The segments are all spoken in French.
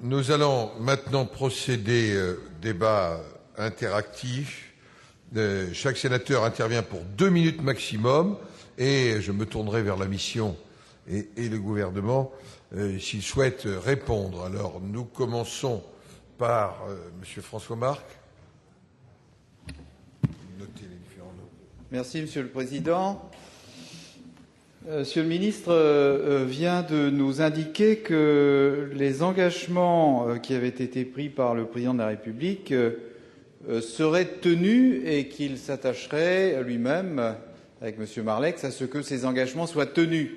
Nous allons maintenant procéder débat interactif. Chaque sénateur intervient pour 2 minutes maximum et je me tournerai vers la mission et le gouvernement s'ils souhaitent répondre. Alors nous commençons par Monsieur François Marc. Notez les différents noms. Merci Monsieur le Président. Monsieur le ministre vient de nous indiquer que les engagements qui avaient été pris par le Président de la République seraient tenus et qu'il s'attacherait lui-même, avec Monsieur Marlex, à ce que ces engagements soient tenus.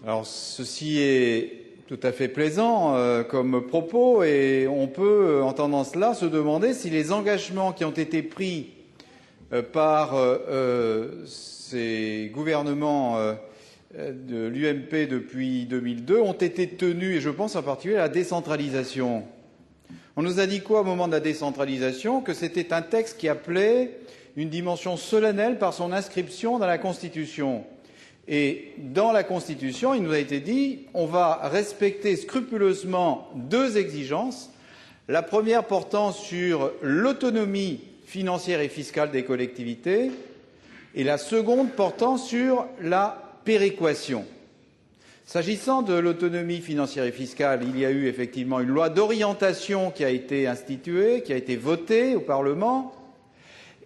Alors ceci est tout à fait plaisant comme propos et on peut, entendant cela, se demander si les engagements qui ont été pris par ces gouvernements de l'UMP depuis 2002 ont été tenus, et je pense en particulier à la décentralisation. On nous a dit quoi au moment de la décentralisation? Que c'était un texte qui appelait une dimension solennelle par son inscription dans la Constitution. Et dans la Constitution, il nous a été dit on va respecter scrupuleusement 2 exigences. La première portant sur l'autonomie financière et fiscale des collectivités, et la seconde portant sur la péréquation. S'agissant de l'autonomie financière et fiscale, il y a eu effectivement une loi d'orientation qui a été instituée, qui a été votée au Parlement,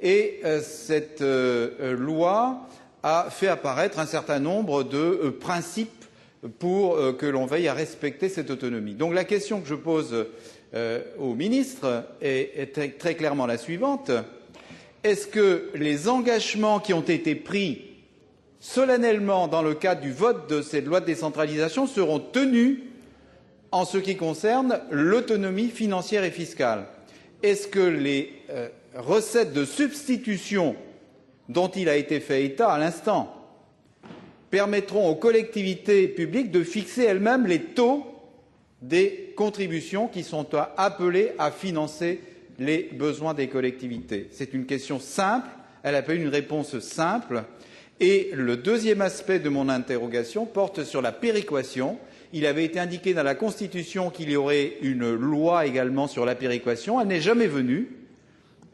et cette loi a fait apparaître un certain nombre de principes pour que l'on veille à respecter cette autonomie. Donc la question que je pose au ministre est très clairement la suivante. Est-ce que les engagements qui ont été pris solennellement dans le cadre du vote de cette loi de décentralisation seront tenus en ce qui concerne l'autonomie financière et fiscale? Est-ce que les recettes de substitution dont il a été fait état à l'instant permettront aux collectivités publiques de fixer elles-mêmes les taux des contributions qui sont appelées à financer les besoins des collectivités? C'est une question simple, elle appelle une réponse simple. Et le deuxième aspect de mon interrogation porte sur la péréquation. Il avait été indiqué dans la Constitution qu'il y aurait une loi également sur la péréquation. Elle n'est jamais venue.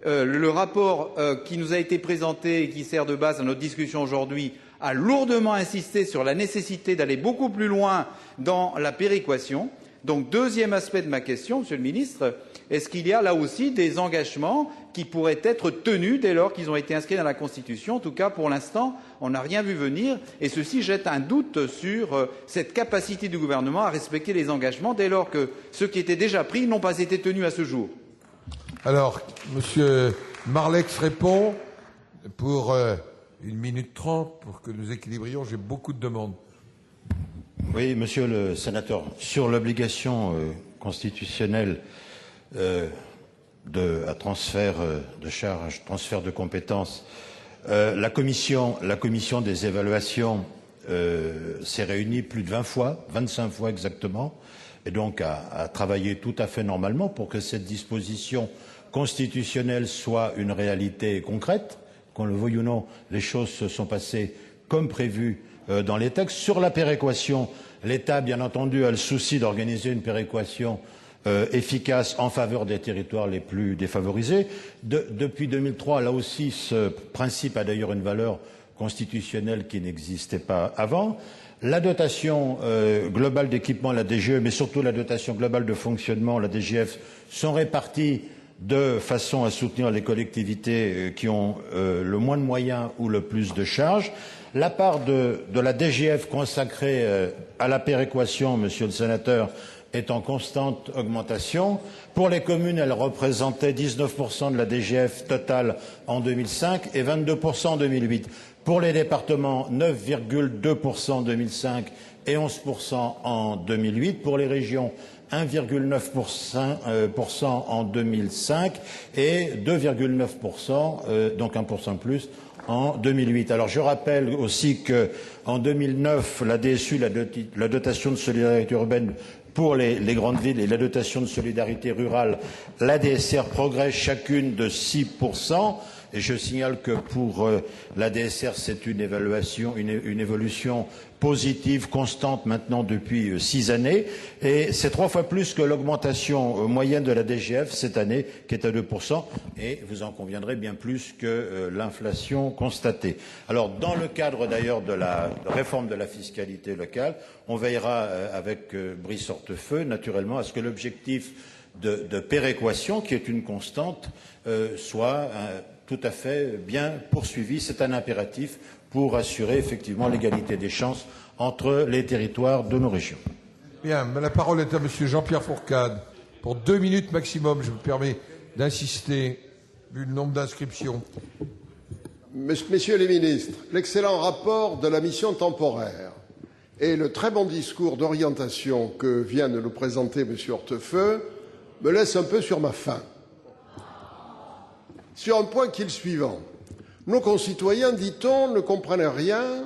Le rapport qui nous a été présenté et qui sert de base à notre discussion aujourd'hui a lourdement insisté sur la nécessité d'aller beaucoup plus loin dans la péréquation. Donc, deuxième aspect de ma question, Monsieur le Ministre, est-ce qu'il y a là aussi des engagements qui pourraient être tenus dès lors qu'ils ont été inscrits dans la Constitution? En tout cas, pour l'instant, on n'a rien vu venir et ceci jette un doute sur cette capacité du gouvernement à respecter les engagements dès lors que ceux qui étaient déjà pris n'ont pas été tenus à ce jour. Alors, Monsieur Marlex répond pour 1 minute 30 pour que nous équilibrions. J'ai beaucoup de demandes. Oui, Monsieur le Sénateur, sur l'obligation constitutionnelle à transfert de charges, transfert de compétences, la commission des évaluations s'est réunie plus de 20 fois, 25 fois exactement, et donc a travaillé tout à fait normalement pour que cette disposition constitutionnelle soit une réalité concrète. Qu'on le veuille ou non, les choses se sont passées comme prévu dans les textes. Sur la péréquation, l'État, bien entendu, a le souci d'organiser une péréquation efficace en faveur des territoires les plus défavorisés. Depuis 2003, là aussi, ce principe a d'ailleurs une valeur constitutionnelle qui n'existait pas avant. La dotation globale d'équipement, la DGE, mais surtout la dotation globale de fonctionnement, la DGF, sont réparties de façon à soutenir les collectivités qui ont le moins de moyens ou le plus de charges. La part de la DGF consacrée à la péréquation, Monsieur le Sénateur, est en constante augmentation. Pour les communes, elle représentait 19% de la DGF totale en 2005 et 22% en 2008. Pour les départements, 9,2% en 2005 et 11% en 2008. Pour les régions, 1,9% en 2005 et 2,9%, donc 1% de plus, en 2008. Alors je rappelle aussi qu'en 2009, la DSU, la dotation de solidarité urbaine pour les grandes villes et la dotation de solidarité rurale, la DSR, progressent chacune de 6%. Et je signale que pour la DSR, c'est une évolution positive, constante maintenant depuis 6 années. Et c'est 3 fois plus que l'augmentation moyenne de la DGF cette année, qui est à 2%. Et vous en conviendrez, bien plus que l'inflation constatée. Alors, dans le cadre d'ailleurs de la réforme de la fiscalité locale, on veillera avec Brice Hortefeux, naturellement, à ce que l'objectif de péréquation, qui est une constante, soit tout à fait bien poursuivi. C'est un impératif pour assurer effectivement l'égalité des chances entre les territoires de nos régions. Bien, la parole est à Monsieur Jean-Pierre Fourcade. Pour 2 minutes maximum, je me permets d'insister, vu le nombre d'inscriptions. Messieurs les ministres, l'excellent rapport de la mission temporaire et le très bon discours d'orientation que vient de nous présenter M. Hortefeux me laissent un peu sur ma faim. Sur un point qui est le suivant. Nos concitoyens, dit-on, ne comprennent rien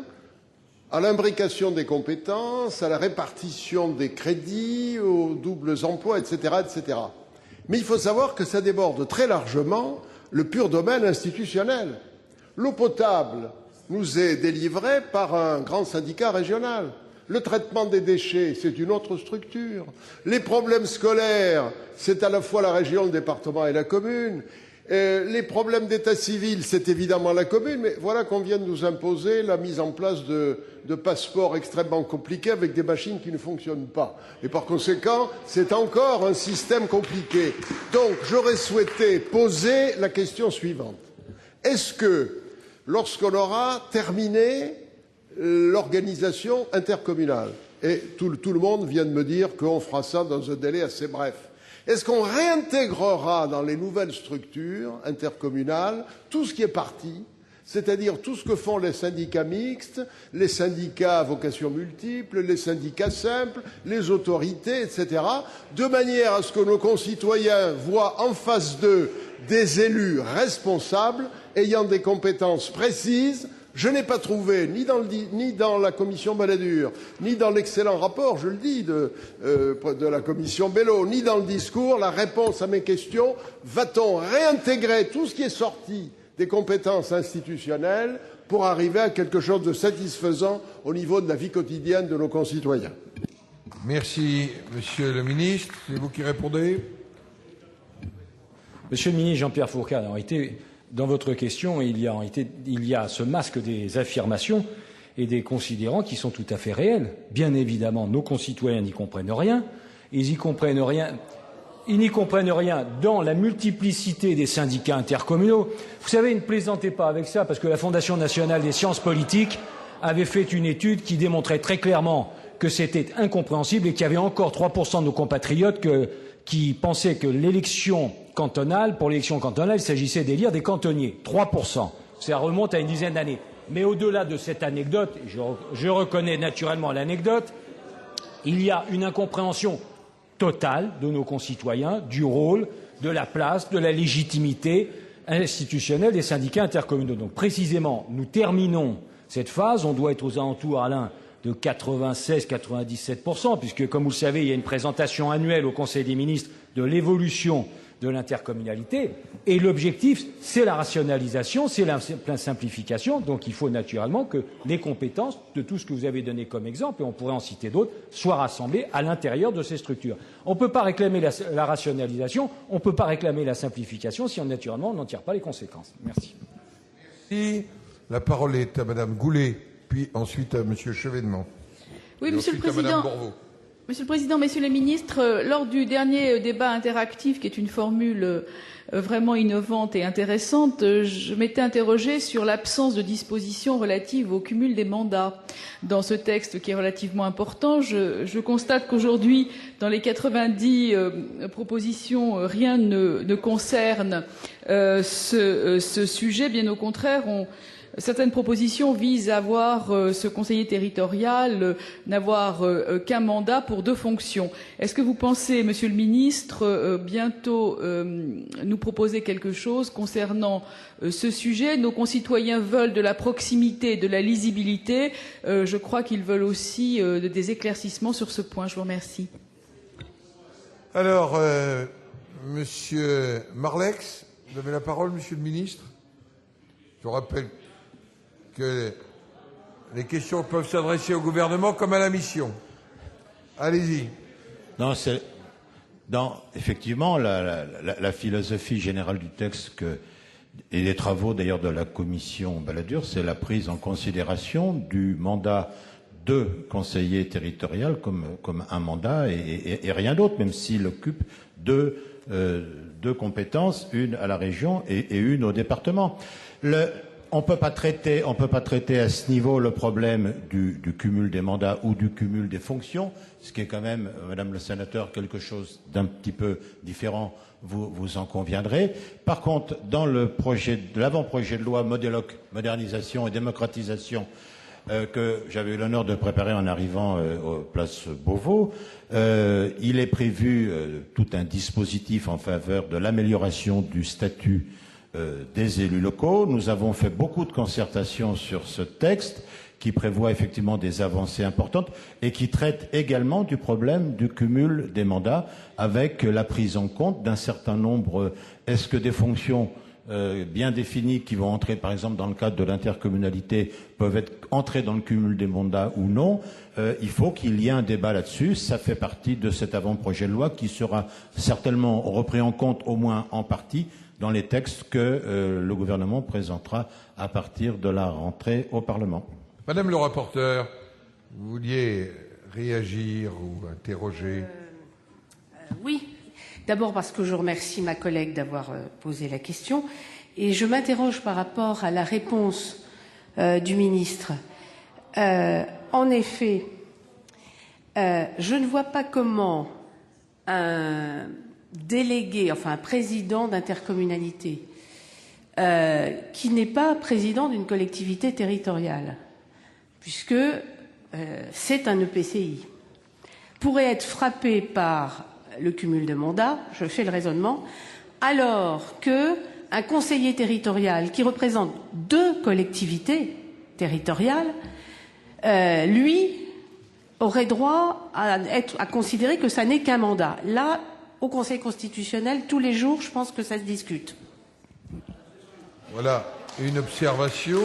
à l'imbrication des compétences, à la répartition des crédits, aux doubles emplois, etc., etc. Mais il faut savoir que ça déborde très largement le pur domaine institutionnel. L'eau potable nous est délivrée par un grand syndicat régional. Le traitement des déchets, c'est une autre structure. Les problèmes scolaires, c'est à la fois la région, le département et la commune. Les problèmes d'état civil, c'est évidemment la commune, mais voilà qu'on vient de nous imposer la mise en place de passeports extrêmement compliqués avec des machines qui ne fonctionnent pas. Et par conséquent, c'est encore un système compliqué. Donc, j'aurais souhaité poser la question suivante. Est-ce que, lorsqu'on aura terminé l'organisation intercommunale, et tout le monde vient de me dire qu'on fera ça dans un délai assez bref, est-ce qu'on réintégrera dans les nouvelles structures intercommunales tout ce qui est parti, c'est-à-dire tout ce que font les syndicats mixtes, les syndicats à vocation multiple, les syndicats simples, les autorités, etc., de manière à ce que nos concitoyens voient en face d'eux des élus responsables ayant des compétences précises. Je n'ai pas trouvé, ni dans la commission Balladur, ni dans l'excellent rapport, je le dis, de la commission Bello, ni dans le discours, la réponse à mes questions. Va-t-on réintégrer tout ce qui est sorti des compétences institutionnelles pour arriver à quelque chose de satisfaisant au niveau de la vie quotidienne de nos concitoyens? Merci, Monsieur le Ministre. C'est vous qui répondez. Monsieur le Ministre Jean-Pierre Fourcade, en réalité, dans votre question, il y a ce masque des affirmations et des considérants qui sont tout à fait réels. Bien évidemment, nos concitoyens n'y comprennent rien. Ils n'y comprennent rien dans la multiplicité des syndicats intercommunaux. Vous savez, ne plaisantez pas avec ça, parce que la Fondation nationale des sciences politiques avait fait une étude qui démontrait très clairement que c'était incompréhensible et qu'il y avait encore 3% de nos compatriotes qui pensaient que pour l'élection cantonale, il s'agissait d'élire des cantonniers. 3%. Ça remonte à une dizaine d'années. Mais au-delà de cette anecdote, je reconnais naturellement l'anecdote, il y a une incompréhension totale de nos concitoyens du rôle, de la place, de la légitimité institutionnelle des syndicats intercommunaux. Donc précisément, nous terminons cette phase. On doit être aux alentours, Alain, de 96-97%, puisque, comme vous le savez, il y a une présentation annuelle au Conseil des ministres de l'évolution de l'intercommunalité. Et l'objectif, c'est la rationalisation, c'est la simplification. Donc il faut naturellement que les compétences de tout ce que vous avez donné comme exemple, et on pourrait en citer d'autres, soient rassemblées à l'intérieur de ces structures. On ne peut pas réclamer la rationalisation, on ne peut pas réclamer la simplification si, naturellement, on n'en tire pas les conséquences. Merci. Merci. La parole est à Madame Goulet, puis ensuite à Monsieur Chevènement. Oui, Monsieur le Président. Monsieur le Président, Messieurs les ministres, lors du dernier débat interactif, qui est une formule vraiment innovante et intéressante, je m'étais interrogée sur l'absence de dispositions relatives au cumul des mandats dans ce texte qui est relativement important. Je constate qu'aujourd'hui, dans les 90 propositions, rien ne concerne ce sujet. Bien au contraire, certaines propositions visent à avoir ce conseiller territorial n'avoir qu'un mandat pour 2 fonctions. Est-ce que vous pensez, Monsieur le Ministre, bientôt nous proposer quelque chose concernant ce sujet? Nos concitoyens veulent de la proximité et de la lisibilité. Je crois qu'ils veulent aussi des éclaircissements sur ce point. Je vous remercie. Alors, Monsieur Marlex, vous avez la parole, Monsieur le Ministre. Je rappelle que les questions peuvent s'adresser au gouvernement comme à la mission. Allez-y. Effectivement, la philosophie générale du texte et les travaux d'ailleurs de la commission Balladur, c'est la prise en considération du mandat de conseiller territorial comme un mandat et rien d'autre, même s'il occupe deux compétences, une à la région et une au département. On peut pas traiter à ce niveau le problème du cumul des mandats ou du cumul des fonctions, ce qui est quand même, Madame le sénateur, quelque chose d'un petit peu différent, vous en conviendrez. Par contre, dans l'avant-projet de loi Modeloc, modernisation et démocratisation, que j'avais eu l'honneur de préparer en arrivant aux places Beauvau, il est prévu tout un dispositif en faveur de l'amélioration du statut des élus locaux. Nous avons fait beaucoup de concertations sur ce texte qui prévoit effectivement des avancées importantes et qui traite également du problème du cumul des mandats avec la prise en compte d'un certain nombre, est-ce que des fonctions bien définies qui vont entrer par exemple dans le cadre de l'intercommunalité peuvent entrer dans le cumul des mandats ou non. Il faut qu'il y ait un débat là-dessus. Ça fait partie de cet avant-projet de loi qui sera certainement repris en compte au moins en partie dans les textes que le gouvernement présentera à partir de la rentrée au Parlement. Madame le rapporteur, vous vouliez réagir ou interroger Oui. D'abord parce que je remercie ma collègue d'avoir posé la question. Et je m'interroge par rapport à la réponse du ministre. En effet, je ne vois pas comment un délégué, enfin un président d'intercommunalité, qui n'est pas président d'une collectivité territoriale, puisque c'est un EPCI, pourrait être frappé par le cumul de mandats, je fais le raisonnement, alors qu'un conseiller territorial qui représente deux collectivités territoriales, lui, aurait droit à considérer que ça n'est qu'un mandat. Là, au Conseil constitutionnel, tous les jours, je pense que ça se discute. Voilà une observation.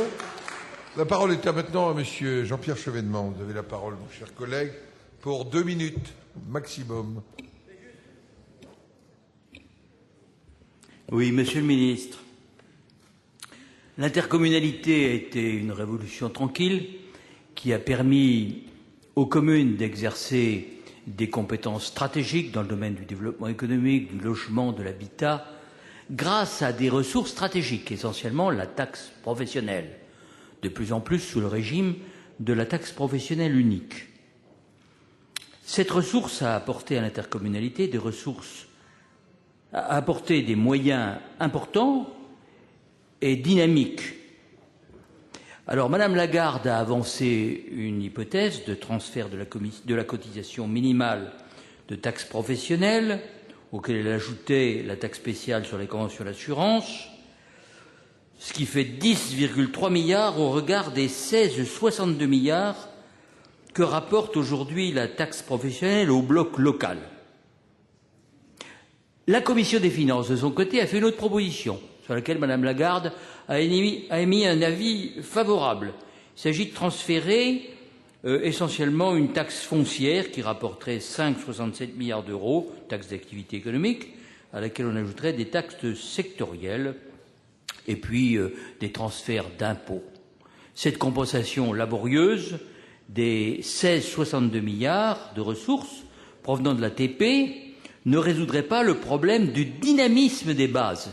La parole est maintenant à Monsieur Jean-Pierre Chevènement. Vous avez la parole, mon cher collègue, pour 2 minutes maximum. Oui, Monsieur le Ministre, l'intercommunalité a été une révolution tranquille qui a permis aux communes d'exercer des compétences stratégiques dans le domaine du développement économique, du logement, de l'habitat, grâce à des ressources stratégiques, essentiellement la taxe professionnelle, de plus en plus sous le régime de la taxe professionnelle unique. Cette ressource a apporté à l'intercommunalité a apporté des moyens importants et dynamiques. Alors, Madame Lagarde a avancé une hypothèse de transfert de la cotisation minimale de taxe professionnelle, auquel elle ajoutait la taxe spéciale sur les conventions d'assurance, ce qui fait 10,3 milliards au regard des 16,62 milliards que rapporte aujourd'hui la taxe professionnelle au bloc local. La Commission des finances, de son côté, a fait une autre proposition, sur laquelle Madame Lagarde a émis un avis favorable. Il s'agit de transférer essentiellement une taxe foncière qui rapporterait 5,67 milliards d'euros, taxe d'activité économique, à laquelle on ajouterait des taxes sectorielles et puis des transferts d'impôts. Cette compensation laborieuse des 16,62 milliards de ressources provenant de la TP ne résoudrait pas le problème du dynamisme des bases.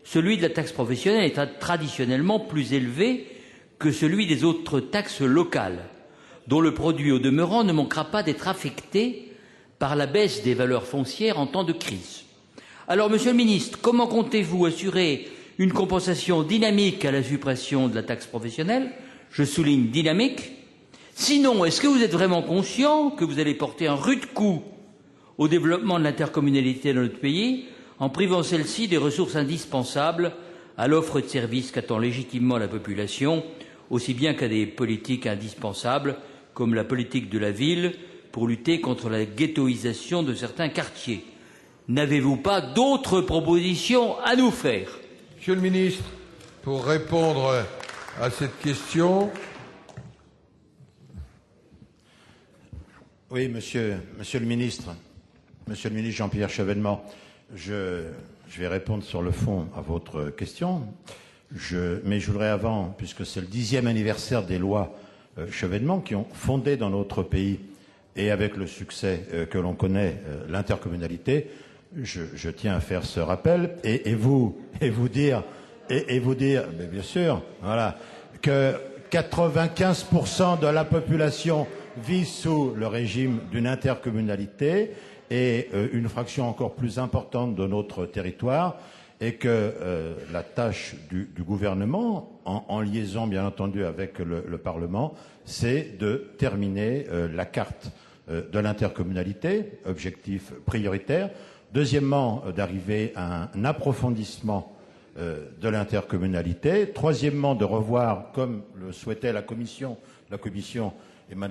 Celui de la taxe professionnelle est traditionnellement plus élevé que celui des autres taxes locales, dont le produit au demeurant ne manquera pas d'être affecté par la baisse des valeurs foncières en temps de crise. Alors, Monsieur le Ministre, comment comptez-vous assurer une compensation dynamique à la suppression de la taxe professionnelle? Je souligne dynamique. Sinon, est-ce que vous êtes vraiment conscient que vous allez porter un rude coup au développement de l'intercommunalité dans notre pays, en privant celle-ci des ressources indispensables à l'offre de services qu'attend légitimement la population, aussi bien qu'à des politiques indispensables comme la politique de la ville pour lutter contre la ghettoisation de certains quartiers? N'avez-vous pas d'autres propositions à nous faire? Monsieur le Ministre. pour répondre à cette question. Oui, monsieur le ministre Jean-Pierre Chevènement, je vais répondre sur le fond à votre question. Mais je voudrais avant, puisque c'est le 10e anniversaire des lois Chevènement qui ont fondé dans notre pays, et avec le succès que l'on connaît, l'intercommunalité, je tiens à faire ce rappel et vous dire, mais bien sûr, voilà, que 95% de la population vit sous le régime d'une intercommunalité et une fraction encore plus importante de notre territoire, et que la tâche du gouvernement, en liaison bien entendu avec le Parlement, c'est de terminer la carte de l'intercommunalité, objectif prioritaire. Deuxièmement, d'arriver à un approfondissement de l'intercommunalité. Troisièmement, de revoir, comme le souhaitait la Commission et M.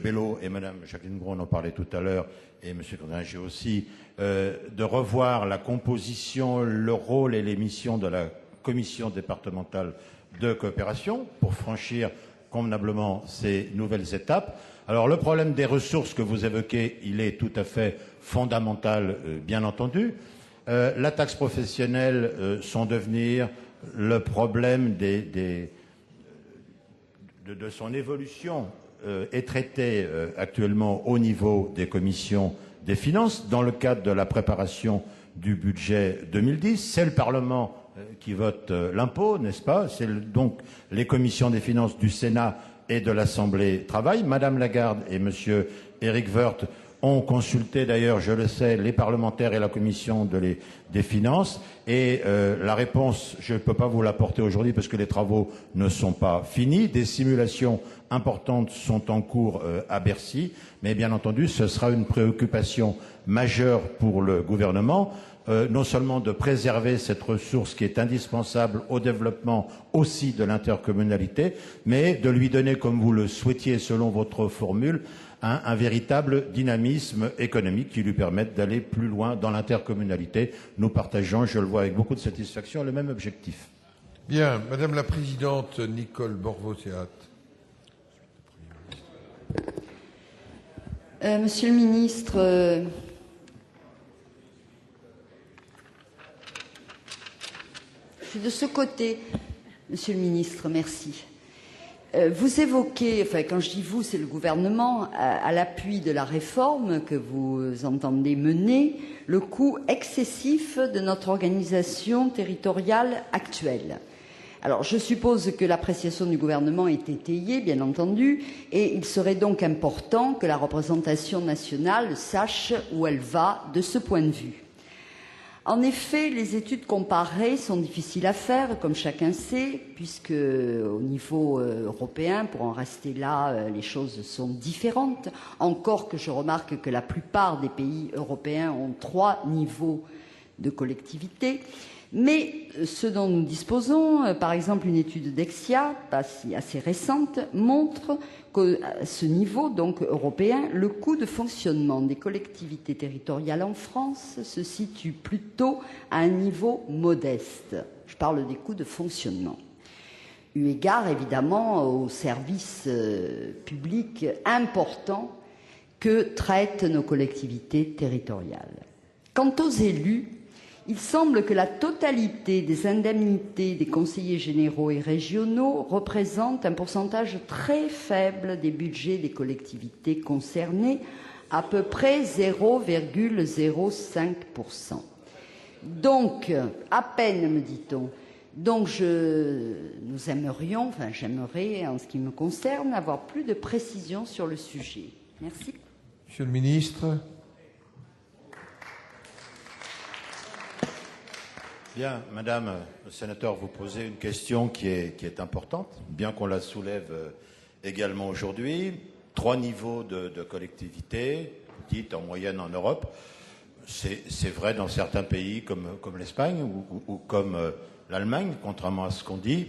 Bello et Mme Jacqueline Braun en parlaient tout à l'heure, et M. Cordinger aussi, de revoir la composition, le rôle et les missions de la commission départementale de coopération pour franchir convenablement ces nouvelles étapes. Alors le problème des ressources que vous évoquez, il est tout à fait fondamental, bien entendu. La taxe professionnelle, son devenir, le problème de son évolution est traité actuellement au niveau des commissions des finances dans le cadre de la préparation du budget 2010. C'est le Parlement qui vote l'impôt, n'est-ce pas? C'est donc les commissions des finances du Sénat et de l'Assemblée travaillent. Madame Lagarde et Monsieur Éric Woerth ont consulté d'ailleurs, je le sais, les parlementaires et la commission des finances. Et la réponse, je ne peux pas vous l'apporter aujourd'hui parce que les travaux ne sont pas finis. Des simulations importantes sont en cours à Bercy. Mais bien entendu, ce sera une préoccupation majeure pour le gouvernement, non seulement de préserver cette ressource qui est indispensable au développement aussi de l'intercommunalité, mais de lui donner, comme vous le souhaitiez selon votre formule, un véritable dynamisme économique qui lui permette d'aller plus loin dans l'intercommunalité. Nous partageons, je le vois avec beaucoup de satisfaction, le même objectif. Bien, Madame la Présidente Nicole Borvo-Séat. Monsieur le ministre, je suis de ce côté. Monsieur le ministre, merci. Vous évoquez, enfin quand je dis vous, c'est le gouvernement, à l'appui de la réforme que vous entendez mener, le coût excessif de notre organisation territoriale actuelle. Alors je suppose que l'appréciation du gouvernement est étayée, bien entendu, et il serait donc important que la représentation nationale sache où elle va de ce point de vue. En effet, les études comparées sont difficiles à faire, comme chacun sait, puisque au niveau européen, pour en rester là, les choses sont différentes. Encore que je remarque que la plupart des pays européens ont 3 niveaux de collectivité. Mais ce dont nous disposons, par exemple une étude d'Exia, assez récente, montre qu'à ce niveau donc européen, le coût de fonctionnement des collectivités territoriales en France se situe plutôt à un niveau modeste. Je parle des coûts de fonctionnement. Eu égard évidemment aux services publics importants que traitent nos collectivités territoriales. Quant aux élus, il semble que la totalité des indemnités des conseillers généraux et régionaux représente un pourcentage très faible des budgets des collectivités concernées, à peu près 0,05%. Donc, à peine, me dit-on. Donc, nous aimerions, enfin j'aimerais, en ce qui me concerne, avoir plus de précisions sur le sujet. Merci. Monsieur le ministre. Bien, Madame le sénateur, vous posez une question qui est importante, bien qu'on la soulève également aujourd'hui. 3 niveaux de collectivité, dites en moyenne en Europe. C'est vrai dans certains pays comme l'Espagne ou comme l'Allemagne, contrairement à ce qu'on dit.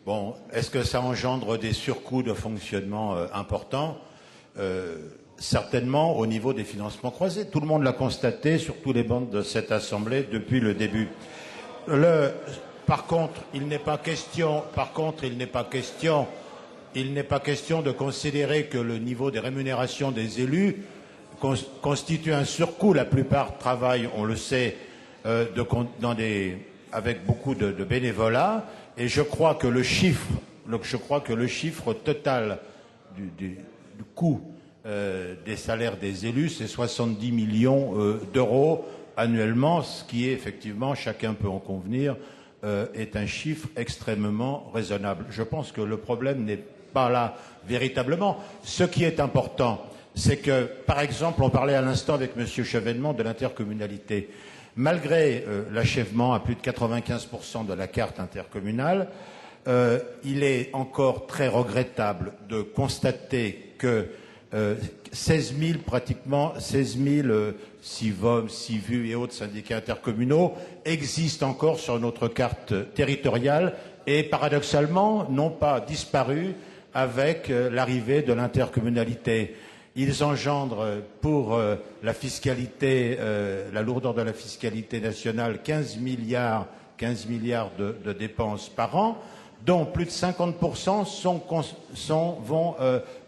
Bon, est-ce que ça engendre des surcoûts de fonctionnement importants ? Certainement au niveau des financements croisés. Tout le monde l'a constaté sur tous les bancs de cette Assemblée depuis le début. par contre, il n'est pas question de considérer que le niveau des rémunérations des élus constitue un surcoût. La plupart travaillent, on le sait, avec beaucoup de bénévolat, et je crois que le chiffre total du coût des salaires des élus, c'est 70 millions d'euros annuellement, ce qui est effectivement, chacun peut en convenir, est un chiffre extrêmement raisonnable. Je pense que le problème n'est pas là véritablement. Ce qui est important, c'est que, par exemple, on parlait à l'instant avec M. Chevènement de l'intercommunalité. Malgré l'achèvement à plus de 95% de la carte intercommunale, il est encore très regrettable de constater que pratiquement 16 000 CIVOM, CIVU et autres syndicats intercommunaux existent encore sur notre carte territoriale et paradoxalement n'ont pas disparu avec l'arrivée de l'intercommunalité. Ils engendrent pour la fiscalité, la lourdeur de la fiscalité nationale, 15 milliards de dépenses par an, dont plus de 50% vont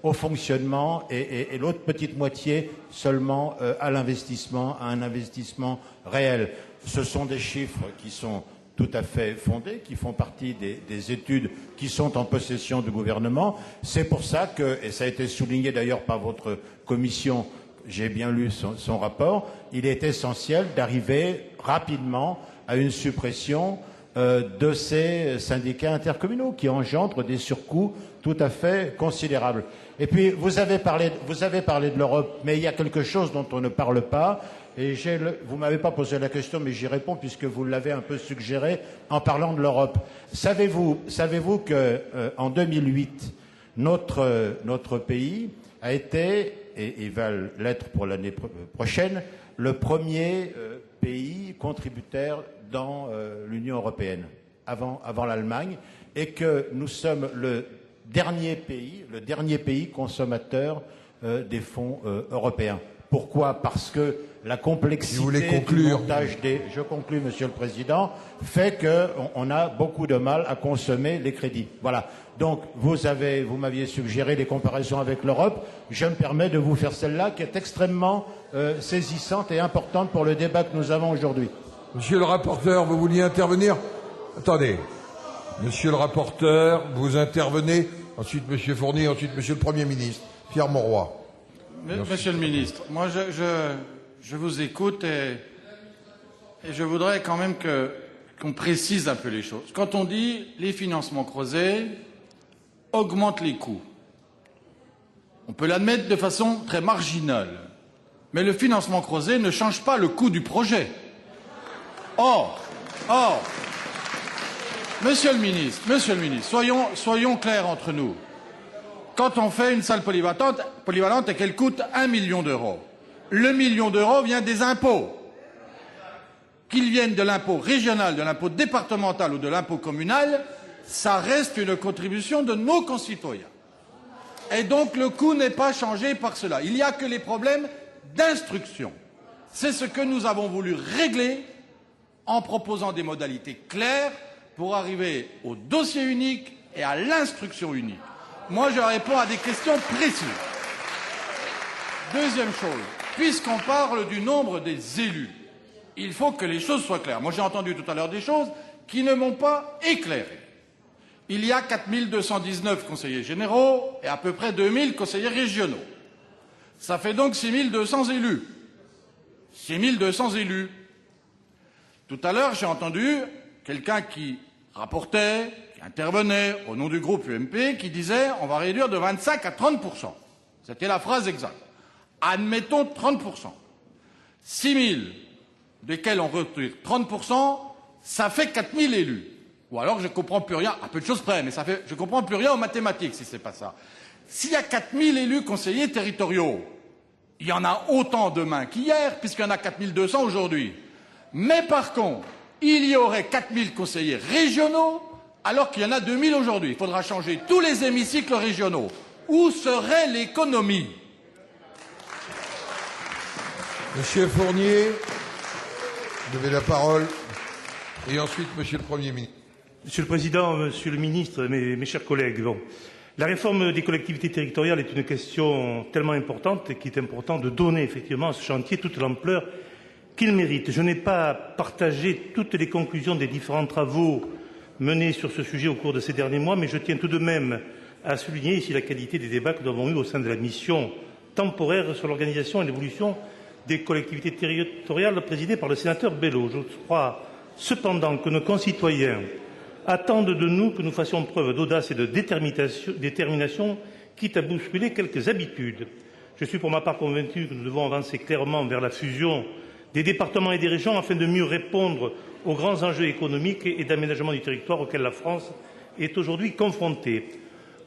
au fonctionnement et l'autre petite moitié seulement à l'investissement, à un investissement réel. Ce sont des chiffres qui sont tout à fait fondés, qui font partie des études qui sont en possession du gouvernement. C'est pour ça que, et ça a été souligné d'ailleurs par votre commission, j'ai bien lu son rapport, il est essentiel d'arriver rapidement à une suppression de ces syndicats intercommunaux qui engendrent des surcoûts tout à fait considérables. Et puis, vous avez parlé de l'Europe, mais il y a quelque chose dont on ne parle pas, et vous ne m'avez pas posé la question, mais j'y réponds puisque vous l'avez un peu suggéré en parlant de l'Europe. Savez-vous qu'en 2008, notre pays a été, et va l'être pour l'année prochaine, le premier pays contributaire dans l'Union européenne, avant l'Allemagne, et que nous sommes le dernier pays consommateur des fonds européens. Pourquoi? Parce que la complexité du montage je conclus, Monsieur le Président, fait qu'on a beaucoup de mal à consommer les crédits. Voilà. Donc, vous m'aviez suggéré les comparaisons avec l'Europe. Je me permets de vous faire celle-là, qui est extrêmement saisissante et importante pour le débat que nous avons aujourd'hui. Monsieur le rapporteur, vous vouliez intervenir? Attendez. Monsieur le rapporteur, vous intervenez. Ensuite, Monsieur Fournier, ensuite, Monsieur le Premier ministre. Pierre Mauroy. Monsieur le ministre, moi je vous écoute et je voudrais quand même qu'on précise un peu les choses. Quand on dit les financements creusés augmentent les coûts, on peut l'admettre de façon très marginale, mais le financement creusé ne change pas le coût du projet. Or, Monsieur le ministre, soyons clairs entre nous. Quand on fait une salle polyvalente et qu'elle coûte 1 million d'euros, le million d'euros vient des impôts. Qu'ils viennent de l'impôt régional, de l'impôt départemental ou de l'impôt communal, ça reste une contribution de nos concitoyens. Et donc le coût n'est pas changé par cela. Il n'y a que les problèmes d'instruction. C'est ce que nous avons voulu régler en proposant des modalités claires pour arriver au dossier unique et à l'instruction unique. Moi, je réponds à des questions précises. Deuxième chose, puisqu'on parle du nombre des élus, il faut que les choses soient claires. Moi, j'ai entendu tout à l'heure des choses qui ne m'ont pas éclairé. Il y a 4219 conseillers généraux et à peu près 2000 conseillers régionaux. Ça fait donc 6200 élus. 6200 élus. Tout à l'heure, j'ai entendu quelqu'un qui rapportait, qui intervenait au nom du groupe UMP, qui disait on va réduire de 25 à 30%. C'était la phrase exacte. Admettons 30%. 6 000, desquels on retire 30%, ça fait 4 000 élus. Ou alors je ne comprends plus rien, à peu de choses près, mais je ne comprends plus rien aux mathématiques si ce n'est pas ça. S'il y a 4 000 élus conseillers territoriaux, il y en a autant demain qu'hier, puisqu'il y en a 4 200 aujourd'hui. Mais par contre, il y aurait 4 000 conseillers régionaux, alors qu'il y en a 2 000 aujourd'hui. Il faudra changer tous les hémicycles régionaux. Où serait l'économie? Monsieur Fournier, vous avez la parole. Et ensuite, Monsieur le Premier ministre. Monsieur le Président, Monsieur le Ministre, mes chers collègues, la réforme des collectivités territoriales est une question tellement importante qu'il est important de donner effectivement à ce chantier toute l'ampleur qu'il mérite. Je n'ai pas partagé toutes les conclusions des différents travaux menés sur ce sujet au cours de ces derniers mois, mais je tiens tout de même à souligner ici la qualité des débats que nous avons eus au sein de la mission temporaire sur l'organisation et l'évolution des collectivités territoriales présidée par le sénateur Bello. Je crois cependant que nos concitoyens attendent de nous que nous fassions preuve d'audace et de détermination, quitte à bousculer quelques habitudes. Je suis pour ma part convaincu que nous devons avancer clairement vers la fusion des départements et des régions afin de mieux répondre aux grands enjeux économiques et d'aménagement du territoire auxquels la France est aujourd'hui confrontée.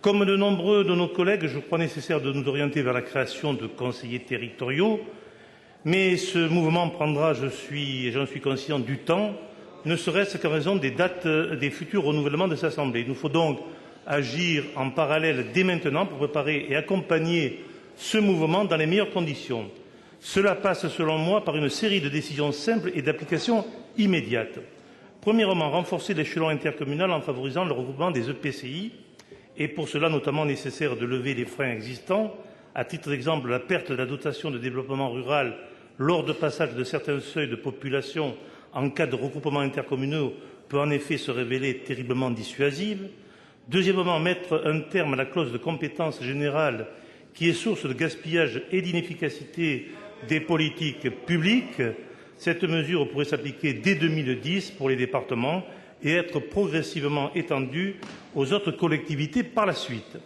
Comme de nombreux de nos collègues, je crois nécessaire de nous orienter vers la création de conseillers territoriaux, mais ce mouvement prendra, j'en suis conscient, du temps, ne serait-ce qu'en raison des dates des futurs renouvellements de cette Assemblée. Il nous faut donc agir en parallèle dès maintenant pour préparer et accompagner ce mouvement dans les meilleures conditions. Cela passe, selon moi, par une série de décisions simples et d'application immédiate. Premièrement, renforcer l'échelon intercommunal en favorisant le regroupement des EPCI et pour cela notamment nécessaire de lever les freins existants. À titre d'exemple, la perte de la dotation de développement rural lors de passage de certains seuils de population en cas de regroupement intercommunaux peut en effet se révéler terriblement dissuasive. Deuxièmement, mettre un terme à la clause de compétence générale qui est source de gaspillage et d'inefficacité des politiques publiques. Cette mesure pourrait s'appliquer dès 2010 pour les départements et être progressivement étendue aux autres collectivités par la suite.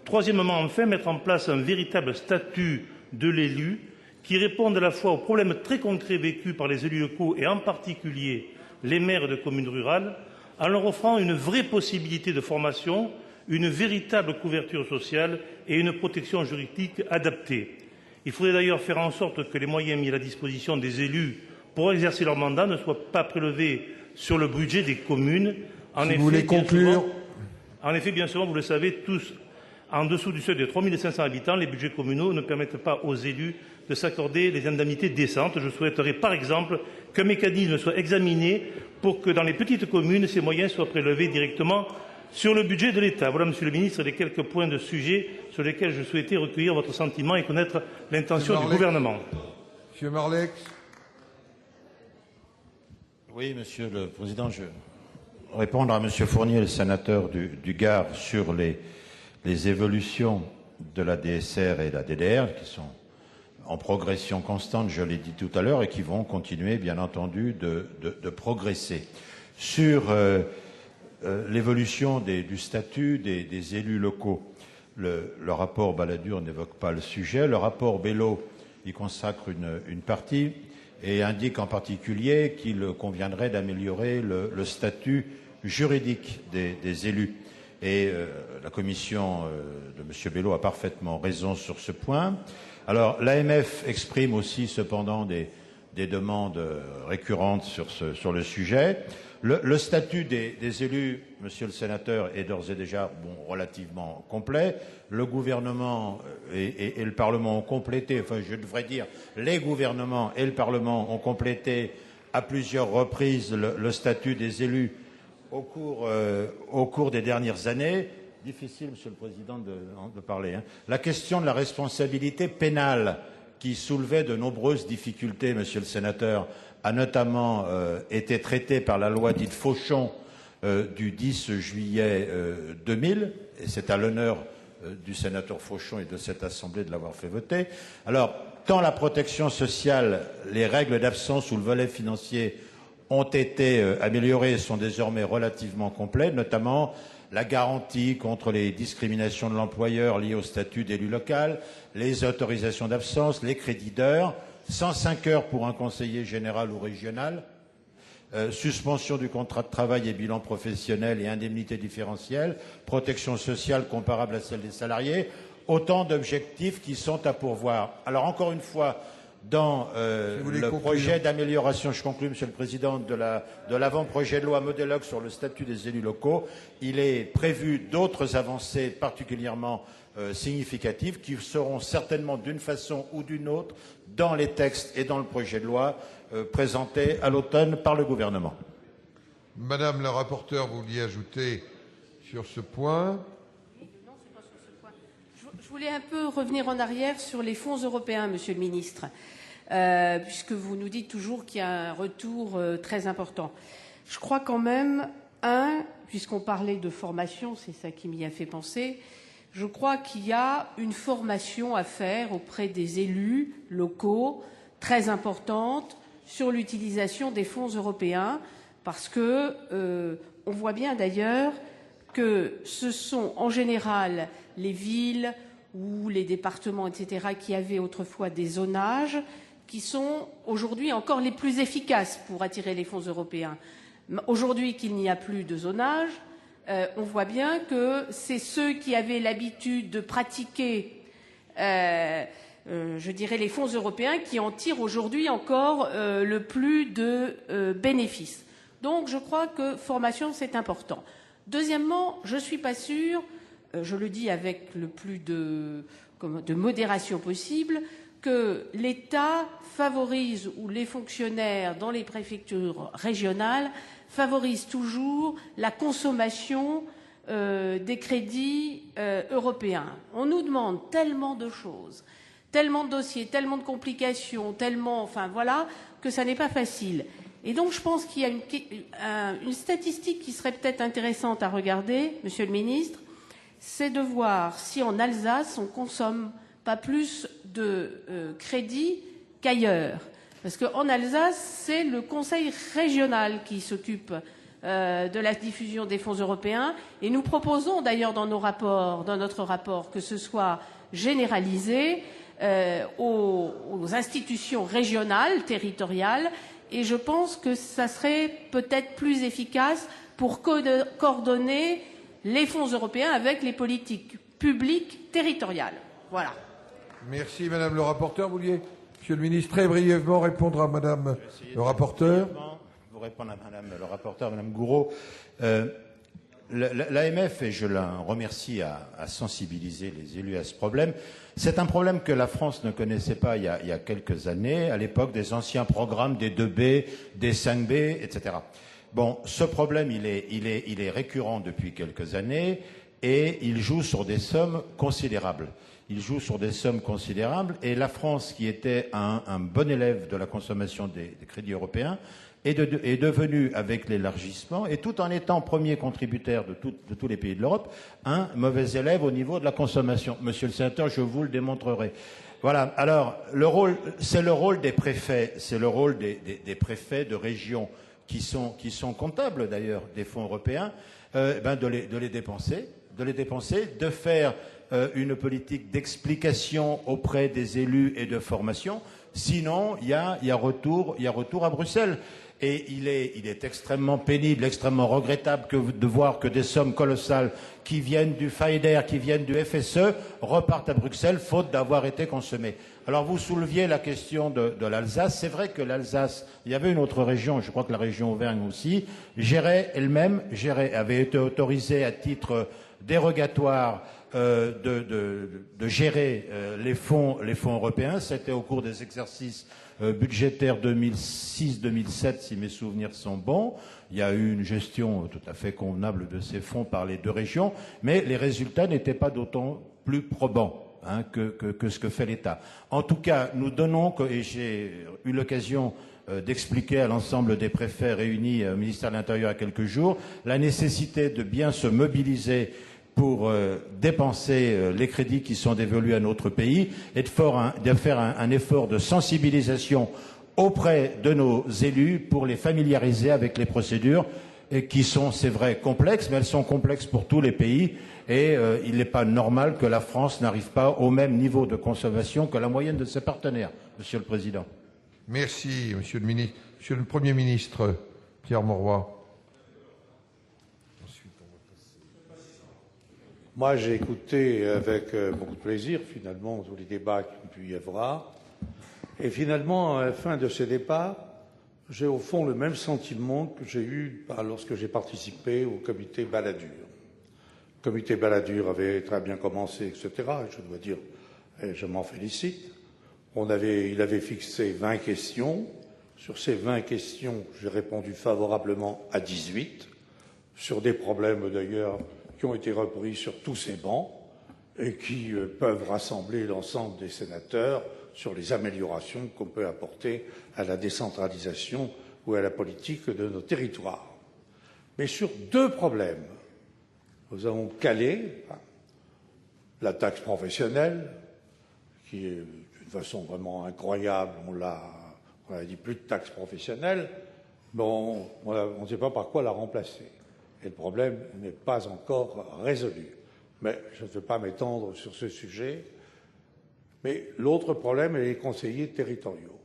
Troisièmement, enfin, mettre en place un véritable statut de l'élu qui réponde à la fois aux problèmes très concrets vécus par les élus locaux et en particulier les maires de communes rurales, en leur offrant une vraie possibilité de formation, une véritable couverture sociale et une protection juridique adaptée. Il faudrait d'ailleurs faire en sorte que les moyens mis à la disposition des élus pour exercer leur mandat ne soient pas prélevés sur le budget des communes. Si vous voulez conclure. En effet, bien souvent, vous le savez tous, en dessous du seuil de 3 500 habitants, les budgets communaux ne permettent pas aux élus de s'accorder des indemnités décentes. Je souhaiterais, par exemple, qu'un mécanisme soit examiné pour que, dans les petites communes, ces moyens soient prélevés directement sur le budget de l'État. Voilà, Monsieur le Ministre, les quelques points de sujet sur lesquels je souhaitais recueillir votre sentiment et connaître l'intention du gouvernement. Monsieur Marleix. Oui, Monsieur le Président, je vais répondre à Monsieur Fournier, le sénateur du Gard, sur les évolutions de la DSR et la DDR, qui sont en progression constante, je l'ai dit tout à l'heure, et qui vont continuer, bien entendu, de progresser. Sur l'évolution du statut des élus locaux, le rapport Balladur n'évoque pas le sujet. Le rapport Bello y consacre une partie et indique en particulier qu'il conviendrait d'améliorer le statut juridique des élus. Et la commission de M. Bello a parfaitement raison sur ce point. Alors, l'AMF exprime aussi cependant des demandes récurrentes sur le sujet. Le statut des élus, Monsieur le Sénateur, est d'ores et déjà relativement complet. Le gouvernement et le Parlement ont complété, enfin je devrais dire les gouvernements et le Parlement ont complété à plusieurs reprises le statut des élus au cours des dernières années. Difficile, Monsieur le Président, de parler. La question de la responsabilité pénale qui soulevait de nombreuses difficultés, Monsieur le Sénateur, a notamment été traitée par la loi dite Fauchon du 10 juillet 2000, et c'est à l'honneur du sénateur Fauchon et de cette Assemblée de l'avoir fait voter. Alors, tant la protection sociale, les règles d'absence ou le volet financier ont été améliorées et sont désormais relativement complètes, notamment la garantie contre les discriminations de l'employeur liées au statut d'élu local, les autorisations d'absence, les crédits d'heures, 105 heures pour un conseiller général ou régional, suspension du contrat de travail et bilan professionnel et indemnité différentielle, protection sociale comparable à celle des salariés, autant d'objectifs qui sont à pourvoir. Alors encore une fois, dans le projet d'amélioration, je conclus, Monsieur le Président, de l'avant-projet de loi Modeloc sur le statut des élus locaux, il est prévu d'autres avancées particulièrement significatives qui seront certainement d'une façon ou d'une autre dans les textes et dans le projet de loi présentés à l'automne par le gouvernement. Madame la rapporteure, vous vouliez ajouter sur ce point? Non, c'est pas sur ce point. Je voulais un peu revenir en arrière sur les fonds européens, Monsieur le Ministre, puisque vous nous dites toujours qu'il y a un retour très important. Je crois quand même, puisqu'on parlait de formation, c'est ça qui m'y a fait penser, je crois qu'il y a une formation à faire auprès des élus locaux très importante sur l'utilisation des fonds européens, parce que on voit bien d'ailleurs que ce sont en général les villes ou les départements, etc., qui avaient autrefois des zonages, qui sont aujourd'hui encore les plus efficaces pour attirer les fonds européens. Aujourd'hui qu'il n'y a plus de zonage, on voit bien que c'est ceux qui avaient l'habitude de pratiquer, je dirais, les fonds européens qui en tirent aujourd'hui encore le plus de bénéfices. Donc je crois que formation, c'est important. Deuxièmement, je ne suis pas sûre, je le dis avec le plus de modération possible, que l'État favorise, ou les fonctionnaires dans les préfectures régionales favorisent toujours la consommation des crédits européens. On nous demande tellement de choses, tellement de dossiers, tellement de complications, enfin voilà, que ça n'est pas facile. Et donc je pense qu'il y a une statistique qui serait peut-être intéressante à regarder, Monsieur le Ministre, c'est de voir si en Alsace on consomme pas plus de crédits qu'ailleurs. Parce qu'en Alsace, c'est le conseil régional qui s'occupe de la diffusion des fonds européens. Et nous proposons d'ailleurs dans notre rapport, que ce soit généralisé aux institutions régionales, territoriales. Et je pense que ça serait peut-être plus efficace pour coordonner les fonds européens avec les politiques publiques territoriales. Voilà. Merci, Madame le rapporteur. Vous vouliez, Monsieur le ministre, très brièvement répondre à Madame le rapporteur. Vous répondre à Madame le rapporteur, Madame Gourault. L'AMF, et je la remercie, a sensibilisé les élus à ce problème. C'est un problème que la France ne connaissait pas il y a quelques années, à l'époque des anciens programmes des 2B, des 5B, etc. Bon, ce problème, il est récurrent depuis quelques années et il joue sur des sommes considérables. Et la France, qui était un bon élève de la consommation des crédits européens, est devenue, avec l'élargissement, et tout en étant premier contributeur de tous les pays de l'Europe, un mauvais élève au niveau de la consommation. Monsieur le sénateur, je vous le démontrerai. Voilà. Alors, c'est le rôle des préfets, c'est le rôle des préfets de région qui sont comptables d'ailleurs des fonds européens, de les dépenser, de faire une politique d'explication auprès des élus et de formation. Sinon, il y a retour à Bruxelles. Et il est extrêmement pénible, extrêmement regrettable de voir que des sommes colossales qui viennent du FAIDER, qui viennent du FSE, repartent à Bruxelles, faute d'avoir été consommées. Alors vous souleviez la question de l'Alsace. C'est vrai que l'Alsace, il y avait une autre région, je crois que la région Auvergne aussi, avait été autorisée à titre dérogatoire de gérer les fonds européens. C'était au cours des exercices budgétaires 2006-2007, si mes souvenirs sont bons. Il y a eu une gestion tout à fait convenable de ces fonds par les deux régions, mais les résultats n'étaient pas d'autant plus probants que ce que fait l'État. En tout cas, nous donnons, et j'ai eu l'occasion d'expliquer à l'ensemble des préfets réunis au ministère de l'Intérieur il y a quelques jours, la nécessité de bien se mobiliser pour dépenser les crédits qui sont dévolus à notre pays et de faire un effort de sensibilisation auprès de nos élus pour les familiariser avec les procédures qui sont, c'est vrai, complexes, mais elles sont complexes pour tous les pays et il n'est pas normal que la France n'arrive pas au même niveau de consommation que la moyenne de ses partenaires, Monsieur le Président. Merci, Monsieur le ministre. Monsieur le Premier ministre, Pierre Mauroy. Moi, j'ai écouté avec beaucoup de plaisir, finalement, tous les débats qu'il y a pu y avoir. Et finalement, à la fin de ces débats, j'ai au fond le même sentiment que j'ai eu lorsque j'ai participé au comité Balladur. Le comité Balladur avait très bien commencé, etc. Et je dois dire, et je m'en félicite. Il avait fixé 20 questions Sur ces 20 questions, j'ai répondu favorablement à 18, sur des problèmes d'ailleurs qui ont été repris sur tous ces bancs et qui peuvent rassembler l'ensemble des sénateurs sur les améliorations qu'on peut apporter à la décentralisation ou à la politique de nos territoires. Mais sur 2 problèmes, nous avons calé la taxe professionnelle, qui est d'une façon vraiment incroyable, on a dit plus de taxe professionnelle, bon, on ne sait pas par quoi la remplacer. Et le problème n'est pas encore résolu. Mais je ne veux pas m'étendre sur ce sujet. Mais l'autre problème est les conseillers territoriaux.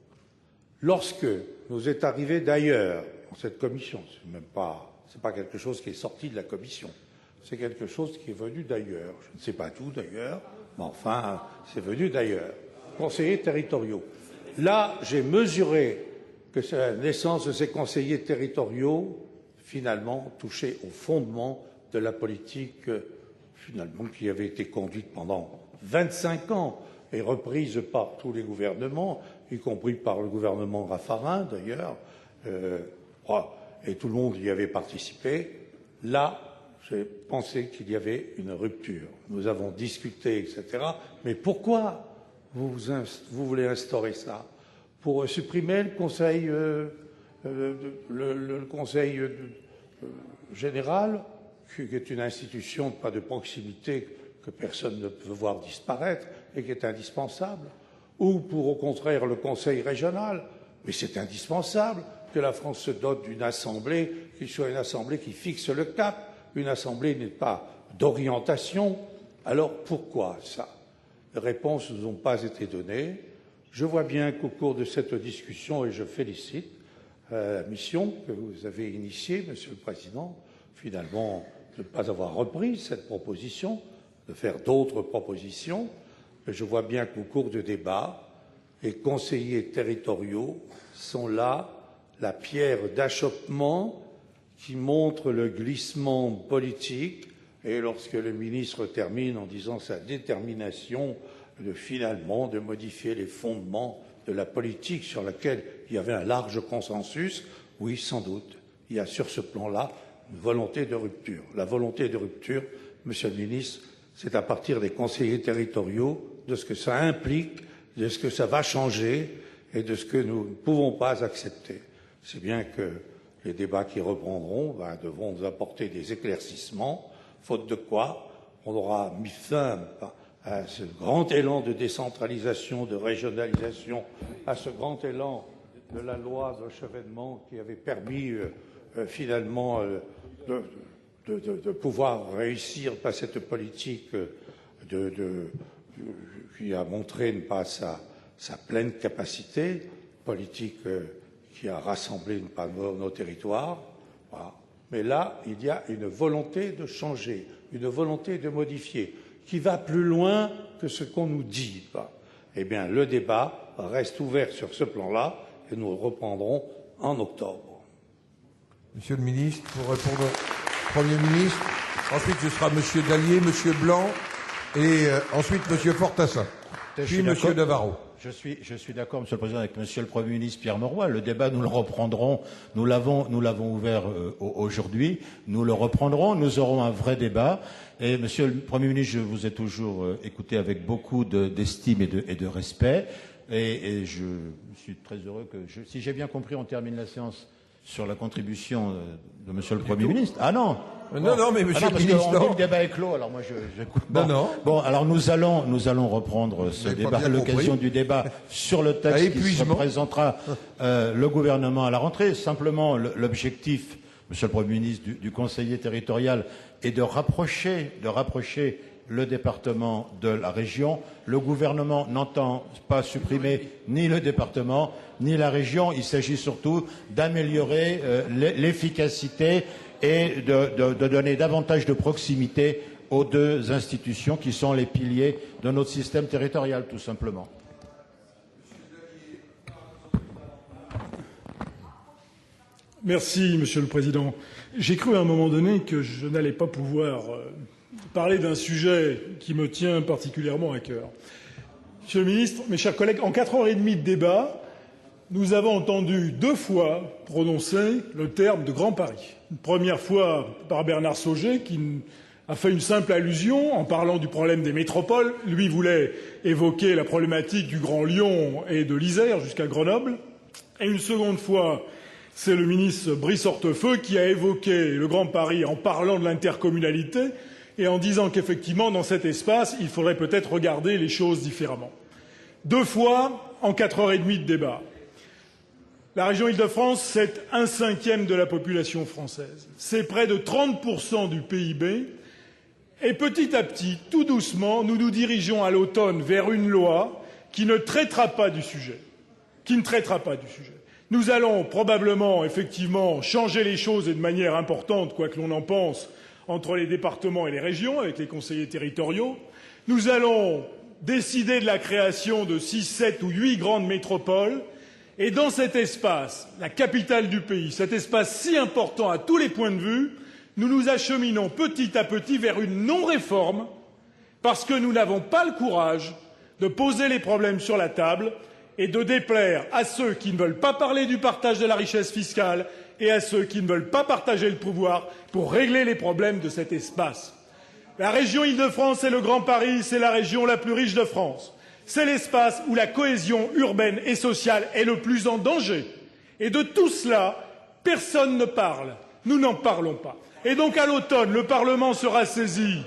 Lorsque nous est arrivé d'ailleurs, dans cette commission, c'est pas quelque chose qui est sorti de la commission, c'est quelque chose qui est venu d'ailleurs. Je ne sais pas tout d'ailleurs, mais enfin, c'est venu d'ailleurs. Conseillers territoriaux. Là, j'ai mesuré que la naissance de ces conseillers territoriaux, finalement, touchait au fondement de la politique, finalement, qui avait été conduite pendant 25 ans et reprise par tous les gouvernements, y compris par le gouvernement Raffarin, d'ailleurs, et tout le monde y avait participé. Là, j'ai pensé qu'il y avait une rupture. Nous avons discuté, etc. Mais pourquoi vous voulez instaurer ça? Pour supprimer le Conseil, le Conseil général, qui est une institution pas de proximité que personne ne peut voir disparaître et qui est indispensable, ou pour au contraire le Conseil régional, mais c'est indispensable que la France se dote d'une assemblée qui soit une assemblée qui fixe le cap. Une assemblée n'est pas d'orientation. Alors pourquoi ça? Les réponses ne nous ont pas été données. Je vois bien qu'au cours de cette discussion, et je félicite la mission que vous avez initiée, Monsieur le Président, finalement, de ne pas avoir repris cette proposition, de faire d'autres propositions. Mais je vois bien qu'au cours du débat, les conseillers territoriaux sont là, la pierre d'achoppement qui montre le glissement politique. Et lorsque le ministre termine en disant sa détermination finalement de modifier les fondements de la politique sur laquelle il y avait un large consensus, oui, sans doute, il y a sur ce plan-là une volonté de rupture. La volonté de rupture, Monsieur le ministre, c'est à partir des conseillers territoriaux, de ce que ça implique, de ce que ça va changer et de ce que nous ne pouvons pas accepter. C'est bien que les débats qui reprendront devront nous apporter des éclaircissements, faute de quoi on aura mis fin à ce grand élan de décentralisation, de régionalisation, à ce grand élan de la loi de chevènement qui avait permis finalement de pouvoir réussir par cette politique qui a montré ne pas sa pleine capacité, politique qui a rassemblé ne pas nos territoires. Voilà. Mais là, il y a une volonté de changer, une volonté de modifier, qui va plus loin que ce qu'on nous dit. Eh bien, le débat reste ouvert sur ce plan-là et nous le reprendrons en octobre. Monsieur le ministre, pour répondre au Premier ministre. Ensuite, ce sera Monsieur Dallier, Monsieur Blanc et ensuite Monsieur Fortassin. Puis Monsieur Navarro. Je suis d'accord, Monsieur le Président, avec Monsieur le Premier ministre Pierre Mauroy. Le débat, nous le reprendrons. Nous l'avons ouvert aujourd'hui. Nous le reprendrons. Nous aurons un vrai débat. Et Monsieur le Premier ministre, je vous ai toujours écouté avec beaucoup d'estime et de respect. Et je suis très heureux que, si j'ai bien compris, on termine la séance sur la contribution de Monsieur le Premier ministre. Ah non. Non, mais Monsieur le ministre, on dit le débat est clos, alors moi j'écoute. Bon, alors nous allons reprendre ce débat à l'occasion du débat sur le texte qui se présentera le gouvernement à la rentrée. Simplement, l'objectif, Monsieur le Premier ministre, du conseiller territorial est de rapprocher le département de la région. Le gouvernement n'entend pas supprimer ni le département ni la région. Il s'agit surtout d'améliorer l'efficacité et de donner davantage de proximité aux deux institutions qui sont les piliers de notre système territorial, tout simplement. Merci, Monsieur le Président. J'ai cru à un moment donné que je n'allais pas pouvoir parler d'un sujet qui me tient particulièrement à cœur. Monsieur le Ministre, mes chers collègues, en 4h30 de débat, nous avons entendu 2 fois prononcer le terme de Grand Paris. Une première fois par Bernard Saugé, qui a fait une simple allusion en parlant du problème des métropoles. Lui voulait évoquer la problématique du Grand Lyon et de l'Isère jusqu'à Grenoble. Et une seconde fois, c'est le ministre Brice Hortefeux qui a évoqué le Grand Paris en parlant de l'intercommunalité et en disant qu'effectivement, dans cet espace, il faudrait peut-être regarder les choses différemment. 2 fois en 4h30 de débat. La région Île-de-France, c'est 1/5 de la population française. C'est près de 30% du PIB. Et petit à petit, tout doucement, nous nous dirigeons à l'automne vers une loi qui ne traitera pas du sujet. Nous allons probablement, effectivement, changer les choses et de manière importante, quoi que l'on en pense, entre les départements et les régions, avec les conseillers territoriaux. Nous allons décider de la création de 6, 7 ou 8 grandes métropoles. Et dans cet espace, la capitale du pays, cet espace si important à tous les points de vue, nous nous acheminons petit à petit vers une non-réforme parce que nous n'avons pas le courage de poser les problèmes sur la table et de déplaire à ceux qui ne veulent pas parler du partage de la richesse fiscale et à ceux qui ne veulent pas partager le pouvoir pour régler les problèmes de cet espace. La région Île-de-France et le Grand Paris, c'est la région la plus riche de France. C'est l'espace où la cohésion urbaine et sociale est le plus en danger. Et de tout cela, personne ne parle. Nous n'en parlons pas. Et donc, à l'automne, le Parlement sera saisi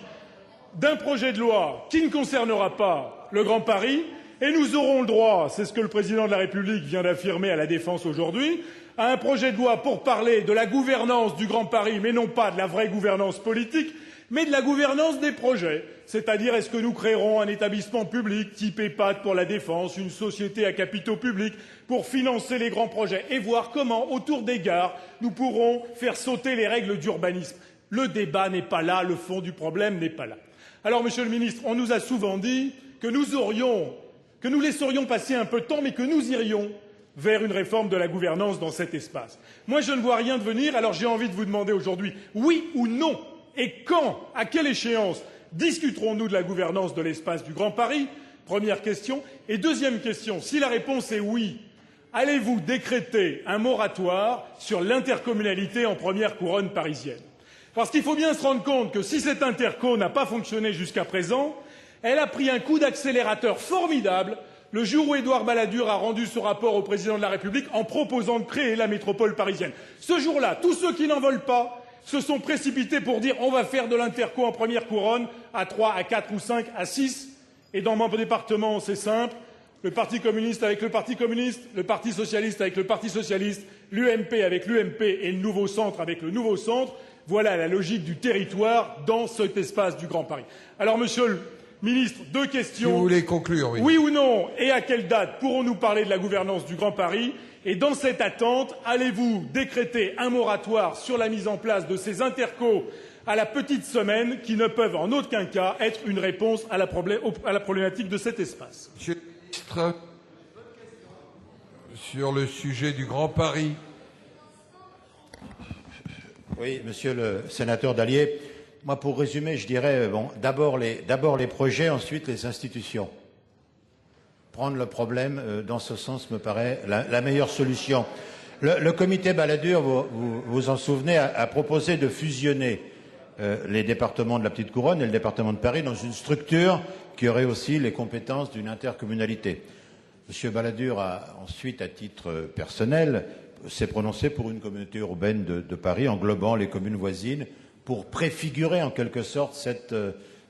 d'un projet de loi qui ne concernera pas le Grand Paris, et nous aurons le droit, c'est ce que le Président de la République vient d'affirmer à la Défense aujourd'hui, à un projet de loi pour parler de la gouvernance du Grand Paris, mais non pas de la vraie gouvernance politique, mais de la gouvernance des projets. C'est-à-dire, est-ce que nous créerons un établissement public type EHPAD pour la défense, une société à capitaux publics pour financer les grands projets et voir comment, autour des gares, nous pourrons faire sauter les règles d'urbanisme. Le débat n'est pas là, le fond du problème n'est pas là. Alors, Monsieur le Ministre, on nous a souvent dit que nous laisserions passer un peu de temps, mais que nous irions vers une réforme de la gouvernance dans cet espace. Moi, je ne vois rien de venir, alors j'ai envie de vous demander aujourd'hui, oui ou non, et quand, à quelle échéance, discuterons-nous de la gouvernance de l'espace du Grand Paris? Première question. Et deuxième question, si la réponse est oui, allez-vous décréter un moratoire sur l'intercommunalité en première couronne parisienne? Parce qu'il faut bien se rendre compte que si cette interco n'a pas fonctionné jusqu'à présent, elle a pris un coup d'accélérateur formidable le jour où Édouard Balladur a rendu ce rapport au Président de la République en proposant de créer la métropole parisienne. Ce jour-là, tous ceux qui n'en veulent pas se sont précipités pour dire on va faire de l'interco en première couronne à 3, à 4 ou 5, à 6. Et dans mon département, c'est simple. Le Parti communiste avec le Parti communiste, le Parti socialiste avec le Parti socialiste, l'UMP avec l'UMP et le Nouveau Centre avec le Nouveau Centre. Voilà la logique du territoire dans cet espace du Grand Paris. Alors, Monsieur le Ministre, 2 questions. Si vous voulez conclure, oui. Oui ou non, et à quelle date pourrons-nous parler de la gouvernance du Grand Paris? Et dans cette attente, allez-vous décréter un moratoire sur la mise en place de ces intercos à la petite semaine qui ne peuvent en aucun cas être une réponse à la problématique de cet espace? Monsieur le Ministre, sur le sujet du Grand Paris. Oui, Monsieur le Sénateur Dallier, moi pour résumer, je dirais d'abord les projets, ensuite les institutions. Prendre le problème dans ce sens me paraît la meilleure solution. Le comité Balladur, vous vous en souvenez, a proposé de fusionner les départements de la Petite Couronne et le département de Paris dans une structure qui aurait aussi les compétences d'une intercommunalité. Monsieur Balladur a ensuite, à titre personnel, s'est prononcé pour une communauté urbaine de Paris englobant les communes voisines pour préfigurer en quelque sorte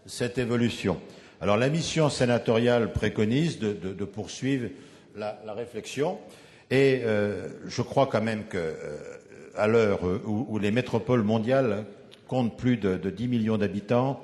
cette évolution. Alors la mission sénatoriale préconise de poursuivre la réflexion et je crois quand même qu'à l'heure où les métropoles mondiales comptent plus de 10 millions d'habitants,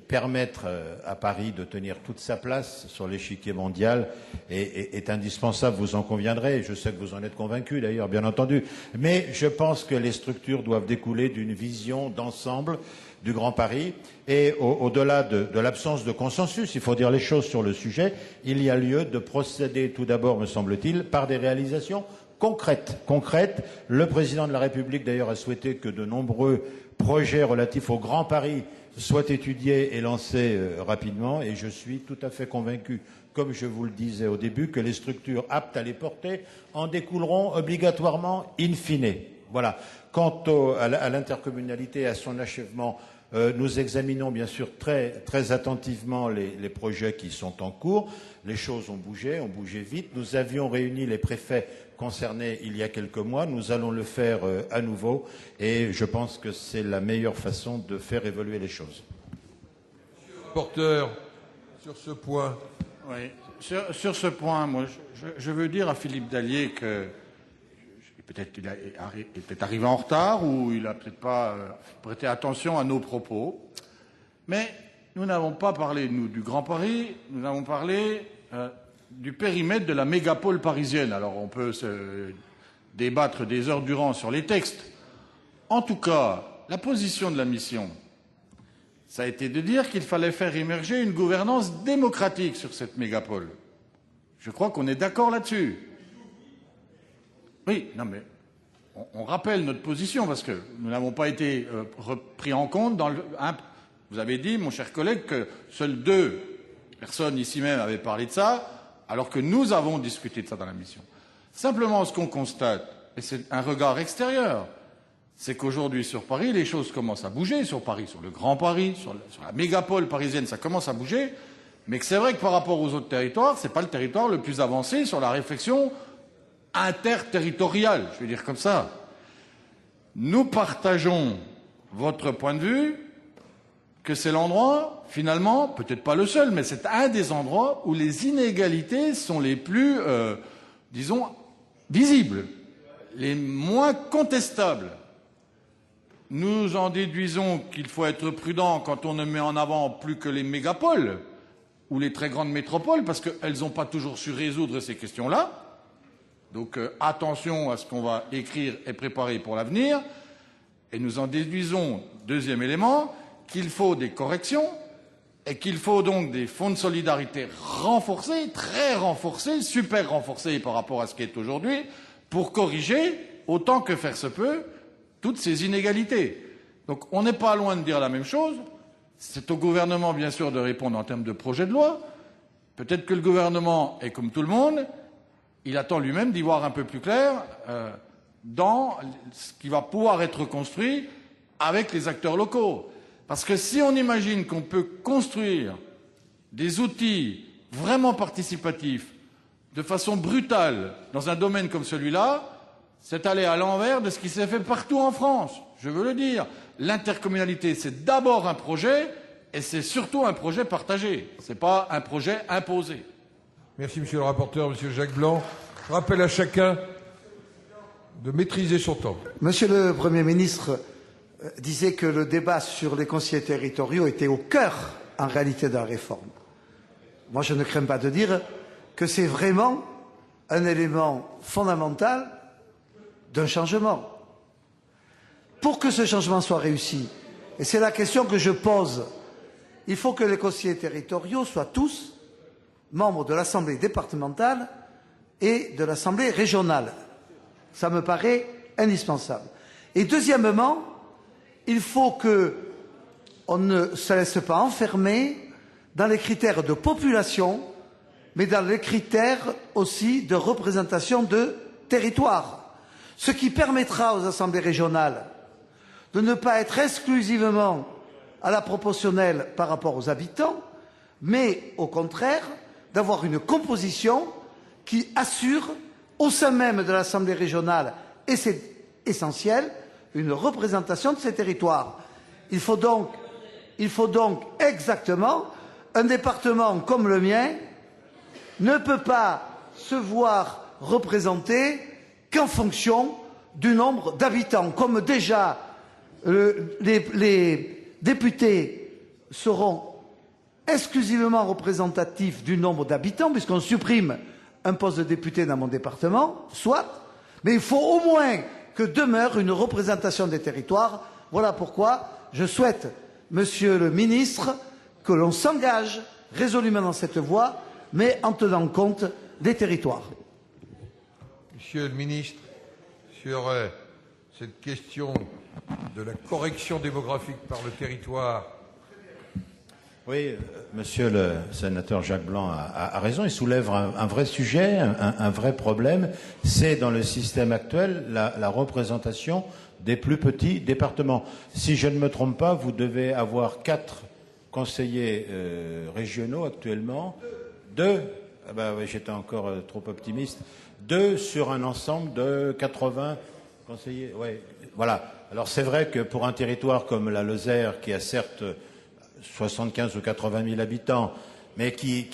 permettre à Paris de tenir toute sa place sur l'échiquier mondial est indispensable, vous en conviendrez. Je sais que vous en êtes convaincus d'ailleurs, bien entendu. Mais je pense que les structures doivent découler d'une vision d'ensemble du Grand Paris. Et au-delà de l'absence de consensus, il faut dire les choses sur le sujet, il y a lieu de procéder tout d'abord, me semble-t-il, par des réalisations concrètes. Le Président de la République, d'ailleurs, a souhaité que de nombreux projets relatifs au Grand Paris soient étudiés et lancés rapidement. Et je suis tout à fait convaincu que comme je vous le disais au début, que les structures aptes à les porter en découleront obligatoirement in fine. Voilà. Quant à l'intercommunalité et à son achèvement, nous examinons bien sûr très, très attentivement les projets qui sont en cours. Les choses ont bougé vite. Nous avions réuni les préfets concernés il y a quelques mois. Nous allons le faire à nouveau et je pense que c'est la meilleure façon de faire évoluer les choses. Monsieur le rapporteur, sur ce point. Oui, sur ce point, moi, je veux dire à Philippe Dallier que peut-être qu'il est peut-être arrivé en retard ou il n'a peut-être pas prêté attention à nos propos. Mais nous n'avons pas parlé, nous, du Grand Paris, nous avons parlé du périmètre de la mégapole parisienne. Alors on peut se débattre des heures durant sur les textes. En tout cas, la position de la mission, ça a été de dire qu'il fallait faire émerger une gouvernance démocratique sur cette mégapole. Je crois qu'on est d'accord là-dessus. Oui, non mais on rappelle notre position parce que nous n'avons pas été pris en compte dans le... Vous avez dit, mon cher collègue, que seules 2 personnes ici même avaient parlé de ça, alors que nous avons discuté de ça dans la mission. Simplement, ce qu'on constate, et c'est un regard extérieur, c'est qu'aujourd'hui sur Paris, les choses commencent à bouger, sur Paris, sur le Grand Paris, sur la mégapole parisienne, ça commence à bouger, mais que c'est vrai que par rapport aux autres territoires, c'est pas le territoire le plus avancé sur la réflexion interterritoriale, je vais dire comme ça. Nous partageons votre point de vue, que c'est l'endroit, finalement, peut-être pas le seul, mais c'est un des endroits où les inégalités sont les plus, disons, visibles, les moins contestables. Nous en déduisons qu'il faut être prudent quand on ne met en avant plus que les mégapoles ou les très grandes métropoles, parce qu'elles n'ont pas toujours su résoudre ces questions-là. Donc attention à ce qu'on va écrire et préparer pour l'avenir. Et nous en déduisons, deuxième élément, qu'il faut des corrections et qu'il faut donc des fonds de solidarité renforcés, très renforcés, super renforcés par rapport à ce qui est aujourd'hui, pour corriger, autant que faire se peut, toutes ces inégalités. Donc on n'est pas loin de dire la même chose. C'est au gouvernement, bien sûr, de répondre en termes de projet de loi. Peut-être que le gouvernement est comme tout le monde, il attend lui-même d'y voir un peu plus clair dans ce qui va pouvoir être construit avec les acteurs locaux. Parce que si on imagine qu'on peut construire des outils vraiment participatifs de façon brutale dans un domaine comme celui-là, c'est aller à l'envers de ce qui s'est fait partout en France. Je veux le dire. L'intercommunalité, c'est d'abord un projet et c'est surtout un projet partagé. Ce n'est pas un projet imposé. Merci, monsieur le rapporteur, monsieur Jacques Blanc. Je rappelle à chacun de maîtriser son temps. Monsieur le Premier ministre disait que le débat sur les conseillers territoriaux était au cœur, en réalité, de la réforme. Moi, je ne crains pas de dire que c'est vraiment un élément fondamental d'un changement. Pour que ce changement soit réussi, et c'est la question que je pose, il faut que les conseillers territoriaux soient tous membres de l'Assemblée départementale et de l'Assemblée régionale. Ça me paraît indispensable. Et deuxièmement, il faut qu'on ne se laisse pas enfermer dans les critères de population, mais dans les critères aussi de représentation de territoire. Ce qui permettra aux assemblées régionales de ne pas être exclusivement à la proportionnelle par rapport aux habitants, mais au contraire d'avoir une composition qui assure au sein même de l'Assemblée régionale, et c'est essentiel, une représentation de ces territoires. Il faut donc exactement, un département comme le mien ne peut pas se voir représenté qu'en fonction du nombre d'habitants. Comme déjà les députés seront exclusivement représentatifs du nombre d'habitants, puisqu'on supprime un poste de député dans mon département, soit, mais il faut au moins que demeure une représentation des territoires. Voilà pourquoi je souhaite, monsieur le ministre, que l'on s'engage résolument dans cette voie, mais en tenant compte des territoires. Monsieur le ministre, sur cette question de la correction démographique par le territoire. Oui, monsieur le sénateur Jacques Blanc a raison. Il soulève un vrai sujet, un vrai problème. C'est dans le système actuel la représentation des plus petits départements. Si je ne me trompe pas, vous devez avoir 4 conseillers régionaux actuellement. 2, ah ben oui, j'étais encore trop optimiste, 2 sur un ensemble de 80 conseillers. Ouais, voilà. Alors c'est vrai que pour un territoire comme la Lozère, qui a certes 75 ou 80 000 habitants, mais qui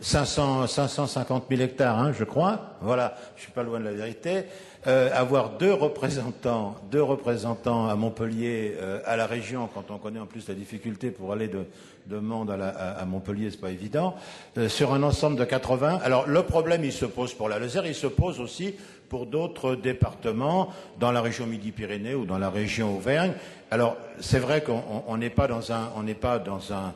550 000 hectares, hein, je crois. Voilà, je suis pas loin de la vérité. Avoir deux représentants à Montpellier, à la région, quand on connaît en plus la difficulté pour aller de Mende à Montpellier, c'est pas évident. Sur un ensemble de 80. Alors le problème, il se pose pour la Lozère, il se pose aussi pour d'autres départements dans la région Midi-Pyrénées ou dans la région Auvergne. Alors c'est vrai qu'on n'est pas dans un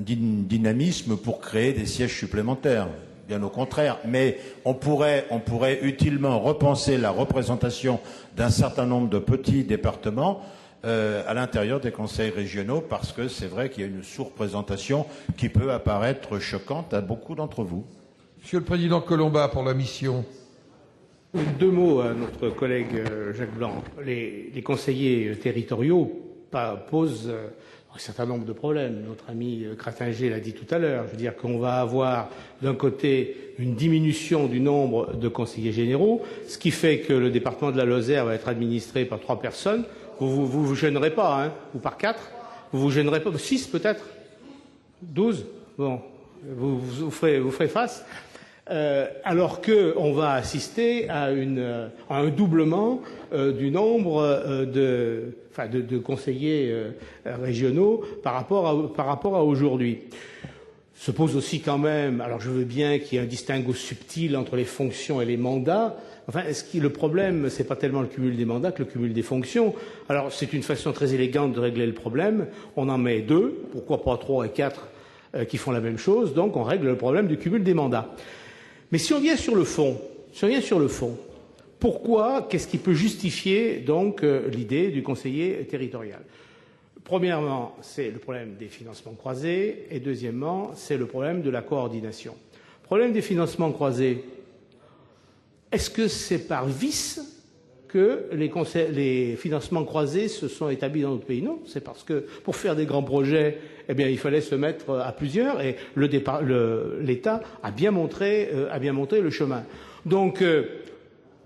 dynamisme pour créer des sièges supplémentaires, bien au contraire, mais on pourrait utilement repenser la représentation d'un certain nombre de petits départements à l'intérieur des conseils régionaux, parce que c'est vrai qu'il y a une sous-représentation qui peut apparaître choquante à beaucoup d'entre vous. Monsieur le Président Colomba, pour la mission. 2 mots à notre collègue Jacques Blanc. Les conseillers territoriaux posent un certain nombre de problèmes. Notre ami Cratinger l'a dit tout à l'heure. Je veux dire qu'on va avoir d'un côté une diminution du nombre de conseillers généraux, ce qui fait que le département de la Lozère va être administré par 3 personnes. Vous gênerez pas, hein, ou par 4. Vous gênerez pas, 6 peut-être, 12. Bon, vous ferez face. Alors qu'on va assister à un doublement du nombre de conseillers régionaux par rapport à aujourd'hui. Se pose aussi quand même, alors je veux bien qu'il y ait un distinguo subtil entre les fonctions et les mandats. Enfin, le problème, c'est pas tellement le cumul des mandats que le cumul des fonctions. Alors c'est une façon très élégante de régler le problème. On en met 2, pourquoi pas 3 et 4 qui font la même chose. Donc on règle le problème du cumul des mandats. Mais si on vient sur le fond, pourquoi, qu'est-ce qui peut justifier donc l'idée du conseiller territorial? Premièrement, c'est le problème des financements croisés, et deuxièmement, c'est le problème de la coordination. Problème des financements croisés, est-ce que c'est par vice que les financements croisés se sont établis dans notre pays? Non, c'est parce que pour faire des grands projets, eh bien, il fallait se mettre à plusieurs, et l'État a bien montré le chemin. Donc, il ne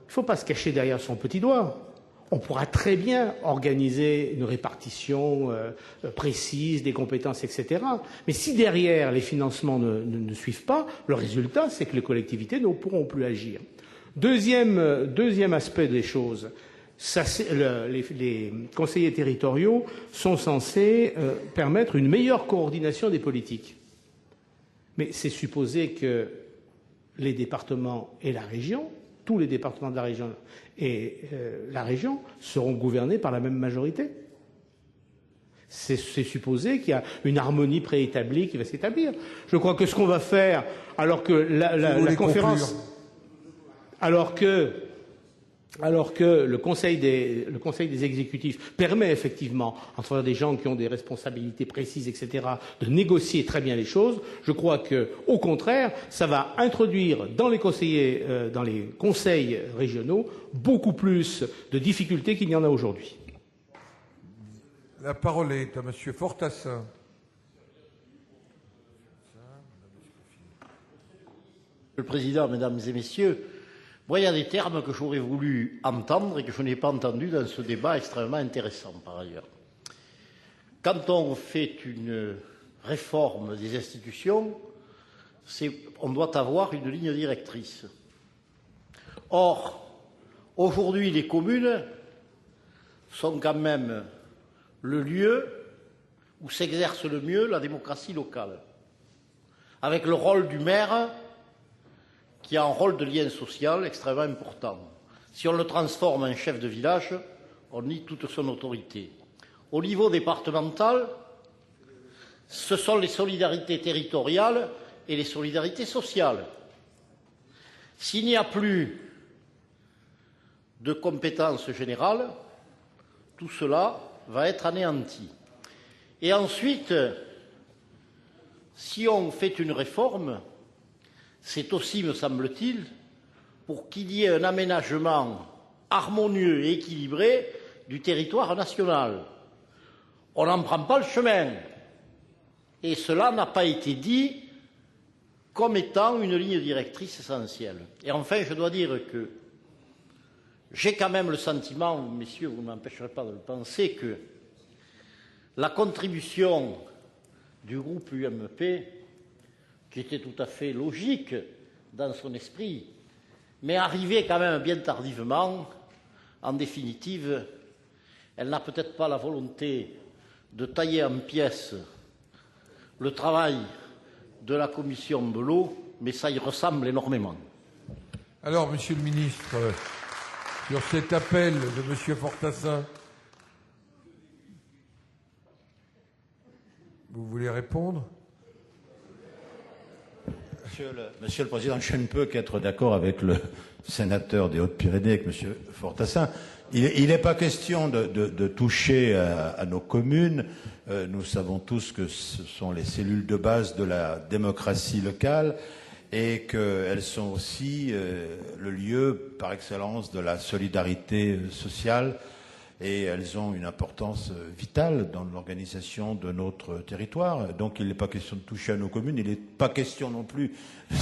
faut pas se cacher derrière son petit doigt. On pourra très bien organiser une répartition précise des compétences, etc. Mais si derrière les financements ne suivent pas, le résultat, c'est que les collectivités ne pourront plus agir. Deuxième aspect des choses, les conseillers territoriaux sont censés permettre une meilleure coordination des politiques. Mais c'est supposé que les départements et la région, tous les départements de la région et la région seront gouvernés par la même majorité. C'est supposé qu'il y a une harmonie préétablie qui va s'établir. Je crois que ce qu'on va faire, alors que la conférence... Alors que le Conseil des exécutifs permet effectivement, entre des gens qui ont des responsabilités précises, etc., de négocier très bien les choses, je crois que, au contraire, ça va introduire dans les conseils régionaux beaucoup plus de difficultés qu'il n'y en a aujourd'hui. La parole est à Monsieur Fortassin. Monsieur le Président, Mesdames et Messieurs, moi, il y a des termes que j'aurais voulu entendre et que je n'ai pas entendus dans ce débat extrêmement intéressant, par ailleurs. Quand on fait une réforme des institutions, on doit avoir une ligne directrice. Or, aujourd'hui, les communes sont quand même le lieu où s'exerce le mieux la démocratie locale, avec le rôle du maire qui a un rôle de lien social extrêmement important. Si on le transforme en chef de village, on nie toute son autorité. Au niveau départemental, ce sont les solidarités territoriales et les solidarités sociales. S'il n'y a plus de compétences générales, tout cela va être anéanti. Et ensuite, si on fait une réforme, c'est aussi, me semble-t-il, pour qu'il y ait un aménagement harmonieux et équilibré du territoire national. On n'en prend pas le chemin. Et cela n'a pas été dit comme étant une ligne directrice essentielle. Et enfin, je dois dire que j'ai quand même le sentiment, messieurs, vous ne m'empêcherez pas de le penser, que la contribution du groupe UMP, qui était tout à fait logique dans son esprit, mais arrivée quand même bien tardivement, en définitive, elle n'a peut-être pas la volonté de tailler en pièces le travail de la commission Belot, mais ça y ressemble énormément. Alors, Monsieur le ministre, sur cet appel de Monsieur Fortassin, vous voulez répondre? Monsieur le Président, je ne peux qu'être d'accord avec le sénateur des Hautes-Pyrénées, avec Monsieur Fortassin. Il n'est pas question de toucher à nos communes. Nous savons tous que ce sont les cellules de base de la démocratie locale et qu'elles sont aussi le lieu par excellence de la solidarité sociale, et elles ont une importance vitale dans l'organisation de notre territoire. Donc il n'est pas question de toucher à nos communes, il n'est pas question non plus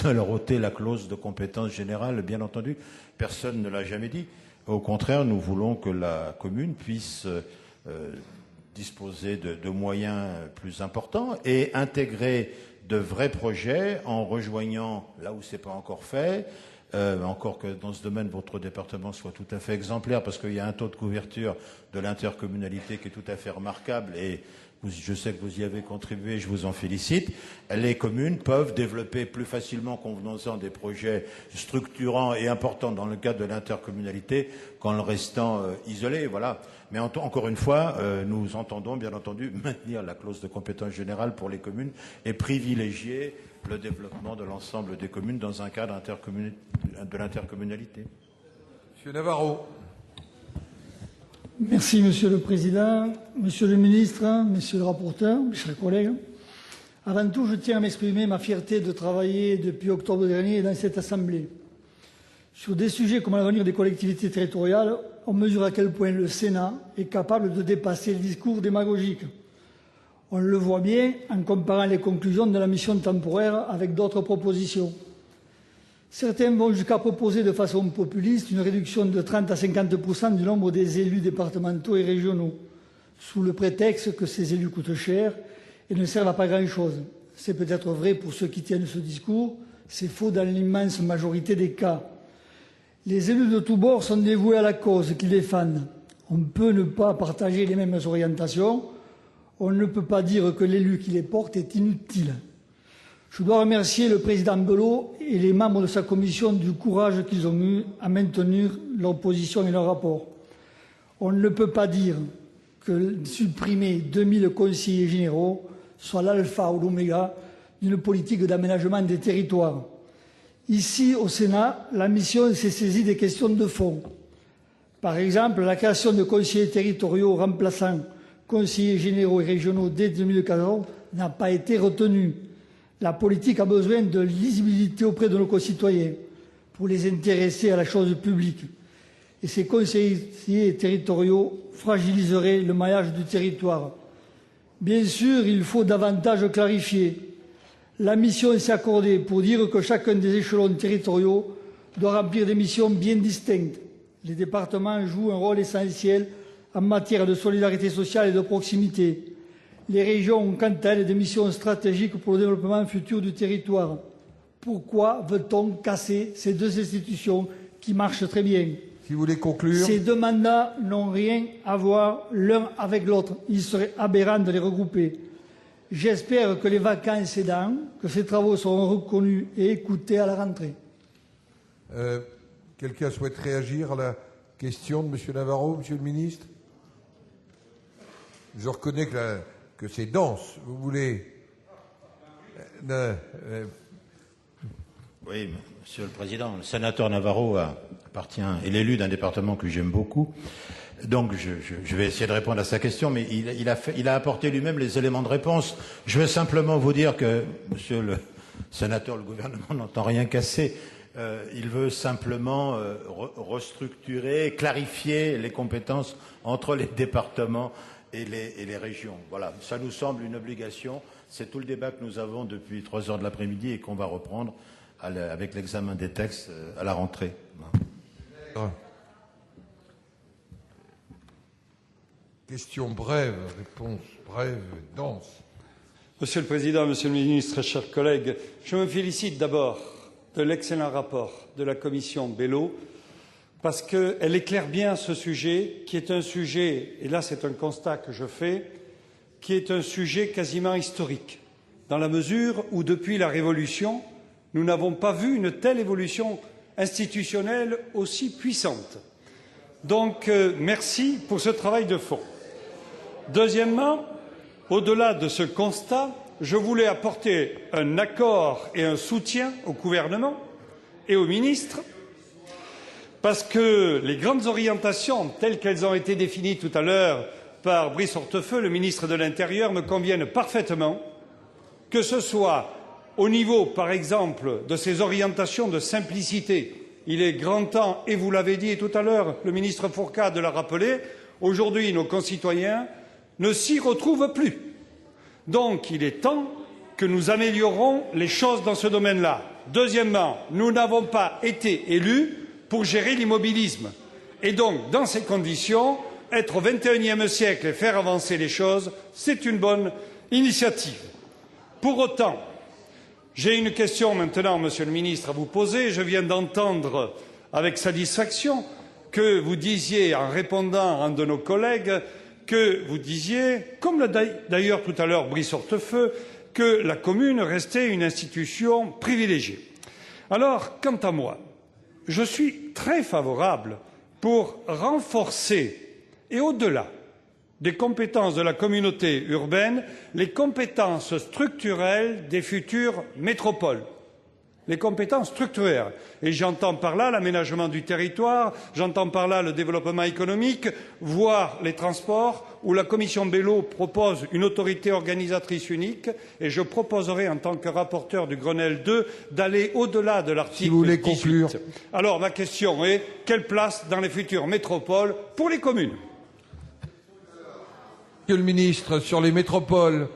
de leur ôter la clause de compétence générale, bien entendu. Personne ne l'a jamais dit. Au contraire, nous voulons que la commune puisse disposer de moyens plus importants et intégrer de vrais projets en rejoignant là où ce n'est pas encore fait. Encore que dans ce domaine, votre département soit tout à fait exemplaire, parce qu'il y a un taux de couverture de l'intercommunalité qui est tout à fait remarquable, et je sais que vous y avez contribué, je vous en félicite. Les communes peuvent développer plus facilement, convenons-en, des projets structurants et importants dans le cadre de l'intercommunalité qu'en restant isolés. Voilà. Mais encore une fois, nous entendons bien entendu maintenir la clause de compétence générale pour les communes et privilégier le développement de l'ensemble des communes dans un cadre de l'intercommunalité. Monsieur Navarro. Merci, Monsieur le Président, Monsieur le Ministre, Monsieur le rapporteur, mes chers collègues. Avant tout, je tiens à m'exprimer ma fierté de travailler depuis octobre dernier dans cette Assemblée. Sur des sujets comme l'avenir des collectivités territoriales, on mesure à quel point le Sénat est capable de dépasser le discours démagogique. On le voit bien en comparant les conclusions de la mission temporaire avec d'autres propositions. Certains vont jusqu'à proposer de façon populiste une réduction de 30 à 50% du nombre des élus départementaux et régionaux, sous le prétexte que ces élus coûtent cher et ne servent à pas grand-chose. C'est peut-être vrai pour ceux qui tiennent ce discours, c'est faux dans l'immense majorité des cas. Les élus de tous bords sont dévoués à la cause qu'ils défendent. On peut ne pas partager les mêmes orientations, on ne peut pas dire que l'élu qui les porte est inutile. Je dois remercier le président Belot et les membres de sa commission du courage qu'ils ont eu à maintenir leur position et leur rapport. On ne peut pas dire que supprimer 2000 conseillers généraux soit l'alpha ou l'oméga d'une politique d'aménagement des territoires. Ici, au Sénat, la mission s'est saisie des questions de fond. Par exemple, la création de conseillers territoriaux remplaçant conseillers généraux et régionaux dès 2014 n'a pas été retenue. La politique a besoin de lisibilité auprès de nos concitoyens pour les intéresser à la chose publique. Et ces conseillers territoriaux fragiliseraient le maillage du territoire. Bien sûr, il faut davantage clarifier. La mission s'est accordée pour dire que chacun des échelons territoriaux doit remplir des missions bien distinctes. Les départements jouent un rôle essentiel en matière de solidarité sociale et de proximité. Les régions ont quant à elles des missions stratégiques pour le développement futur du territoire. Pourquoi veut-on casser ces deux institutions qui marchent très bien? Si vous voulez conclure. Ces deux mandats n'ont rien à voir l'un avec l'autre. Il serait aberrant de les regrouper. J'espère que les vacances aidant, que ces travaux seront reconnus et écoutés à la rentrée. Quelqu'un souhaite réagir à la question de M. Navarro, Monsieur le Ministre? Je reconnais que c'est dense. Vous voulez... Oui, Monsieur le Président, le sénateur Navarro est l'élu d'un département que j'aime beaucoup. Donc je vais essayer de répondre à sa question, mais il a apporté lui-même les éléments de réponse. Je vais simplement vous dire que, monsieur le sénateur, le gouvernement n'entend rien casser. Il veut simplement restructurer, clarifier les compétences entre les départements et les régions. Voilà, ça nous semble une obligation. C'est tout le débat que nous avons depuis 3 heures de l'après-midi et qu'on va reprendre avec l'examen des textes à la rentrée. Question brève, réponse brève, dense. Monsieur le Président, Monsieur le Ministre, chers collègues, je me félicite d'abord de l'excellent rapport de la commission Bello parce qu'elle éclaire bien ce sujet qui est un sujet, et là c'est un constat que je fais, qui est un sujet quasiment historique, dans la mesure où depuis la Révolution, nous n'avons pas vu une telle évolution institutionnelle aussi puissante. Donc merci pour ce travail de fond. Deuxièmement, au-delà de ce constat, je voulais apporter un accord et un soutien au gouvernement et au ministre parce que les grandes orientations telles qu'elles ont été définies tout à l'heure par Brice Hortefeux, le ministre de l'Intérieur, me conviennent parfaitement, que ce soit au niveau, par exemple, de ces orientations de simplicité. Il est grand temps, et vous l'avez dit tout à l'heure, le ministre Fourcade l'a rappelé, aujourd'hui nos concitoyens ne s'y retrouvent plus. Donc il est temps que nous améliorons les choses dans ce domaine-là. Deuxièmement, nous n'avons pas été élus pour gérer l'immobilisme. Et donc, dans ces conditions, être au XXIe siècle et faire avancer les choses, c'est une bonne initiative. Pour autant, j'ai une question maintenant, Monsieur le Ministre, à vous poser. Je viens d'entendre avec satisfaction que vous disiez, en répondant à un de nos collègues, que vous disiez, comme l'a d'ailleurs tout à l'heure Brice Hortefeux, que la commune restait une institution privilégiée. Alors, quant à moi, je suis très favorable pour renforcer, et au-delà des compétences de la communauté urbaine, les compétences structurelles des futures métropoles. Les compétences structurelles. Et j'entends par là l'aménagement du territoire, j'entends par là le développement économique, voire les transports, où la commission Bello propose une autorité organisatrice unique, et je proposerai en tant que rapporteur du Grenelle II d'aller au-delà de l'article 18. Si vous voulez conclure. Alors ma question est, quelle place dans les futures métropoles pour les communes? Monsieur le ministre, sur les métropoles,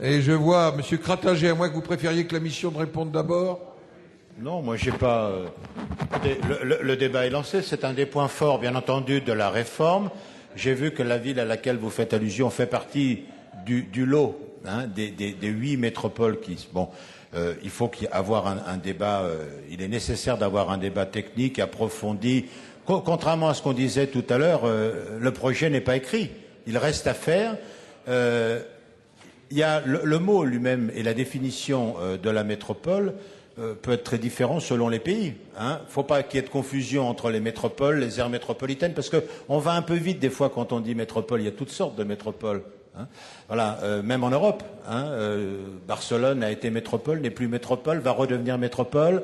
et je vois M. Cratager, à moins que vous préfériez que la mission réponde d'abord. Non, moi j'ai pas. Le débat est lancé, c'est un des points forts, bien entendu, de la réforme. J'ai vu que la ville à laquelle vous faites allusion fait partie du lot des 8 métropoles qui. Bon, il faut avoir un débat. Il est nécessaire d'avoir un débat technique approfondi. Contrairement à ce qu'on disait tout à l'heure, le projet n'est pas écrit. Il reste à faire. Il y a le mot lui-même et la définition de la métropole peut être très différent selon les pays. Il ne faut pas qu'il y ait de confusion entre les métropoles, les aires métropolitaines, parce qu'on va un peu vite des fois quand on dit métropole. Il y a toutes sortes de métropoles. Voilà, même en Europe. Barcelone a été métropole, n'est plus métropole, va redevenir métropole.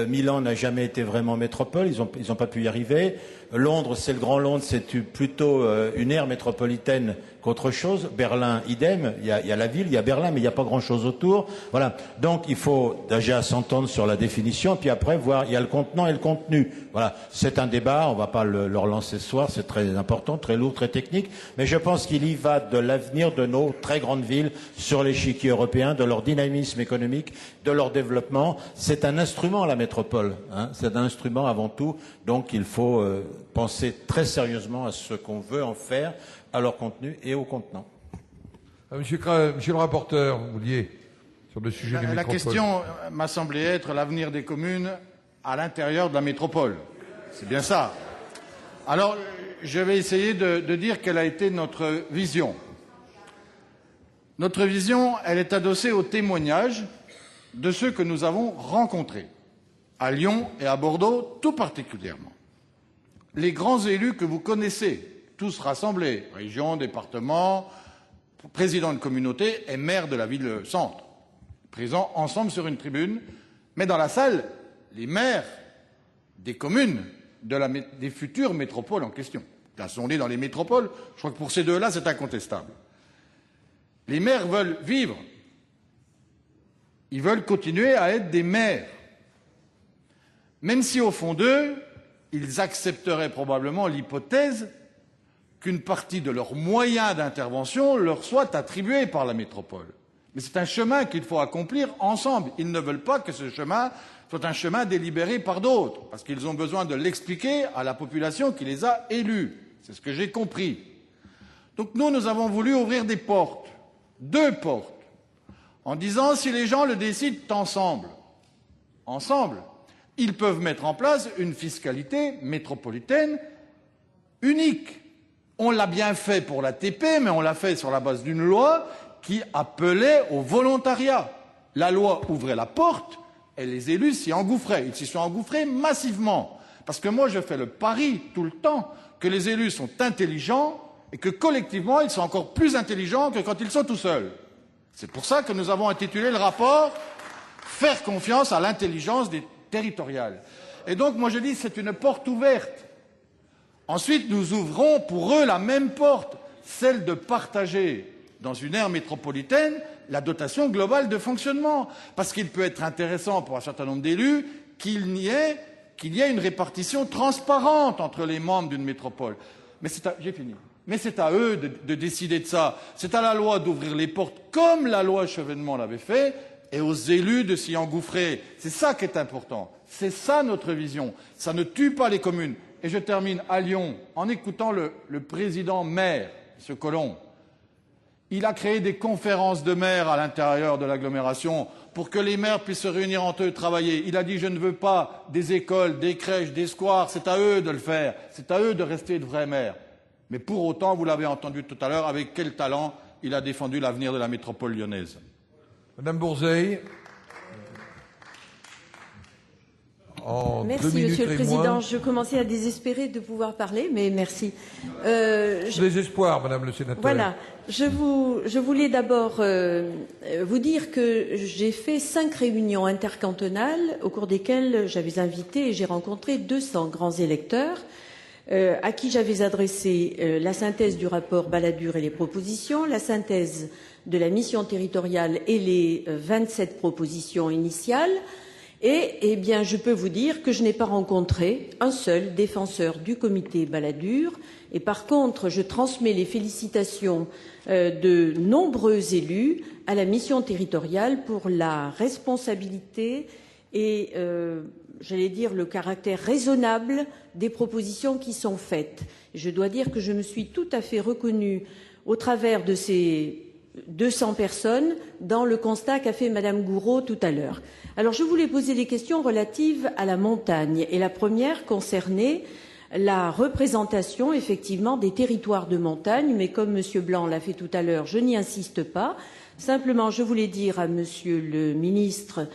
Milan n'a jamais été vraiment métropole, ils ont pas pu y arriver. Londres, c'est le Grand Londres, c'est plutôt une aire métropolitaine qu'autre chose. Berlin, idem. Il y a la ville, il y a Berlin, mais il n'y a pas grand-chose autour. Voilà. Donc, il faut déjà s'entendre sur la définition, puis après voir, il y a le contenant et le contenu. Voilà. C'est un débat, on va pas le relancer ce soir, c'est très important, très lourd, très technique, mais je pense qu'il y va de l'avenir de nos très grandes villes sur l'échiquier européen, de leur dynamisme économique, de leur développement. C'est un instrument, la métropole. C'est un instrument avant tout, donc il faut penser très sérieusement à ce qu'on veut en faire, à leur contenu et au contenant. Monsieur le rapporteur, vous vouliez, sur le sujet des métropoles. La question m'a semblé être l'avenir des communes à l'intérieur de la métropole. C'est bien ça. Alors, je vais essayer de dire quelle a été notre vision. Notre vision, elle est adossée au témoignage de ceux que nous avons rencontrés, à Lyon et à Bordeaux tout particulièrement. Les grands élus que vous connaissez, tous rassemblés, région, département, présidents de communauté et maires de la ville-centre, présents ensemble sur une tribune, mais dans la salle, les maires des communes des futures métropoles en question. Plaçons-les dans les métropoles. Je crois que pour ces deux-là, c'est incontestable. Les maires veulent vivre. Ils veulent continuer à être des maires. Même si, au fond d'eux, ils accepteraient probablement l'hypothèse qu'une partie de leurs moyens d'intervention leur soit attribuée par la métropole. Mais c'est un chemin qu'il faut accomplir ensemble. Ils ne veulent pas que ce chemin soit un chemin délibéré par d'autres, parce qu'ils ont besoin de l'expliquer à la population qui les a élus. C'est ce que j'ai compris. Donc nous avons voulu ouvrir des portes, 2 portes, en disant si les gens le décident ensemble, ils peuvent mettre en place une fiscalité métropolitaine unique. On l'a bien fait pour l'ATP, mais on l'a fait sur la base d'une loi qui appelait au volontariat. La loi ouvrait la porte et les élus s'y engouffraient. Ils s'y sont engouffrés massivement. Parce que moi, je fais le pari tout le temps que les élus sont intelligents et que collectivement, ils sont encore plus intelligents que quand ils sont tout seuls. C'est pour ça que nous avons intitulé le rapport « Faire confiance à l'intelligence des territoriales ». Et donc, moi, je dis c'est une porte ouverte. Ensuite, nous ouvrons pour eux la même porte, celle de partager dans une aire métropolitaine la dotation globale de fonctionnement. Parce qu'il peut être intéressant pour un certain nombre d'élus qu'il y ait une répartition transparente entre les membres d'une métropole. Mais j'ai fini. Mais c'est à eux de décider de ça. C'est à la loi d'ouvrir les portes comme la loi Chevènement l'avait fait et aux élus de s'y engouffrer. C'est ça qui est important. C'est ça notre vision. Ça ne tue pas les communes. Et je termine à Lyon en écoutant le président maire, M. Collomb. Il a créé des conférences de maires à l'intérieur de l'agglomération pour que les maires puissent se réunir entre eux et travailler. Il a dit « je ne veux pas des écoles, des crèches, des squares, c'est à eux de le faire, c'est à eux de rester de vrais maires ». Mais pour autant, vous l'avez entendu tout à l'heure, avec quel talent il a défendu l'avenir de la métropole lyonnaise. Madame Bourzeil. Merci, Monsieur le Président. Je commençais à désespérer de pouvoir parler, mais merci. Désespoir, Madame le Sénateur. Voilà. Je voulais d'abord vous dire que j'ai fait 5 réunions intercantonales au cours desquelles j'avais invité et j'ai rencontré 200 grands électeurs à qui j'avais adressé la synthèse du rapport Balladur et les propositions, la synthèse de la mission territoriale et les 27 propositions initiales. Et, eh bien, je peux vous dire que je n'ai pas rencontré un seul défenseur du comité Balladur. Et par contre, je transmets les félicitations de nombreux élus à la mission territoriale pour la responsabilité et, j'allais dire, le caractère raisonnable des propositions qui sont faites. Je dois dire que je me suis tout à fait reconnue au travers de ces 200 personnes dans le constat qu'a fait Madame Gouraud tout à l'heure. Alors, je voulais poser des questions relatives à la montagne. Et la première concernait la représentation, effectivement, des territoires de montagne. Mais comme Monsieur Blanc l'a fait tout à l'heure, je n'y insiste pas. Simplement, je voulais dire à Monsieur le ministre,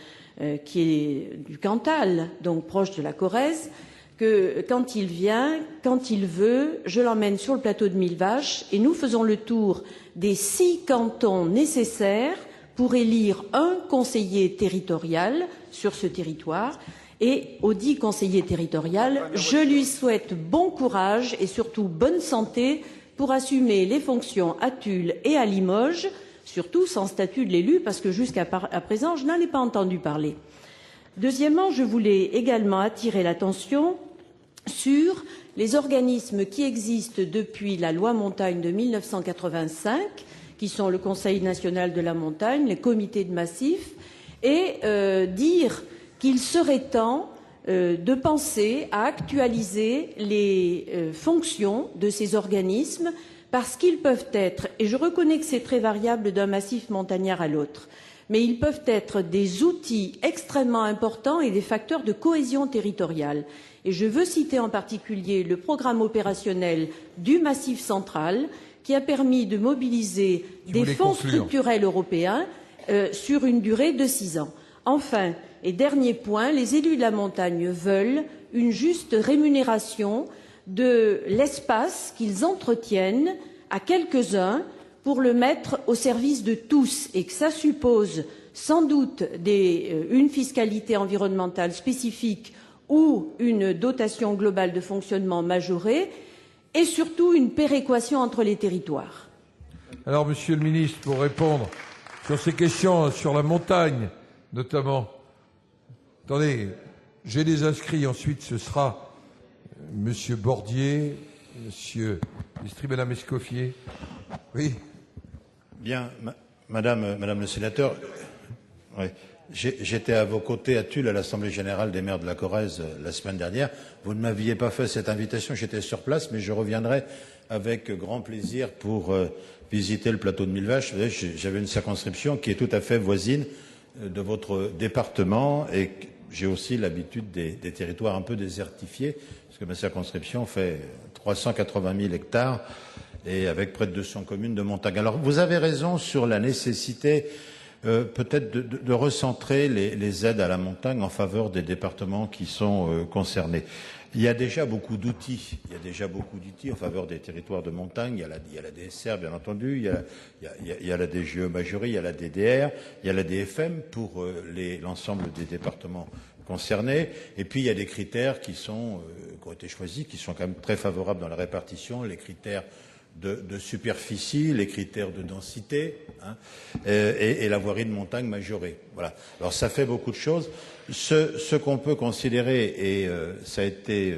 qui est du Cantal, donc proche de la Corrèze, que quand il vient, quand il veut, je l'emmène sur le plateau de Millevaches et nous faisons le tour des 6 cantons nécessaires pour élire un conseiller territorial sur ce territoire. Et aux 10 conseillers territoriaux, je lui souhaite bon courage et surtout bonne santé pour assumer les fonctions à Tulle et à Limoges, surtout sans statut de l'élu, parce que jusqu'à présent, je n'en ai pas entendu parler. Deuxièmement, je voulais également attirer l'attention sur les organismes qui existent depuis la loi montagne de 1985, qui sont le Conseil national de la montagne, les comités de massif, et dire qu'il serait temps de penser à actualiser les fonctions de ces organismes parce qu'ils peuvent être, et je reconnais que c'est très variable d'un massif montagnard à l'autre, mais ils peuvent être des outils extrêmement importants et des facteurs de cohésion territoriale. Et je veux citer en particulier le programme opérationnel du Massif central qui a permis de mobiliser des fonds structurels européens sur une durée de 6 ans. Enfin, et dernier point, les élus de la montagne veulent une juste rémunération de l'espace qu'ils entretiennent à quelques-uns pour le mettre au service de tous et que ça suppose sans doute une fiscalité environnementale spécifique ou une dotation globale de fonctionnement majorée et surtout une péréquation entre les territoires. Alors, Monsieur le ministre, pour répondre sur ces questions sur la montagne, notamment. Attendez, j'ai des inscrits. Ensuite, ce sera Monsieur Bordier, Monsieur Lestri, Madame Escoffier. Oui. Bien, Madame le sénateur. Oui. J'étais à vos côtés à Tulle, à l'Assemblée générale des maires de la Corrèze la semaine dernière. Vous ne m'aviez pas fait cette invitation, j'étais sur place, mais je reviendrai avec grand plaisir pour visiter le plateau de Millevaches. J'avais une circonscription qui est tout à fait voisine de votre département et j'ai aussi l'habitude des territoires un peu désertifiés, parce que ma circonscription fait 380 000 hectares et avec près de 200 communes de montagne. Alors, vous avez raison sur la nécessité peut-être de recentrer les aides à la montagne en faveur des départements qui sont concernés. Il y a déjà beaucoup d'outils. Il y a déjà beaucoup d'outils en faveur des territoires de montagne. Il y a la DSR, bien entendu. Il y a la DGE majorie, il y a la DDR, il y a la DFM pour l'ensemble des départements concernés. Et puis, il y a des critères qui ont été choisis, qui sont quand même très favorables dans la répartition. Les critères de superficie, les critères de densité et la voirie de montagne majorée. Voilà. Alors ça fait beaucoup de choses. Ce qu'on peut considérer, et ça a été,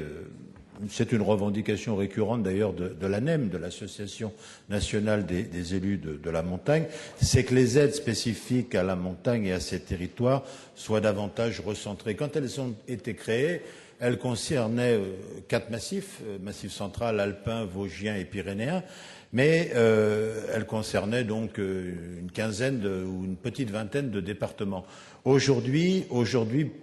c'est une revendication récurrente d'ailleurs de l'ANEM, de l'Association nationale des élus de la montagne, c'est que les aides spécifiques à la montagne et à ces territoires soient davantage recentrées. Quand elles ont été créées, elle concernait 4 massifs, massif central, alpin, vosgien et pyrénéen, mais elle concernait donc une quinzaine ou une petite vingtaine de départements. Aujourd'hui,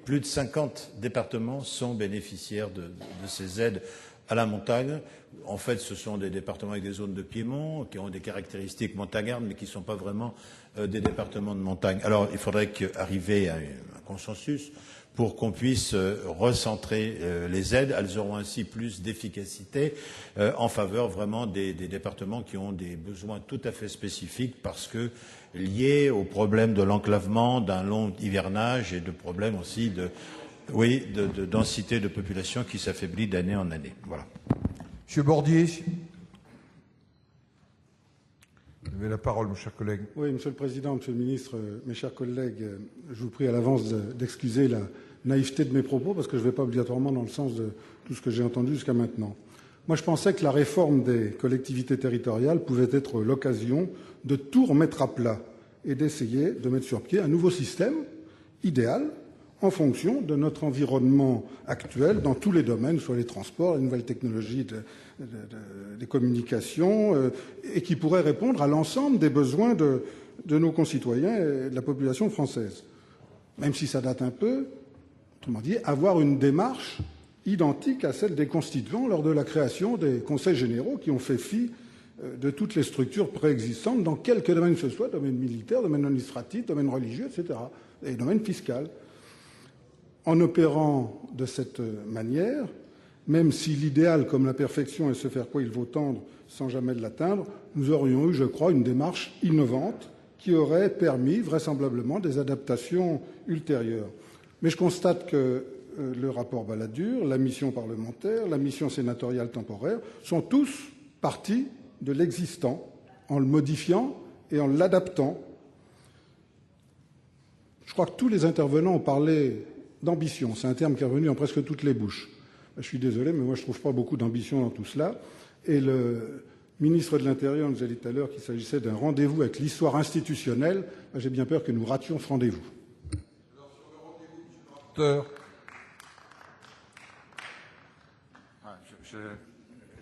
plus de 50 départements sont bénéficiaires de ces aides à la montagne. En fait, ce sont des départements avec des zones de piémont, qui ont des caractéristiques montagnardes, mais qui ne sont pas vraiment des départements de montagne. Alors, il faudrait arriver à un consensus pour qu'on puisse recentrer les aides. Elles auront ainsi plus d'efficacité en faveur vraiment des départements qui ont des besoins tout à fait spécifiques parce que liés au problème de l'enclavement, d'un long hivernage et de problèmes aussi de densité de population qui s'affaiblit d'année en année. Voilà. Monsieur Bordier. Vous avez la parole, mon cher collègue. Oui, Monsieur le Président, Monsieur le Ministre, mes chers collègues, je vous prie à l'avance d'excuser la naïveté de mes propos parce que je ne vais pas obligatoirement dans le sens de tout ce que j'ai entendu jusqu'à maintenant. Moi, je pensais que la réforme des collectivités territoriales pouvait être l'occasion de tout remettre à plat et d'essayer de mettre sur pied un nouveau système idéal en fonction de notre environnement actuel dans tous les domaines, soit les transports, les nouvelles technologies des communications, et qui pourrait répondre à l'ensemble des besoins de nos concitoyens et de la population française. Même si ça date un peu, autrement dit, avoir une démarche identique à celle des constituants lors de la création des conseils généraux qui ont fait fi de toutes les structures préexistantes dans quelque domaine que ce soit, domaine militaire, domaine administratif, domaine religieux, etc., et domaine fiscal. En opérant de cette manière, même si l'idéal comme la perfection est ce vers quoi il vaut tendre sans jamais l'atteindre, nous aurions eu, je crois, une démarche innovante qui aurait permis vraisemblablement des adaptations ultérieures. Mais je constate que le rapport Balladur, la mission parlementaire, la mission sénatoriale temporaire sont tous partis de l'existant en le modifiant et en l'adaptant. Je crois que tous les intervenants ont parlé d'ambition. C'est un terme qui est revenu en presque toutes les bouches. Je suis désolé, mais moi je ne trouve pas beaucoup d'ambition dans tout cela. Et le ministre de l'Intérieur nous a dit tout à l'heure qu'il s'agissait d'un rendez-vous avec l'histoire institutionnelle. J'ai bien peur que nous rations ce rendez-vous.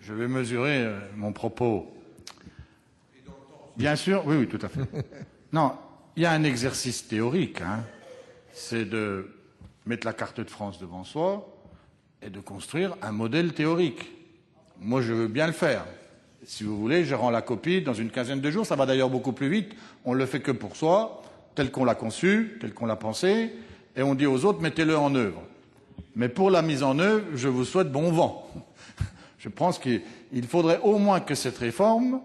Je vais mesurer mon propos. Bien sûr, oui, tout à fait. Non, il y a un exercice théorique, c'est de mettre la carte de France devant soi et de construire un modèle théorique. Moi, je veux bien le faire. Si vous voulez, je rends la copie dans une quinzaine de jours. Ça va d'ailleurs beaucoup plus vite. On ne le fait que pour soi, tel qu'on l'a conçu, tel qu'on l'a pensé, et on dit aux autres, mettez-le en œuvre. Mais pour la mise en œuvre, je vous souhaite bon vent. Je pense qu'il faudrait au moins que cette réforme,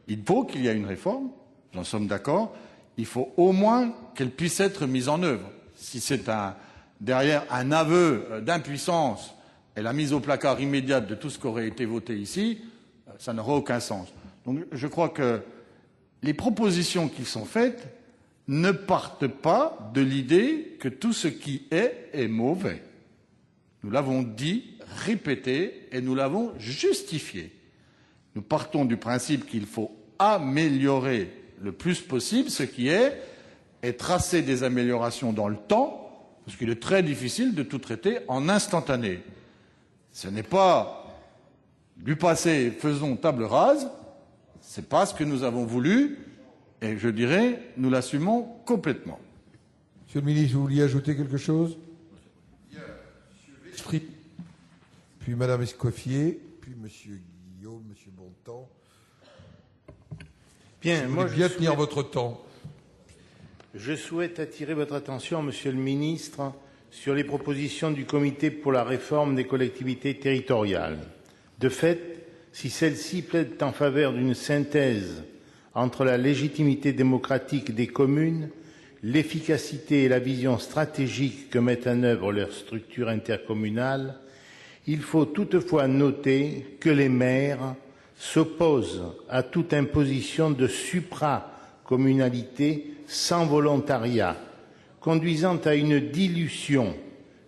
il faut qu'il y ait une réforme, nous en sommes d'accord, il faut au moins qu'elle puisse être mise en œuvre. Si c'est derrière un aveu d'impuissance et la mise au placard immédiate de tout ce qui aurait été voté ici, ça n'aura aucun sens. Donc je crois que les propositions qui sont faites ne partent pas de l'idée que tout ce qui est mauvais. Nous l'avons dit, répété, et nous l'avons justifié. Nous partons du principe qu'il faut améliorer le plus possible ce qui est, et tracer des améliorations dans le temps, parce qu'il est très difficile de tout traiter en instantané. Ce n'est pas du passé, faisons table rase, ce n'est pas ce que nous avons voulu, et je dirais, nous l'assumons complètement. Monsieur le ministre, vous vouliez ajouter quelque chose? Monsieur puis Madame Escoffier, puis Monsieur Guillaume, Monsieur Bontemps. Bien, moi je bien tenir votre temps. Je souhaite attirer votre attention, Monsieur le ministre, sur les propositions du Comité pour la réforme des collectivités territoriales. De fait, si celle-ci plaide en faveur d'une synthèse entre la légitimité démocratique des communes, l'efficacité et la vision stratégique que mettent en œuvre leurs structures intercommunales, il faut toutefois noter que les maires s'opposent à toute imposition de supracommunalité sans volontariat, conduisant à une dilution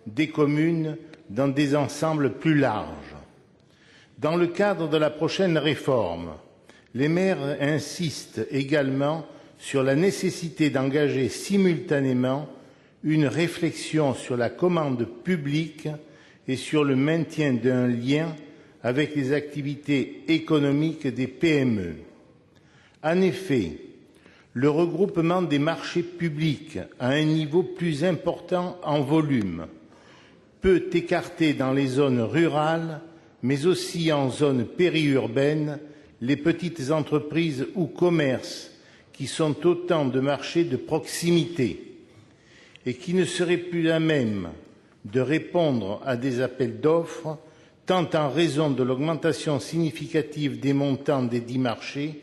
des communes dans des ensembles plus larges. Dans le cadre de la prochaine réforme, les maires insistent également sur la nécessité d'engager simultanément une réflexion sur la commande publique et sur le maintien d'un lien avec les activités économiques des PME. En effet, le regroupement des marchés publics à un niveau plus important en volume peut écarter dans les zones rurales, mais aussi en zones périurbaines, les petites entreprises ou commerces qui sont autant de marchés de proximité et qui ne seraient plus à même de répondre à des appels d'offres, tant en raison de l'augmentation significative des montants des dits marchés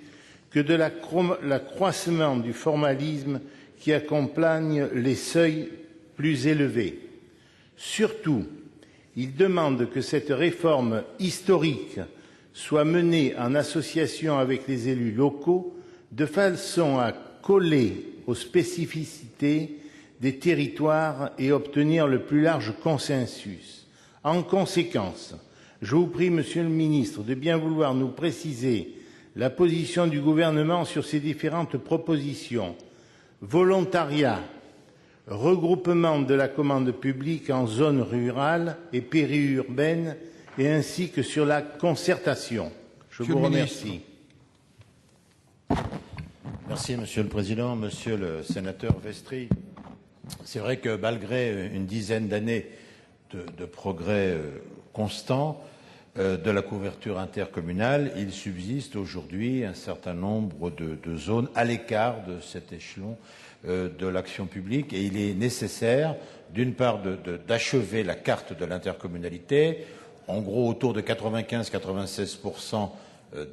que de l'accroissement du formalisme qui accompagne les seuils plus élevés. Surtout, il demande que cette réforme historique soit menée en association avec les élus locaux de façon à coller aux spécificités des territoires et obtenir le plus large consensus. En conséquence, je vous prie, Monsieur le ministre, de bien vouloir nous préciser la position du gouvernement sur ces différentes propositions. Volontariat, regroupement de la commande publique en zones rurales et périurbaines, et ainsi que sur la concertation. Je vous remercie. Merci, Monsieur le Président. Monsieur le sénateur Vestry, c'est vrai que malgré une dizaine d'années de progrès constants de la couverture intercommunale, il subsiste aujourd'hui un certain nombre de zones à l'écart de cet échelon de l'action publique, et il est nécessaire, d'une part, d'achever la carte de l'intercommunalité, en gros autour de 95-96%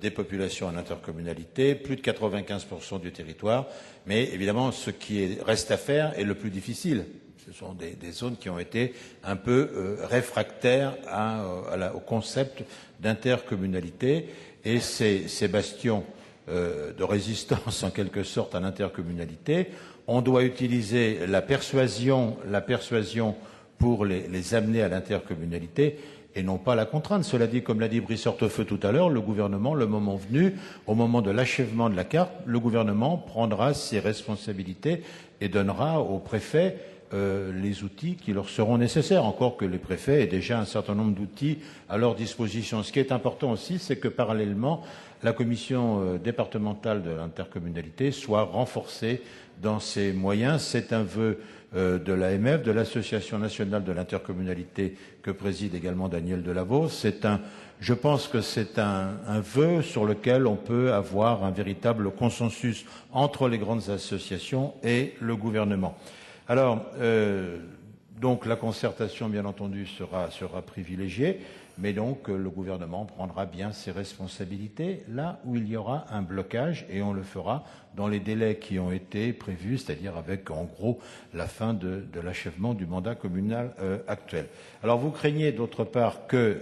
des populations en intercommunalité, plus de 95% du territoire, mais évidemment ce qui reste à faire est le plus difficile. Ce sont des zones qui ont été un peu réfractaires au concept d'intercommunalité, et ces bastions de résistance en quelque sorte à l'intercommunalité, on doit utiliser la persuasion pour les amener à l'intercommunalité et non pas la contrainte. Cela dit, comme l'a dit Brice Hortefeux tout à l'heure, le gouvernement, le moment venu, au moment de l'achèvement de la carte, le gouvernement prendra ses responsabilités et donnera aux préfets les outils qui leur seront nécessaires, encore que les préfets aient déjà un certain nombre d'outils à leur disposition. Ce qui est important aussi, c'est que parallèlement, la commission départementale de l'intercommunalité soit renforcée dans ses moyens. C'est un vœu de l'AMF, de l'Association nationale de l'intercommunalité que préside également Daniel Delaveau. Je pense que c'est un vœu sur lequel on peut avoir un véritable consensus entre les grandes associations et le gouvernement. Alors, Donc la concertation, bien entendu, sera privilégiée, mais donc le gouvernement prendra bien ses responsabilités là où il y aura un blocage, et on le fera dans les délais qui ont été prévus, c'est-à-dire avec en gros la fin de l'achèvement du mandat communal actuel. Alors vous craignez d'autre part que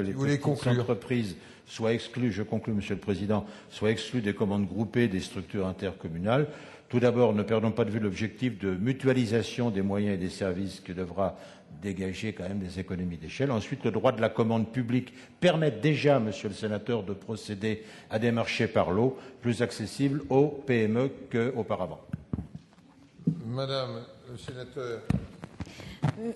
les petites entreprises soient exclues, je conclus Monsieur le Président, soient exclues des commandes groupées des structures intercommunales. Tout d'abord, ne perdons pas de vue l'objectif de mutualisation des moyens et des services qui devra dégager quand même des économies d'échelle. Ensuite, le droit de la commande publique permet déjà, Monsieur le Sénateur, de procéder à des marchés par lot plus accessibles aux PME qu'auparavant. Madame le sénateur.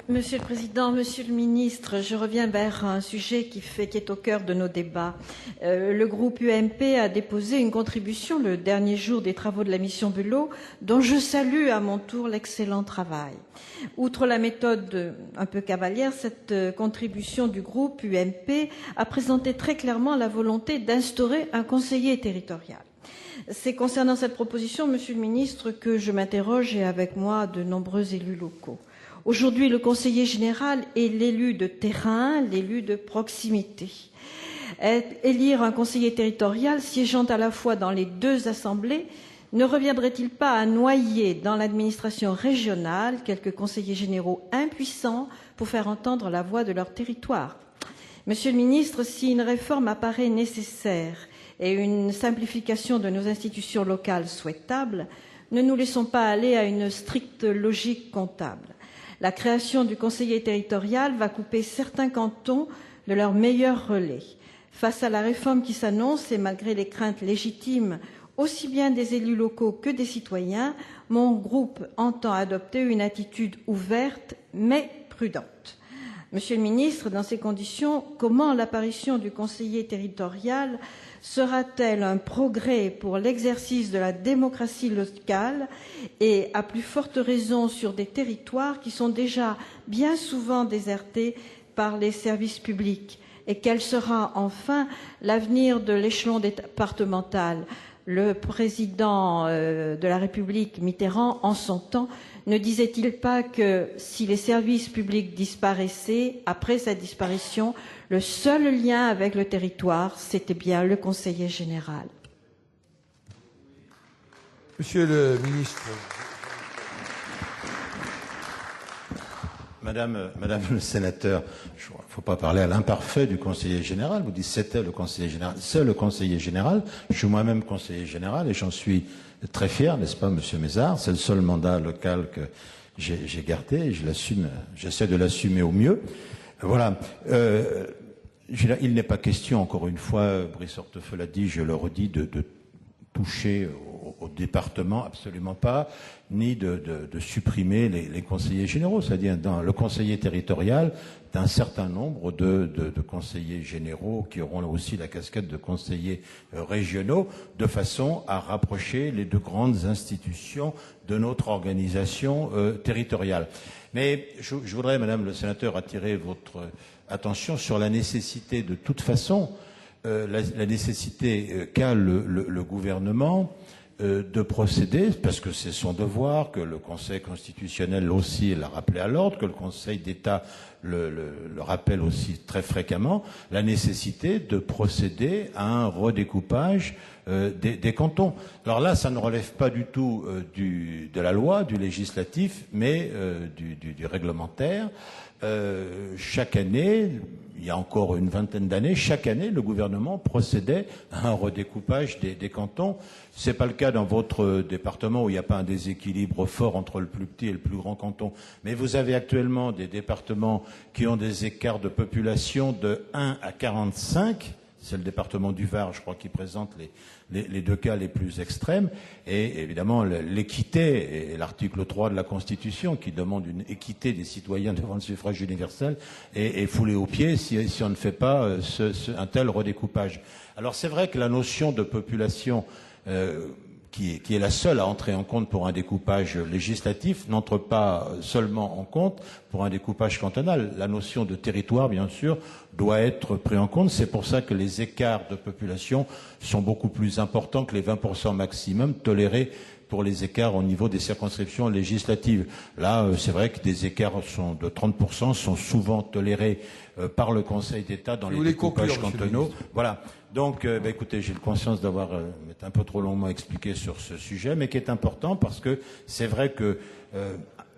Monsieur le Président, Monsieur le Ministre, je reviens vers un sujet qui est au cœur de nos débats. Le groupe UMP a déposé une contribution le dernier jour des travaux de la mission Belot, dont je salue à mon tour l'excellent travail. Outre la méthode un peu cavalière, cette contribution du groupe UMP a présenté très clairement la volonté d'instaurer un conseiller territorial. C'est concernant cette proposition, Monsieur le Ministre, que je m'interroge, et avec moi de nombreux élus locaux. Aujourd'hui, le conseiller général est l'élu de terrain, l'élu de proximité. Élire un conseiller territorial siégeant à la fois dans les deux assemblées ne reviendrait-il pas à noyer dans l'administration régionale quelques conseillers généraux impuissants pour faire entendre la voix de leur territoire? Monsieur le ministre, si une réforme apparaît nécessaire et une simplification de nos institutions locales souhaitable, ne nous laissons pas aller à une stricte logique comptable. La création du conseiller territorial va couper certains cantons de leur meilleur relais. Face à la réforme qui s'annonce, et malgré les craintes légitimes aussi bien des élus locaux que des citoyens, mon groupe entend adopter une attitude ouverte mais prudente. Monsieur le ministre, dans ces conditions, comment l'apparition du conseiller territorial sera-t-elle un progrès pour l'exercice de la démocratie locale, et à plus forte raison sur des territoires qui sont déjà bien souvent désertés par les services publics? Et quel sera enfin l'avenir de l'échelon départemental? Le président de la République, Mitterrand, en son temps, ne disait-il pas que si les services publics disparaissaient, après sa disparition, le seul lien avec le territoire, c'était bien le conseiller général? Monsieur le ministre. Madame le sénateur, il ne faut pas parler à l'imparfait du conseiller général. Vous dites c'était le conseiller général. C'est le conseiller général. Je suis moi-même conseiller général et j'en suis très fier, n'est-ce pas, Monsieur Mézard? C'est le seul mandat local que j'ai gardé et je l'assume. J'essaie de l'assumer au mieux. Voilà. Il n'est pas question, encore une fois, Brice Hortefeux l'a dit, je le redis, de toucher au département, absolument pas, ni de supprimer les conseillers généraux, c'est-à-dire dans le conseiller territorial d'un certain nombre de conseillers généraux qui auront là aussi la casquette de conseillers régionaux, de façon à rapprocher les deux grandes institutions de notre organisation territoriale. Mais je voudrais, Madame le sénateur, attirer votre attention sur la nécessité, de toute façon, la nécessité qu'a le gouvernement de procéder, parce que c'est son devoir, que le Conseil constitutionnel aussi l'a rappelé à l'ordre, que le Conseil d'État le rappelle aussi très fréquemment, la nécessité de procéder à un redécoupage des cantons. Alors là, ça ne relève pas du tout de la loi, du législatif, mais du réglementaire. Chaque année, il y a encore une vingtaine d'années, chaque année, le gouvernement procédait à un redécoupage des cantons. C'est pas le cas dans votre département où il n'y a pas un déséquilibre fort entre le plus petit et le plus grand canton. Mais vous avez actuellement des départements qui ont des écarts de population de 1 à 45. C'est le département du Var, je crois, qui présente les deux cas les plus extrêmes. Et évidemment, l'équité, et l'article 3 de la Constitution, qui demande une équité des citoyens devant le suffrage universel, est foulée aux pieds si on ne fait pas un tel redécoupage. Alors c'est vrai que la notion de population, qui est la seule à entrer en compte pour un découpage législatif, n'entre pas seulement en compte pour un découpage cantonal. La notion de territoire, bien sûr, doit être prise en compte. C'est pour ça que les écarts de population sont beaucoup plus importants que les 20% maximum tolérés pour les écarts au niveau des circonscriptions législatives. Là, c'est vrai que des écarts de 30% sont souvent tolérés par le Conseil d'État dans les découpages cantonaux. Voilà. Donc, écoutez, j'ai conscience d'avoir été un peu trop longuement expliqué sur ce sujet, mais qui est important parce que c'est vrai que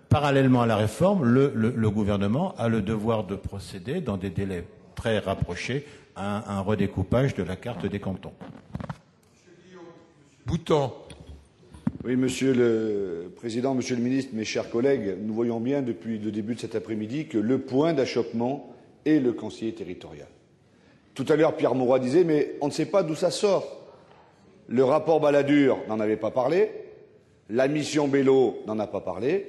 parallèlement à la réforme, le gouvernement a le devoir de procéder dans des délais très rapprochés à un redécoupage de la carte des cantons. Bouton. Oui, Monsieur le Président, Monsieur le Ministre, mes chers collègues, nous voyons bien depuis le début de cet après-midi que le point d'achoppement est le conseiller territorial. Tout à l'heure, Pierre Mauroy disait, mais on ne sait pas d'où ça sort. Le rapport Balladur n'en avait pas parlé, la mission Bello n'en a pas parlé,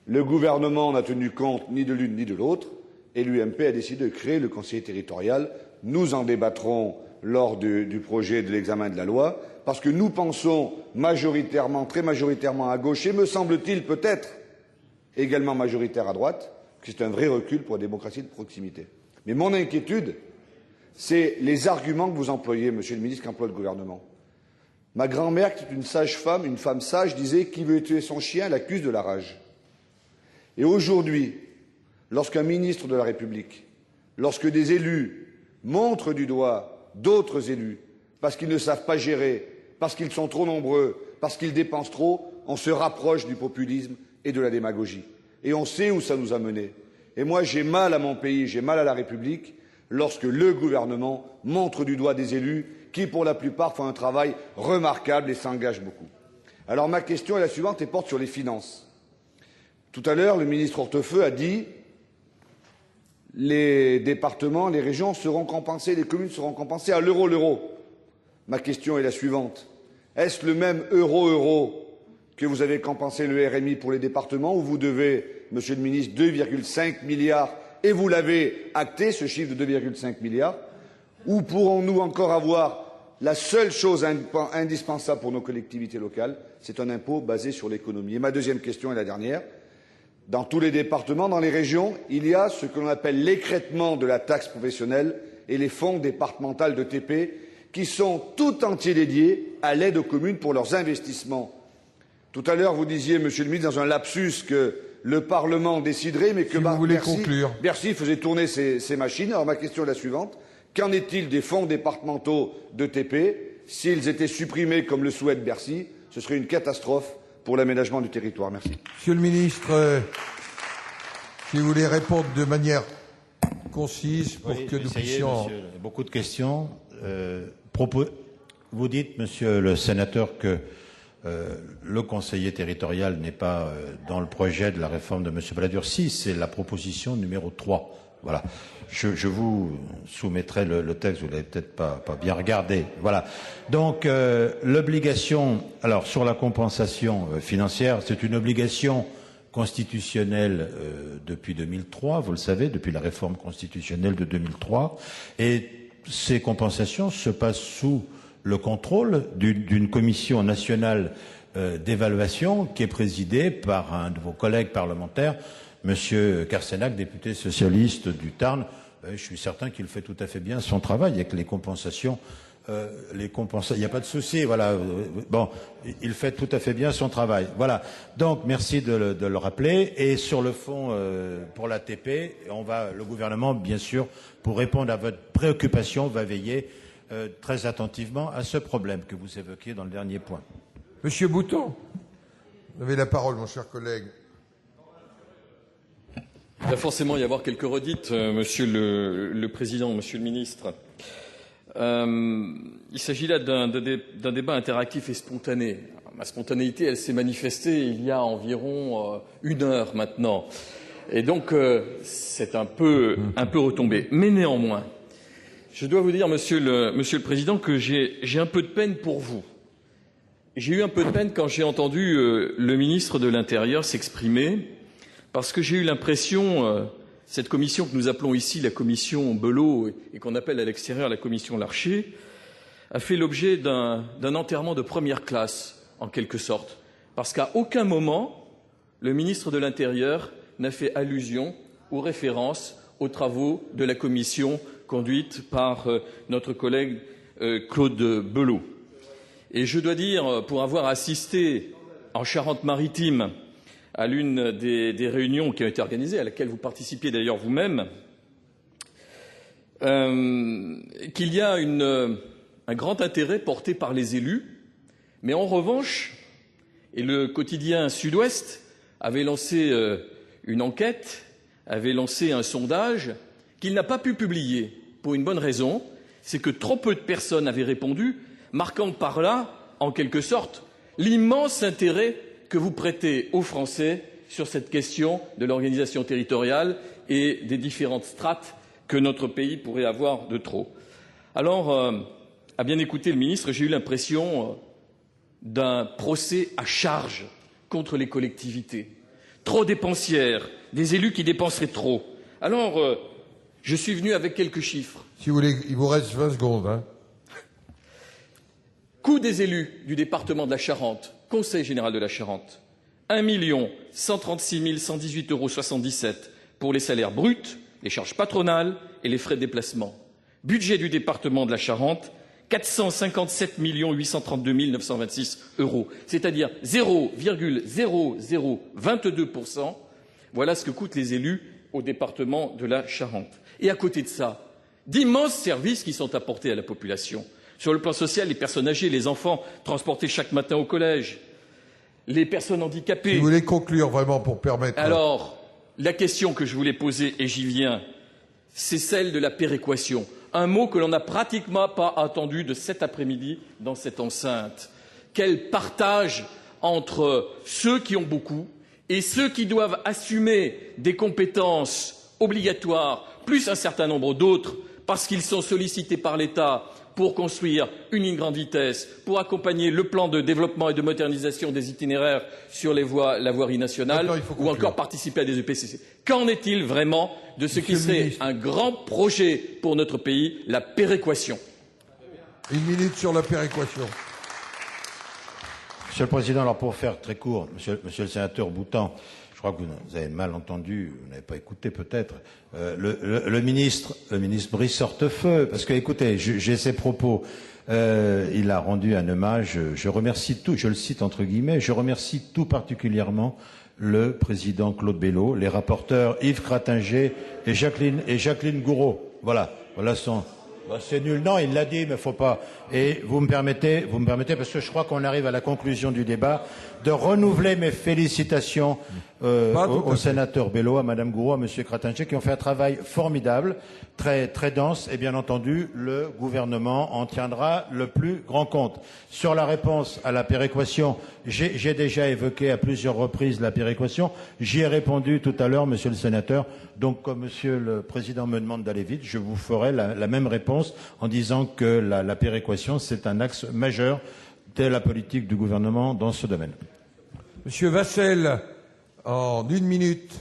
le gouvernement n'a tenu compte ni de l'une ni de l'autre, et l'UMP a décidé de créer le conseiller territorial. Nous en débattrons lors du projet de l'examen de la loi, parce que nous pensons majoritairement, très majoritairement à gauche, et me semble-t-il peut-être également majoritaire à droite, que c'est un vrai recul pour la démocratie de proximité. Mais mon inquiétude, c'est les arguments que vous employez, Monsieur le ministre, qu'emploie le gouvernement. Ma grand-mère, qui est une sage-femme, une femme sage, disait « Qui veut tuer son chien l'accuse de la rage ». Et aujourd'hui, lorsqu'un ministre de la République, lorsque des élus montrent du doigt d'autres élus, parce qu'ils ne savent pas gérer, parce qu'ils sont trop nombreux, parce qu'ils dépensent trop, on se rapproche du populisme et de la démagogie. Et on sait où ça nous a menés. Et moi, j'ai mal à mon pays, j'ai mal à la République, lorsque le gouvernement montre du doigt des élus qui, pour la plupart, font un travail remarquable et s'engagent beaucoup. Alors ma question est la suivante et porte sur les finances. Tout à l'heure, le ministre Hortefeux a dit les départements, les régions seront compensés, les communes seront compensées à l'euro. Ma question est la suivante. Est-ce le même euro que vous avez compensé le RMI pour les départements où vous devez, Monsieur le ministre, 2,5 milliards et vous l'avez acté, ce chiffre de 2,5 milliards, ou pourrons-nous encore avoir la seule chose indispensable pour nos collectivités locales, c'est un impôt basé sur l'économie. Et ma deuxième question est la dernière. Dans tous les départements, dans les régions, il y a ce que l'on appelle l'écrêtement de la taxe professionnelle et les fonds départementaux de TP qui sont tout entiers dédiés à l'aide aux communes pour leurs investissements. Tout à l'heure, vous disiez, Monsieur le ministre, dans un lapsus, que le Parlement déciderait, mais que Bercy faisait tourner ses machines. Alors ma question est la suivante. Qu'en est-il des fonds départementaux de TP? S'ils étaient supprimés comme le souhaite Bercy, ce serait une catastrophe pour l'aménagement du territoire. Merci. Monsieur le ministre, si vous voulez répondre de manière concise pour que nous puissions... Monsieur, beaucoup de questions. Vous dites, Monsieur le sénateur, que le conseiller territorial n'est pas dans le projet de la réforme de M. Balladur. Si, c'est la proposition numéro 3. Voilà. Je vous soumettrai le texte, vous l'avez peut-être pas bien regardé. Voilà. Donc, l'obligation, alors, sur la compensation financière, c'est une obligation constitutionnelle depuis 2003, vous le savez, depuis la réforme constitutionnelle de 2003. Et ces compensations se passent sous le contrôle d'une commission nationale d'évaluation qui est présidée par un de vos collègues parlementaires, Monsieur Carcenac, député socialiste du Tarn. Je suis certain qu'il fait tout à fait bien son travail avec les compensations. Il n'y a pas de souci, voilà. Bon, il fait tout à fait bien son travail. Voilà. Donc, merci de le rappeler. Et sur le fond, pour l'ATP, le gouvernement, bien sûr, pour répondre à votre préoccupation, va veiller très attentivement à ce problème que vous évoquiez dans le dernier point. Monsieur Bouton, vous avez la parole, mon cher collègue. Il va forcément y avoir quelques redites, Monsieur le Président, Monsieur le Ministre. Il s'agit là d'un débat interactif et spontané. Ma spontanéité, elle s'est manifestée il y a environ 1 heure maintenant. Et donc, c'est un peu retombé. Mais néanmoins, je dois vous dire, Monsieur le Président, que j'ai un peu de peine pour vous. J'ai eu un peu de peine quand j'ai entendu le ministre de l'Intérieur s'exprimer, parce que j'ai eu l'impression, cette commission que nous appelons ici la commission Belot et qu'on appelle à l'extérieur la commission Larcher, a fait l'objet d'un enterrement de première classe, en quelque sorte, parce qu'à aucun moment, le ministre de l'Intérieur n'a fait allusion ou référence aux travaux de la commission conduite par notre collègue Claude Belot. Et je dois dire, pour avoir assisté en Charente-Maritime, à l'une des réunions qui ont été organisées, à laquelle vous participiez d'ailleurs vous-même, qu'il y a un grand intérêt porté par les élus, mais en revanche, et le quotidien Sud-Ouest avait lancé une enquête, avait lancé un sondage qu'il n'a pas pu publier pour une bonne raison, c'est que trop peu de personnes avaient répondu, marquant par là, en quelque sorte, l'immense intérêt que vous prêtez aux Français sur cette question de l'organisation territoriale et des différentes strates que notre pays pourrait avoir de trop. Alors, à bien écouter le ministre, j'ai eu l'impression d'un procès à charge contre les collectivités. Trop dépensières, des élus qui dépenseraient trop. Alors, je suis venu avec quelques chiffres. Si vous voulez, il vous reste 20 secondes. Hein. Coût des élus du département de la Charente, Conseil général de la Charente, 1 136 118,77 € pour les salaires bruts, les charges patronales et les frais de déplacement. Budget du département de la Charente, 457 832 926 €, c'est-à-dire 0,0022%. Voilà ce que coûtent les élus au département de la Charente. Et à côté de ça, d'immenses services qui sont apportés à la population. Sur le plan social, les personnes âgées, les enfants transportés chaque matin au collège, les personnes handicapées. Si vous voulez conclure vraiment pour permettre... Alors, la question que je voulais poser, et j'y viens, c'est celle de la péréquation. Un mot que l'on n'a pratiquement pas entendu de cet après-midi dans cette enceinte. Quel partage entre ceux qui ont beaucoup et ceux qui doivent assumer des compétences obligatoires, plus un certain nombre d'autres, parce qu'ils sont sollicités par l'État pour construire une ligne grande vitesse, pour accompagner le plan de développement et de modernisation des itinéraires sur la voirie nationale, ou encore participer à des EPCC. Qu'en est-il vraiment de ce qui serait un grand projet pour notre pays, la péréquation? Une minute sur la péréquation. Monsieur le Président, alors pour faire très court, monsieur le sénateur Boutan, je crois que vous avez mal entendu, vous n'avez pas écouté peut-être, le ministre Brice Hortefeux, parce que écoutez, j'ai ses propos, il a rendu un hommage, je remercie tout, je le cite entre guillemets, je remercie tout particulièrement le président Claude Belot, les rapporteurs Yves Cratinger et Jacqueline Gouraud. Voilà son... Bah, c'est nul. Non, il l'a dit, mais faut pas. Et vous me permettez, parce que je crois qu'on arrive à la conclusion du débat, de renouveler mes félicitations au sénateur Bello, à Madame Gouraud, à Monsieur Cratinger, qui ont fait un travail formidable, très, très dense, et bien entendu, le gouvernement en tiendra le plus grand compte. Sur la réponse à la péréquation, j'ai déjà évoqué à plusieurs reprises la péréquation. J'y ai répondu tout à l'heure, Monsieur le sénateur. Donc, comme Monsieur le Président me demande d'aller vite, je vous ferai la même réponse en disant que la péréquation, c'est un axe majeur de la politique du gouvernement dans ce domaine. Monsieur Vassel, en une minute.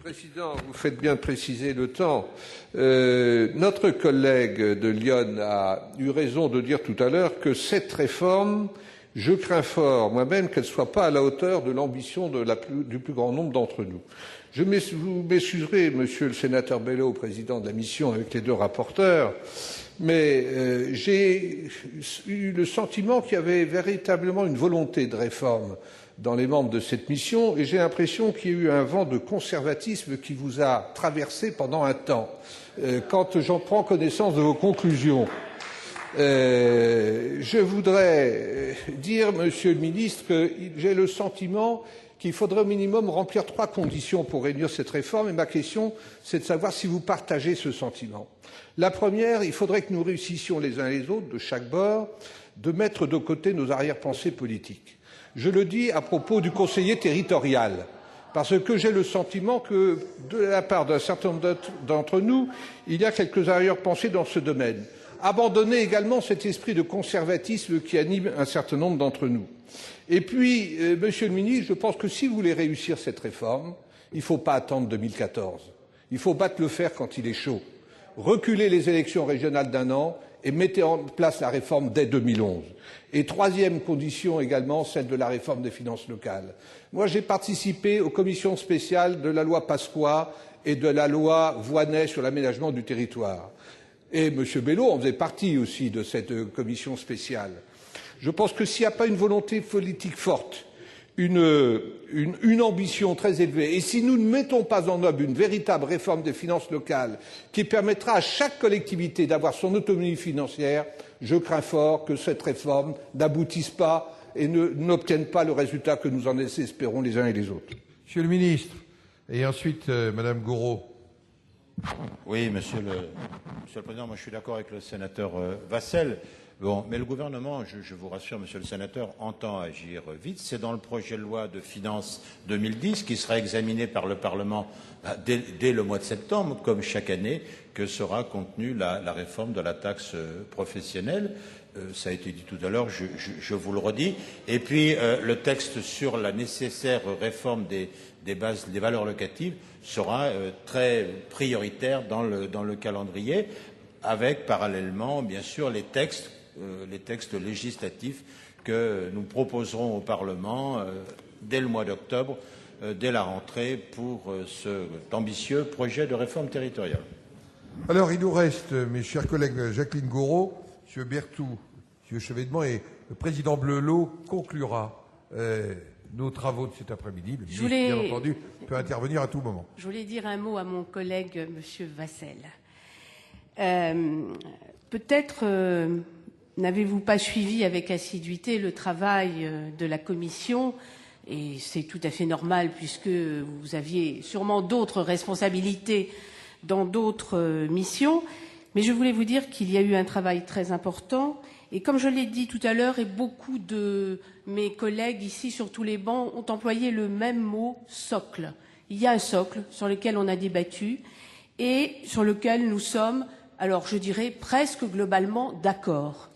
Président, vous faites bien de préciser le temps. Notre collègue de Lyon a eu raison de dire tout à l'heure que cette réforme, je crains fort moi-même qu'elle ne soit pas à la hauteur de l'ambition du plus grand nombre d'entre nous. Vous m'excuserez, monsieur le sénateur Bello, président de la mission avec les deux rapporteurs, mais j'ai eu le sentiment qu'il y avait véritablement une volonté de réforme dans les membres de cette mission, et j'ai l'impression qu'il y a eu un vent de conservatisme qui vous a traversé pendant un temps. Quand j'en prends connaissance de vos conclusions, je voudrais dire, monsieur le ministre, que j'ai le sentiment qu'il faudrait au minimum remplir 3 conditions pour réunir cette réforme, et ma question, c'est de savoir si vous partagez ce sentiment. La première, il faudrait que nous réussissions les uns les autres, de chaque bord, de mettre de côté nos arrière-pensées politiques. Je le dis à propos du conseiller territorial, parce que j'ai le sentiment que, de la part d'un certain nombre d'entre nous, il y a quelques arrière-pensées dans ce domaine. Abandonner également cet esprit de conservatisme qui anime un certain nombre d'entre nous. Et puis, monsieur le ministre, je pense que si vous voulez réussir cette réforme, il ne faut pas attendre 2014. Il faut battre le fer quand il est chaud. Reculer les élections régionales d'1 an et mettez en place la réforme dès 2011. Et troisième condition également, celle de la réforme des finances locales. Moi, j'ai participé aux commissions spéciales de la loi Pasqua et de la loi Voynet sur l'aménagement du territoire. Et M. Bello en faisait partie aussi de cette commission spéciale. Je pense que s'il n'y a pas une volonté politique forte, une ambition très élevée, et si nous ne mettons pas en œuvre une véritable réforme des finances locales qui permettra à chaque collectivité d'avoir son autonomie financière, je crains fort que cette réforme n'aboutisse pas et n'obtienne pas le résultat que nous en espérons les uns et les autres. Monsieur le ministre, et ensuite Madame Gouraud. Oui, Monsieur le Président, moi je suis d'accord avec le sénateur Vassel. Bon, mais le gouvernement, je vous rassure, Monsieur le Sénateur, entend agir vite. C'est dans le projet de loi de finances 2010 qui sera examiné par le Parlement dès le mois de septembre, comme chaque année, que sera contenue la réforme de la taxe professionnelle. Ça a été dit tout à l'heure, je vous le redis. Et puis le texte sur la nécessaire réforme des valeurs locatives sera très prioritaire dans le calendrier, avec parallèlement, bien sûr, les textes législatifs que nous proposerons au Parlement dès le mois d'octobre, dès la rentrée, pour cet ambitieux projet de réforme territoriale. Alors, il nous reste, mes chers collègues, Jacqueline Gouraud, M. Berthoud, M. Chevènement, et le président Blelot conclura nos travaux de cet après-midi. Le ministre, bien entendu, peut intervenir à tout moment. Je voulais dire un mot à mon collègue, M. Vassel. Peut-être n'avez-vous pas suivi avec assiduité le travail de la Commission, et c'est tout à fait normal puisque vous aviez sûrement d'autres responsabilités dans d'autres missions, mais je voulais vous dire qu'il y a eu un travail très important, et comme je l'ai dit tout à l'heure, et beaucoup de mes collègues ici sur tous les bancs ont employé le même mot, socle. Il y a un socle sur lequel on a débattu et sur lequel nous sommes, alors je dirais presque globalement d'accord.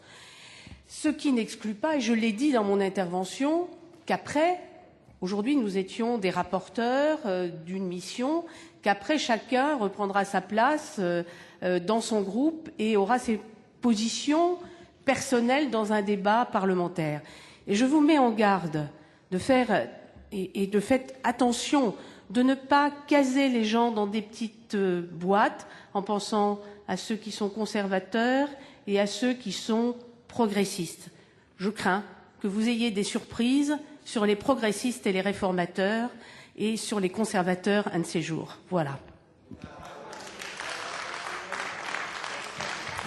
Ce qui n'exclut pas, et je l'ai dit dans mon intervention, qu'après, aujourd'hui nous étions des rapporteurs d'une mission, qu'après chacun reprendra sa place dans son groupe et aura ses positions personnelles dans un débat parlementaire. Et je vous mets en garde de faire, et de faites attention, de ne pas caser les gens dans des petites boîtes en pensant à ceux qui sont conservateurs et à ceux qui sont progressistes. Je crains que vous ayez des surprises sur les progressistes et les réformateurs et sur les conservateurs un de ces jours. Voilà.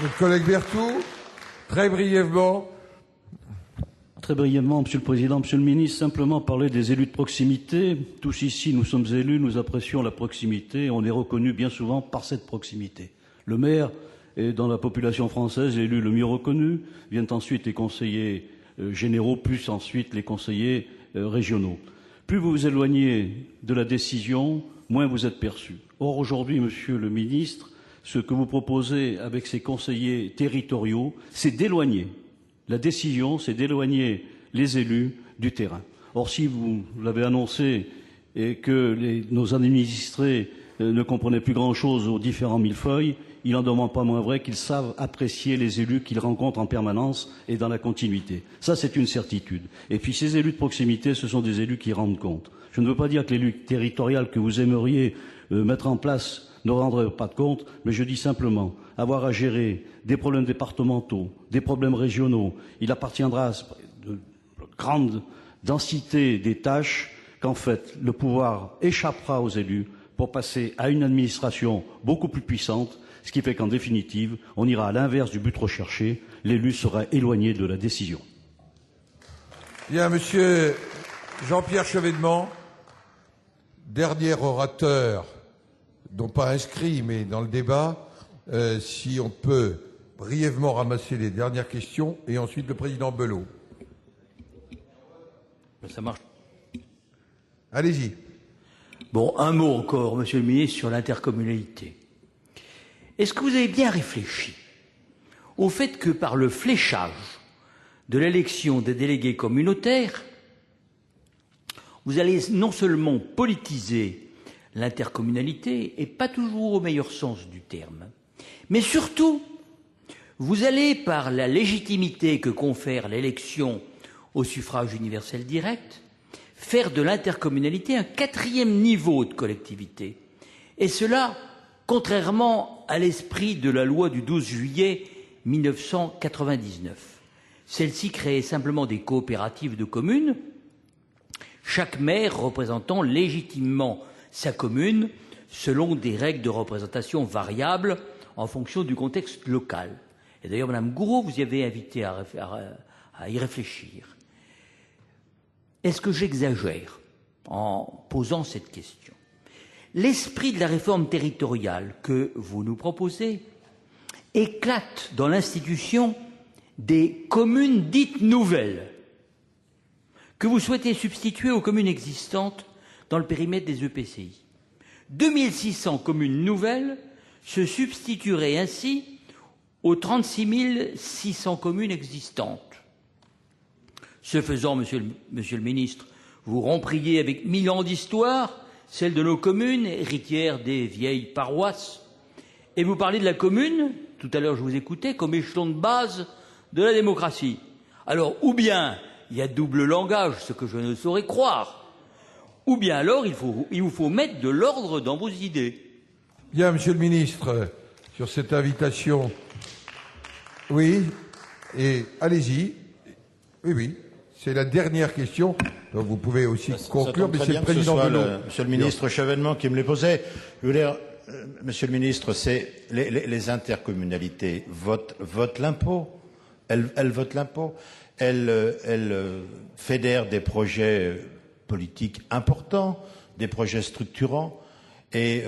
Notre collègue Berthoud, très brièvement. Très brièvement, Monsieur le Président, Monsieur le Ministre, simplement parler des élus de proximité. Tous ici, nous sommes élus, nous apprécions la proximité et on est reconnus bien souvent par cette proximité. Le maire est dans la population française l'élu le mieux reconnu, viennent ensuite les conseillers généraux, plus ensuite les conseillers régionaux. Plus vous vous éloignez de la décision, moins vous êtes perçu. Or, aujourd'hui, Monsieur le Ministre, ce que vous proposez avec ces conseillers territoriaux, c'est d'éloigner la décision, c'est d'éloigner les élus du terrain. Or, si vous l'avez annoncé et que nos administrés ne comprenaient plus grand-chose aux différents millefeuilles, il n'en demande pas moins vrai qu'ils savent apprécier les élus qu'ils rencontrent en permanence et dans la continuité. Ça, c'est une certitude. Et puis, ces élus de proximité, ce sont des élus qui rendent compte. Je ne veux pas dire que l'élu territorial que vous aimeriez mettre en place ne rendrait pas de compte, mais je dis simplement avoir à gérer des problèmes départementaux, des problèmes régionaux. Il appartiendra à de grande densité des tâches qu'en fait le pouvoir échappera aux élus pour passer à une administration beaucoup plus puissante, ce qui fait qu'en définitive, on ira à l'inverse du but recherché, l'élu sera éloigné de la décision. Bien, Monsieur Jean-Pierre Chevènement, dernier orateur, non pas inscrit, mais dans le débat, si on peut brièvement ramasser les dernières questions, et ensuite le président Belot. Ça marche. Allez-y. Bon, un mot encore, Monsieur le Ministre, sur l'intercommunalité. Est-ce que vous avez bien réfléchi au fait que par le fléchage de l'élection des délégués communautaires, vous allez non seulement politiser l'intercommunalité, et pas toujours au meilleur sens du terme, mais surtout, vous allez, par la légitimité que confère l'élection au suffrage universel direct, faire de l'intercommunalité un quatrième niveau de collectivité. Et cela, contrairement à l'esprit de la loi du 12 juillet 1999. Celle-ci créait simplement des coopératives de communes, chaque maire représentant légitimement sa commune selon des règles de représentation variables en fonction du contexte local. Et d'ailleurs, Madame Gouraud, vous y avez invité à y réfléchir. Est-ce que j'exagère en posant cette question? L'esprit de la réforme territoriale que vous nous proposez éclate dans l'institution des communes dites nouvelles que vous souhaitez substituer aux communes existantes dans le périmètre des EPCI. 2600 communes nouvelles se substitueraient ainsi aux 36 600 communes existantes. Ce faisant, monsieur le ministre, vous rompriez avec 1000 ans d'histoire, celle de nos communes, héritières des vieilles paroisses, et vous parlez de la commune, tout à l'heure je vous écoutais, comme échelon de base de la démocratie. Alors, ou bien il y a double langage, ce que je ne saurais croire, ou bien alors il vous faut mettre de l'ordre dans vos idées. Bien, monsieur le ministre, sur cette invitation. Oui, et allez-y. Oui. C'est la dernière question, donc vous pouvez aussi conclure, mais c'est le président de l'eau. Monsieur le ministre Chevènement qui me les posait. Je voulais dire, monsieur le ministre, c'est les intercommunalités votent l'impôt. Elles votent l'impôt. Elles fédèrent des projets politiques importants, des projets structurants. Et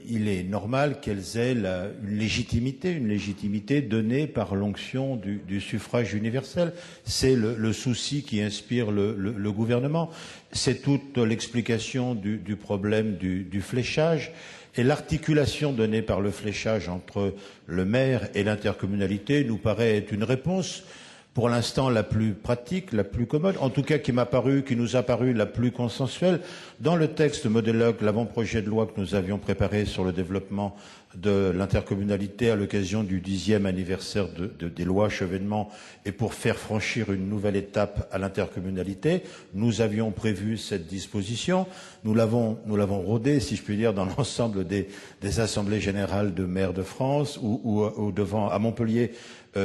il est normal qu'elles aient une légitimité donnée par l'onction du suffrage universel. C'est le souci qui inspire le gouvernement. C'est toute l'explication du problème du fléchage. Et l'articulation donnée par le fléchage entre le maire et l'intercommunalité nous paraît être une réponse pour l'instant la plus pratique, la plus commode, en tout cas qui nous a paru la plus consensuelle. Dans le texte modélogue, l'avant-projet de loi que nous avions préparé sur le développement de l'intercommunalité à l'occasion du 10e anniversaire des lois Chevènement et pour faire franchir une nouvelle étape à l'intercommunalité, nous avions prévu cette disposition. Nous l'avons rodée, si je puis dire, dans l'ensemble des assemblées générales de maires de France ou à Montpellier,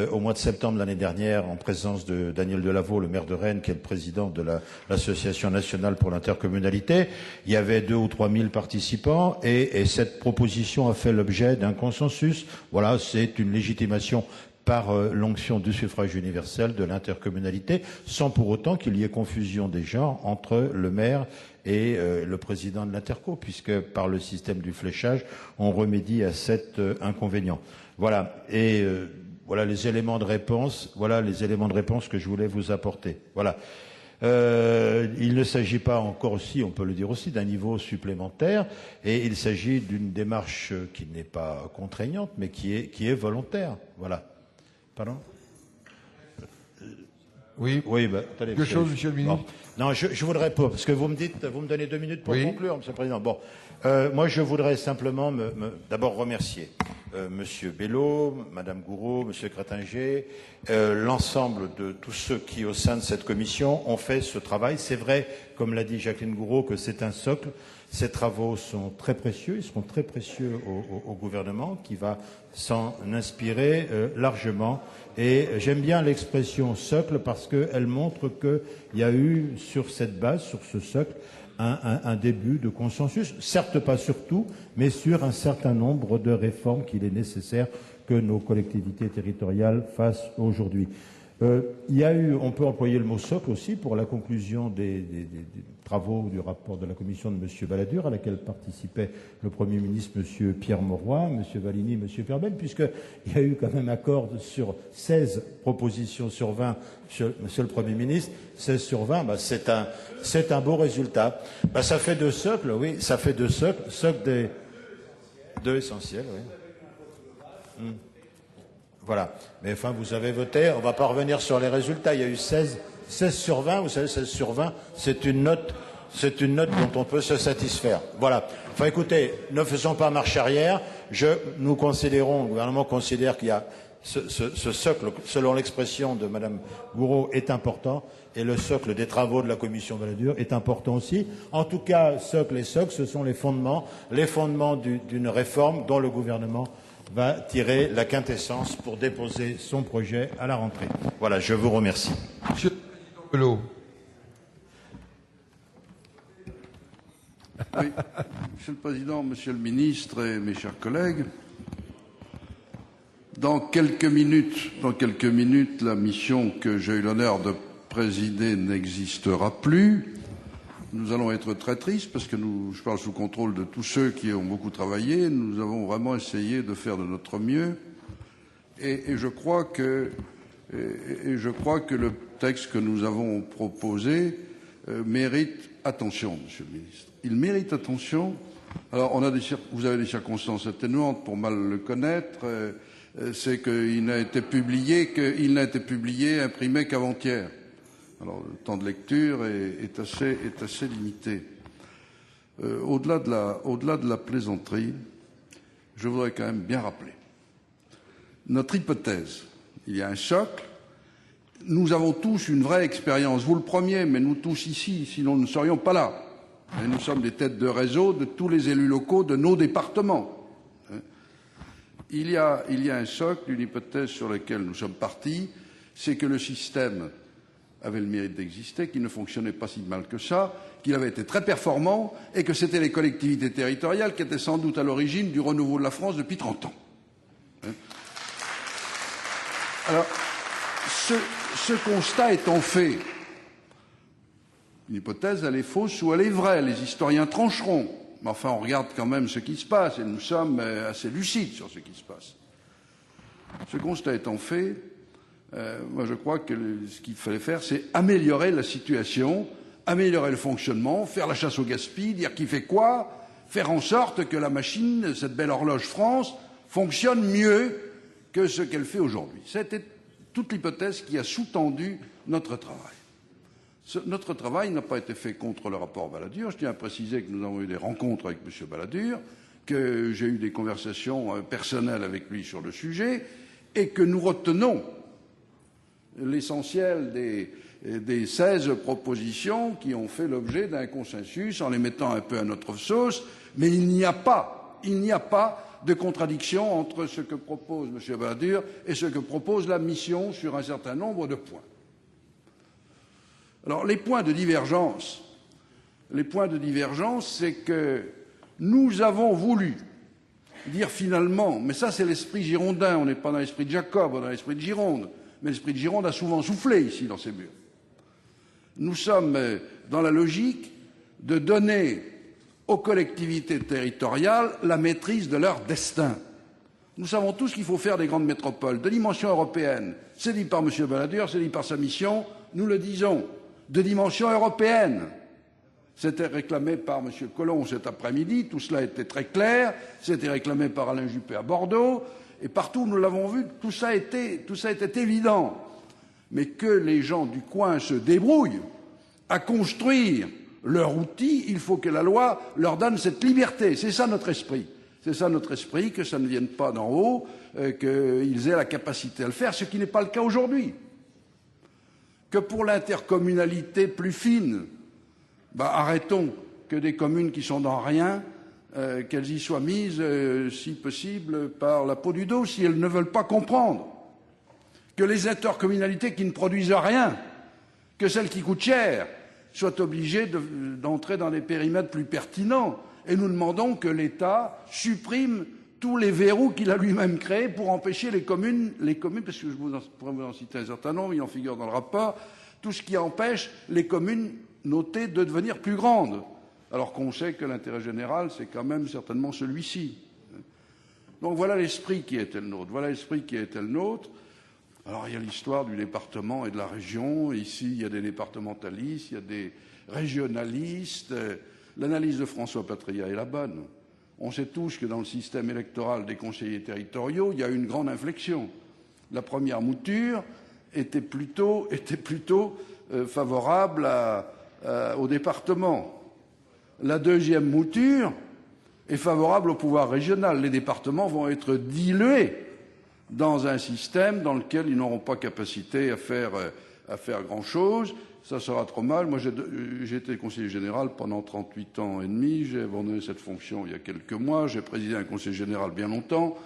au mois de septembre l'année dernière, en présence de Daniel Delaveau, le maire de Rennes, qui est le président de l'Association nationale pour l'intercommunalité. Il y avait 2 ou 3 000 participants et cette proposition a fait l'objet d'un consensus. Voilà, c'est une légitimation par l'onction du suffrage universel de l'intercommunalité, sans pour autant qu'il y ait confusion des genres entre le maire et le président de l'interco, puisque par le système du fléchage, on remédie à cet inconvénient. Voilà. Et voilà les éléments de réponse. Voilà les éléments de réponse que je voulais vous apporter. Voilà. Il ne s'agit pas encore aussi, on peut le dire aussi, d'un niveau supplémentaire, et il s'agit d'une démarche qui n'est pas contraignante, mais qui est volontaire. Voilà. Pardon ? Oui. Attendez, quelque chose, monsieur le ministre. Bon. Non, je voudrais pas, parce que vous me donnez 2 minutes pour conclure, monsieur le président. Bon, moi je voudrais simplement d'abord remercier monsieur Bello, madame Gouraud, monsieur Crétinger, l'ensemble de tous ceux qui, au sein de cette commission, ont fait ce travail. C'est vrai, comme l'a dit Jacqueline Gouraud, que c'est un socle. Ces travaux sont très précieux, ils seront très précieux au gouvernement qui va s'en inspirer largement. Et j'aime bien l'expression socle parce qu'elle montre qu'il y a eu sur cette base, sur ce socle, un début de consensus, certes pas sur tout, mais sur un certain nombre de réformes qu'il est nécessaire que nos collectivités territoriales fassent aujourd'hui. Il y a eu, on peut employer le mot socle aussi pour la conclusion des travaux du rapport de la commission de M. Balladur, à laquelle participaient le Premier ministre M. Pierre Mauroy, M. Valigny, M. Perbel, puisqu'il y a eu quand même accord sur 16 propositions sur 20, Monsieur le Premier ministre, 16 sur 20, c'est un beau résultat. Ça fait 2 socles, oui, ça fait 2 socles deux essentiels, oui. Voilà. Mais enfin, vous avez voté, on ne va pas revenir sur les résultats. Il y a eu 16 sur 20, vous savez, 16 sur 20, c'est une note dont on peut se satisfaire. Voilà. Enfin, écoutez, ne faisons pas marche arrière. Nous considérons, le gouvernement considère qu'il y a ce socle, selon l'expression de Madame Gouraud, est important, et le socle des travaux de la commission Balladur est important aussi. En tout cas, socle et socle, ce sont les fondements d'une réforme dont le gouvernement va tirer la quintessence pour déposer son projet à la rentrée. Voilà, je vous remercie. Monsieur le Président Belot. Oui. Monsieur le Président, Monsieur le Ministre et mes chers collègues, dans quelques minutes, la mission que j'ai eu l'honneur de présider n'existera plus. Nous allons être très tristes parce que je parle sous contrôle de tous ceux qui ont beaucoup travaillé. Nous avons vraiment essayé de faire de notre mieux. Et je crois que le texte que nous avons proposé mérite attention, Monsieur le Ministre. Il mérite attention. Alors, vous avez des circonstances atténuantes pour mal le connaître. C'est qu'il n'a été publié imprimé qu'avant-hier. Alors, le temps de lecture est assez limité. Au-delà de la plaisanterie, je voudrais quand même bien rappeler notre hypothèse. Il y a un socle. Nous avons tous une vraie expérience. Vous le premier, mais nous tous ici, sinon nous ne serions pas là. Et nous sommes des têtes de réseau de tous les élus locaux de nos départements. Il y a un socle, une hypothèse sur laquelle nous sommes partis, c'est que le système avait le mérite d'exister, qu'il ne fonctionnait pas si mal que ça, qu'il avait été très performant et que c'était les collectivités territoriales qui étaient sans doute à l'origine du renouveau de la France depuis 30 ans. Alors, ce constat étant fait, une hypothèse, elle est fausse ou elle est vraie, les historiens trancheront. Mais enfin, on regarde quand même ce qui se passe et nous sommes assez lucides sur ce qui se passe. Ce constat étant fait, moi je crois que ce qu'il fallait faire, c'est améliorer la situation, améliorer le fonctionnement, faire la chasse au gaspillage, dire qui fait quoi, faire en sorte que la machine, cette belle horloge France, fonctionne mieux que ce qu'elle fait aujourd'hui. C'était toute l'hypothèse qui a sous-tendu notre travail. Notre travail n'a pas été fait contre le rapport Balladur. Je tiens à préciser que nous avons eu des rencontres avec M. Balladur, que j'ai eu des conversations personnelles avec lui sur le sujet, et que nous retenons l'essentiel des 16 propositions qui ont fait l'objet d'un consensus en les mettant un peu à notre sauce, mais il n'y a pas de contradiction entre ce que propose M. Balladur et ce que propose la mission sur un certain nombre de points. Alors, les points de divergence, c'est que nous avons voulu dire finalement, mais ça c'est l'esprit girondin, on n'est pas dans l'esprit de Jacob, on est dans l'esprit de Gironde, mais l'esprit de Gironde a souvent soufflé ici dans ces murs. Nous sommes dans la logique de donner aux collectivités territoriales la maîtrise de leur destin. Nous savons tous qu'il faut faire des grandes métropoles de dimension européenne. C'est dit par M. Balladur, c'est dit par sa mission, nous le disons, de dimension européenne. C'était réclamé par M. Collomb cet après-midi, tout cela était très clair, c'était réclamé par Alain Juppé à Bordeaux, et partout nous l'avons vu, tout ça était évident. Mais que les gens du coin se débrouillent à construire leur outil, il faut que la loi leur donne cette liberté. C'est ça notre esprit. C'est ça notre esprit, que ça ne vienne pas d'en haut, qu'ils aient la capacité à le faire, ce qui n'est pas le cas aujourd'hui. Que pour l'intercommunalité plus fine, arrêtons que des communes qui sont dans rien, qu'elles y soient mises, si possible, par la peau du dos, si elles ne veulent pas comprendre. Que les intercommunalités qui ne produisent rien, que celles qui coûtent cher, soient obligées d'entrer dans des périmètres plus pertinents. Et nous demandons que l'État supprime tous les verrous qu'il a lui-même créés pour empêcher les communes, parce que je pourrais vous en citer un certain nombre, il en figure dans le rapport, tout ce qui empêche les communes notées de devenir plus grandes, alors qu'on sait que l'intérêt général, c'est quand même certainement celui-ci. Donc voilà l'esprit qui était le nôtre. Alors il y a l'histoire du département et de la région. Ici, il y a des départementalistes, il y a des régionalistes. L'analyse de François Patria est la bonne. On sait tous que dans le système électoral des conseillers territoriaux, il y a eu une grande inflexion. La première mouture était plutôt favorable au département. La deuxième mouture est favorable au pouvoir régional. Les départements vont être dilués dans un système dans lequel ils n'auront pas capacité à faire grand-chose. Ça sera trop mal. Moi, j'ai été conseiller général pendant 38 ans et demi. J'ai abandonné cette fonction il y a quelques mois. J'ai présidé un conseil général bien longtemps.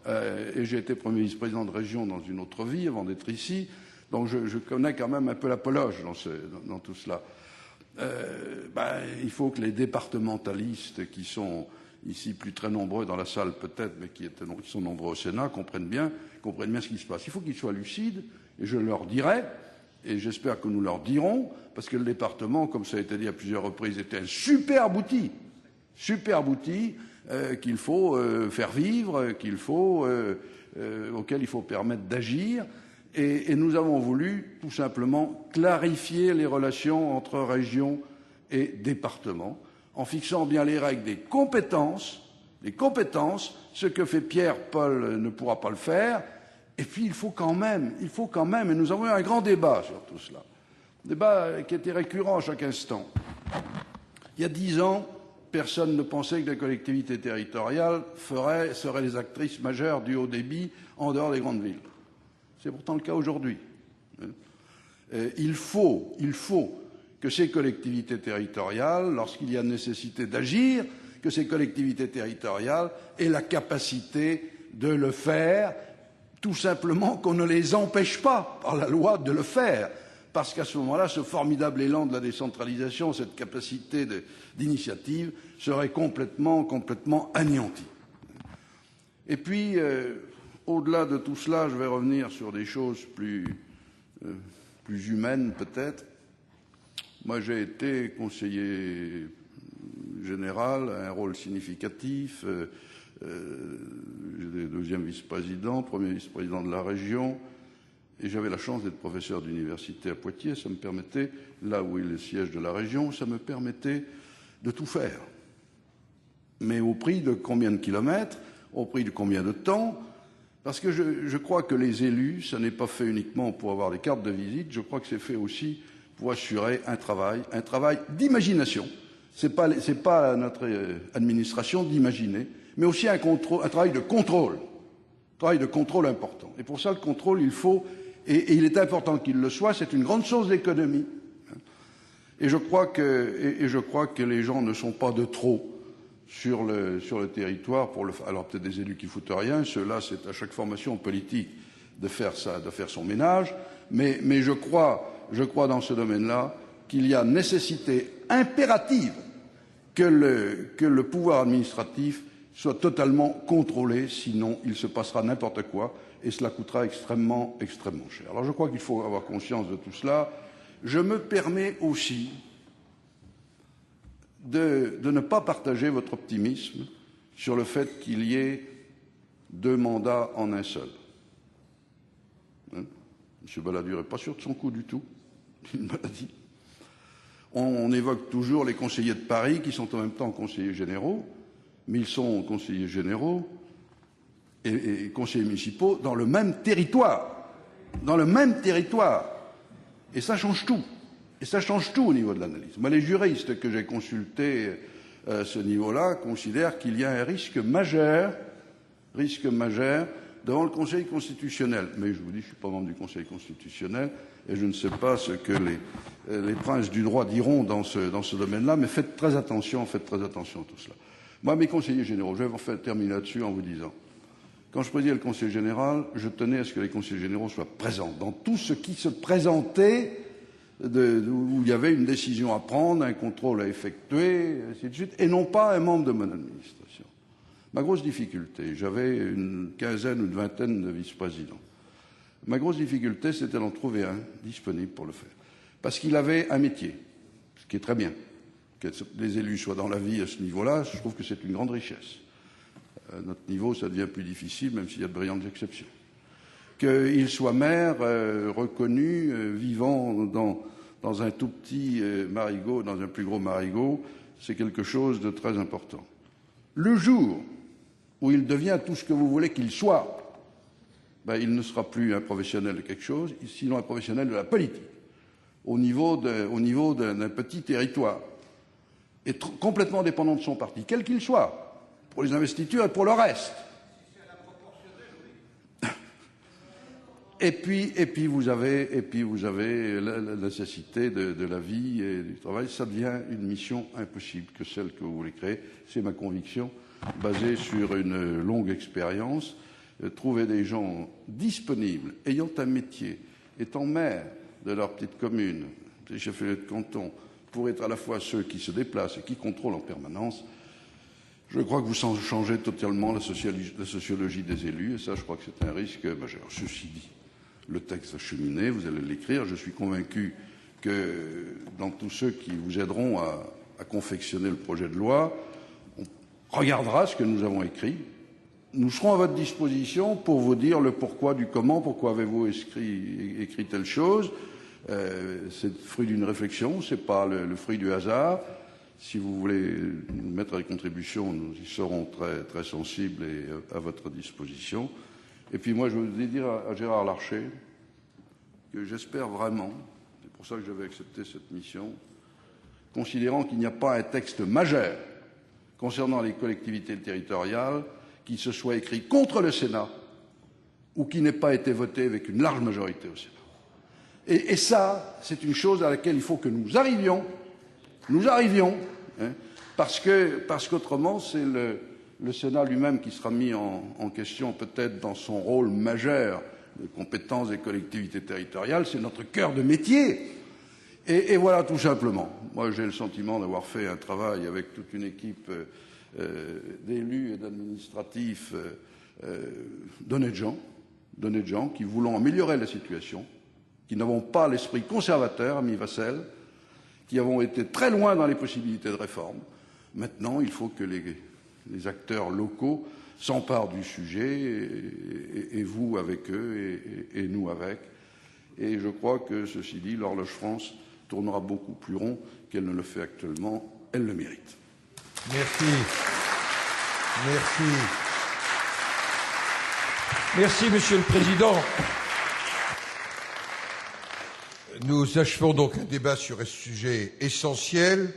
et j'ai été premier vice-président de région dans une autre vie avant d'être ici, donc je connais quand même un peu l'apologe dans tout cela. Il faut que les départementalistes qui sont ici plus très nombreux dans la salle peut-être, mais qui sont nombreux au Sénat, comprennent bien ce qui se passe. Il faut qu'ils soient lucides, et je leur dirai, et j'espère que nous leur dirons, parce que le département, comme ça a été dit à plusieurs reprises, était un superbe outil qu'il faut faire vivre, auquel il faut permettre d'agir. Et nous avons voulu tout simplement clarifier les relations entre région et département, en fixant bien les règles des compétences, ce que fait Pierre, Paul ne pourra pas le faire. Et puis il faut quand même, et nous avons eu un grand débat sur tout cela, débat qui était récurrent à chaque instant. Il y a 10 ans, personne ne pensait que les collectivités territoriales seraient les actrices majeures du haut débit en dehors des grandes villes. C'est pourtant le cas aujourd'hui. Il faut que ces collectivités territoriales, lorsqu'il y a nécessité d'agir, que ces collectivités territoriales aient la capacité de le faire, tout simplement qu'on ne les empêche pas par la loi de le faire. Parce qu'à ce moment-là, ce formidable élan de la décentralisation, cette capacité d'initiative serait complètement anéantie. Et puis, au-delà de tout cela, je vais revenir sur des choses plus humaines peut-être. Moi, j'ai été conseiller général, un rôle significatif. J'étais deuxième vice-président, premier vice-président de la région, et j'avais la chance d'être professeur d'université à Poitiers. Ça me permettait, là où est le siège de la région, ça me permettait de tout faire. Mais au prix de combien de kilomètres, au prix de combien de temps? Parce que je crois que les élus, ça n'est pas fait uniquement pour avoir des cartes de visite, je crois que c'est fait aussi pour assurer un travail d'imagination. C'est pas à notre administration d'imaginer, mais aussi un travail de contrôle important. Et pour ça, le contrôle, il faut, et il est important qu'il le soit, c'est une grande source d'économie. Et je crois que les gens ne sont pas de trop sur le territoire pour le faire. Alors peut-être des élus qui foutent rien, ceux-là, c'est à chaque formation politique de faire ça, de faire son ménage, mais je crois dans ce domaine-là qu'il y a nécessité impérative que le pouvoir administratif soit totalement contrôlé, sinon il se passera n'importe quoi et cela coûtera extrêmement cher. Alors je crois qu'il faut avoir conscience de tout cela. Je me permets aussi de ne pas partager votre optimisme sur le fait qu'il y ait 2 mandats en un seul. M. Balladur n'est pas sûr de son coup du tout, il me l'a dit. On évoque toujours les conseillers de Paris qui sont en même temps conseillers généraux, mais ils sont conseillers généraux et conseillers municipaux dans le même territoire. Et ça change tout. Et ça change tout au niveau de l'analyse. Moi, les juristes que j'ai consultés à ce niveau-là considèrent qu'il y a un risque majeur devant le Conseil constitutionnel. Mais je vous dis, je ne suis pas membre du Conseil constitutionnel et je ne sais pas ce que les princes du droit diront dans ce domaine-là, mais faites très attention à tout cela. Moi, mes conseillers généraux, je vais terminer là-dessus en vous disant, quand je présidais le Conseil général, je tenais à ce que les conseillers généraux soient présents dans tout ce qui se présentait, où il y avait une décision à prendre, un contrôle à effectuer, ainsi de suite, et non pas un membre de mon administration. Ma grosse difficulté, j'avais une quinzaine ou une vingtaine de vice-présidents. Ma grosse difficulté, c'était d'en trouver un disponible pour le faire. Parce qu'il avait un métier, ce qui est très bien. Que les élus soient dans la vie à ce niveau-là, je trouve que c'est une grande richesse. À notre niveau, ça devient plus difficile, même s'il y a de brillantes exceptions. Qu'il soit maire, reconnu, vivant dans un tout petit marigot, dans un plus gros marigot, c'est quelque chose de très important. Le jour où il devient tout ce que vous voulez qu'il soit, il ne sera plus un professionnel de quelque chose, sinon un professionnel de la politique, au niveau d'un petit territoire, et complètement dépendant de son parti, quel qu'il soit, pour les investitures et pour le reste. Et puis vous avez la nécessité de la vie et du travail. Ça devient une mission impossible que celle que vous voulez créer. C'est ma conviction, basée sur une longue expérience. trouver des gens disponibles, ayant un métier, étant maire de leur petite commune, des chefs-lieux de canton, pour être à la fois ceux qui se déplacent et qui contrôlent en permanence, je crois que vous changez totalement la sociologie des élus, et ça, je crois que c'est un risque majeur. Ceci dit, le texte va cheminer, vous allez l'écrire. Je suis convaincu que dans tous ceux qui vous aideront à confectionner le projet de loi, on regardera ce que nous avons écrit. Nous serons à votre disposition pour vous dire le pourquoi du comment, pourquoi avez-vous écrit telle chose. C'est le fruit d'une réflexion, c'est pas le fruit du hasard. Si vous voulez nous mettre à des contributions, nous y serons très, très sensibles et à votre disposition. Et puis moi, je voudrais dire à Gérard Larcher que j'espère vraiment, c'est pour ça que j'avais accepté cette mission, considérant qu'il n'y a pas un texte majeur concernant les collectivités territoriales qui se soit écrit contre le Sénat ou qui n'ait pas été voté avec une large majorité au Sénat. Et ça, c'est une chose à laquelle il faut que nous arrivions, hein, parce qu'autrement, c'est le Sénat lui-même qui sera mis en question peut-être dans son rôle majeur de compétence des collectivités territoriales. C'est notre cœur de métier. Et voilà, tout simplement. Moi, j'ai le sentiment d'avoir fait un travail avec toute une équipe d'élus et d'administratifs, d'honnêtes gens qui voulons améliorer la situation, qui n'avons pas l'esprit conservateur, ami Vassel, qui avons été très loin dans les possibilités de réforme. Maintenant, il faut que les acteurs locaux s'emparent du sujet, et vous avec eux, et nous avec. Et je crois que, ceci dit, l'horloge France tournera beaucoup plus rond qu'elle ne le fait actuellement. Elle le mérite. Merci. Merci. Merci, Monsieur le Président. Nous achevons donc un débat sur un sujet essentiel.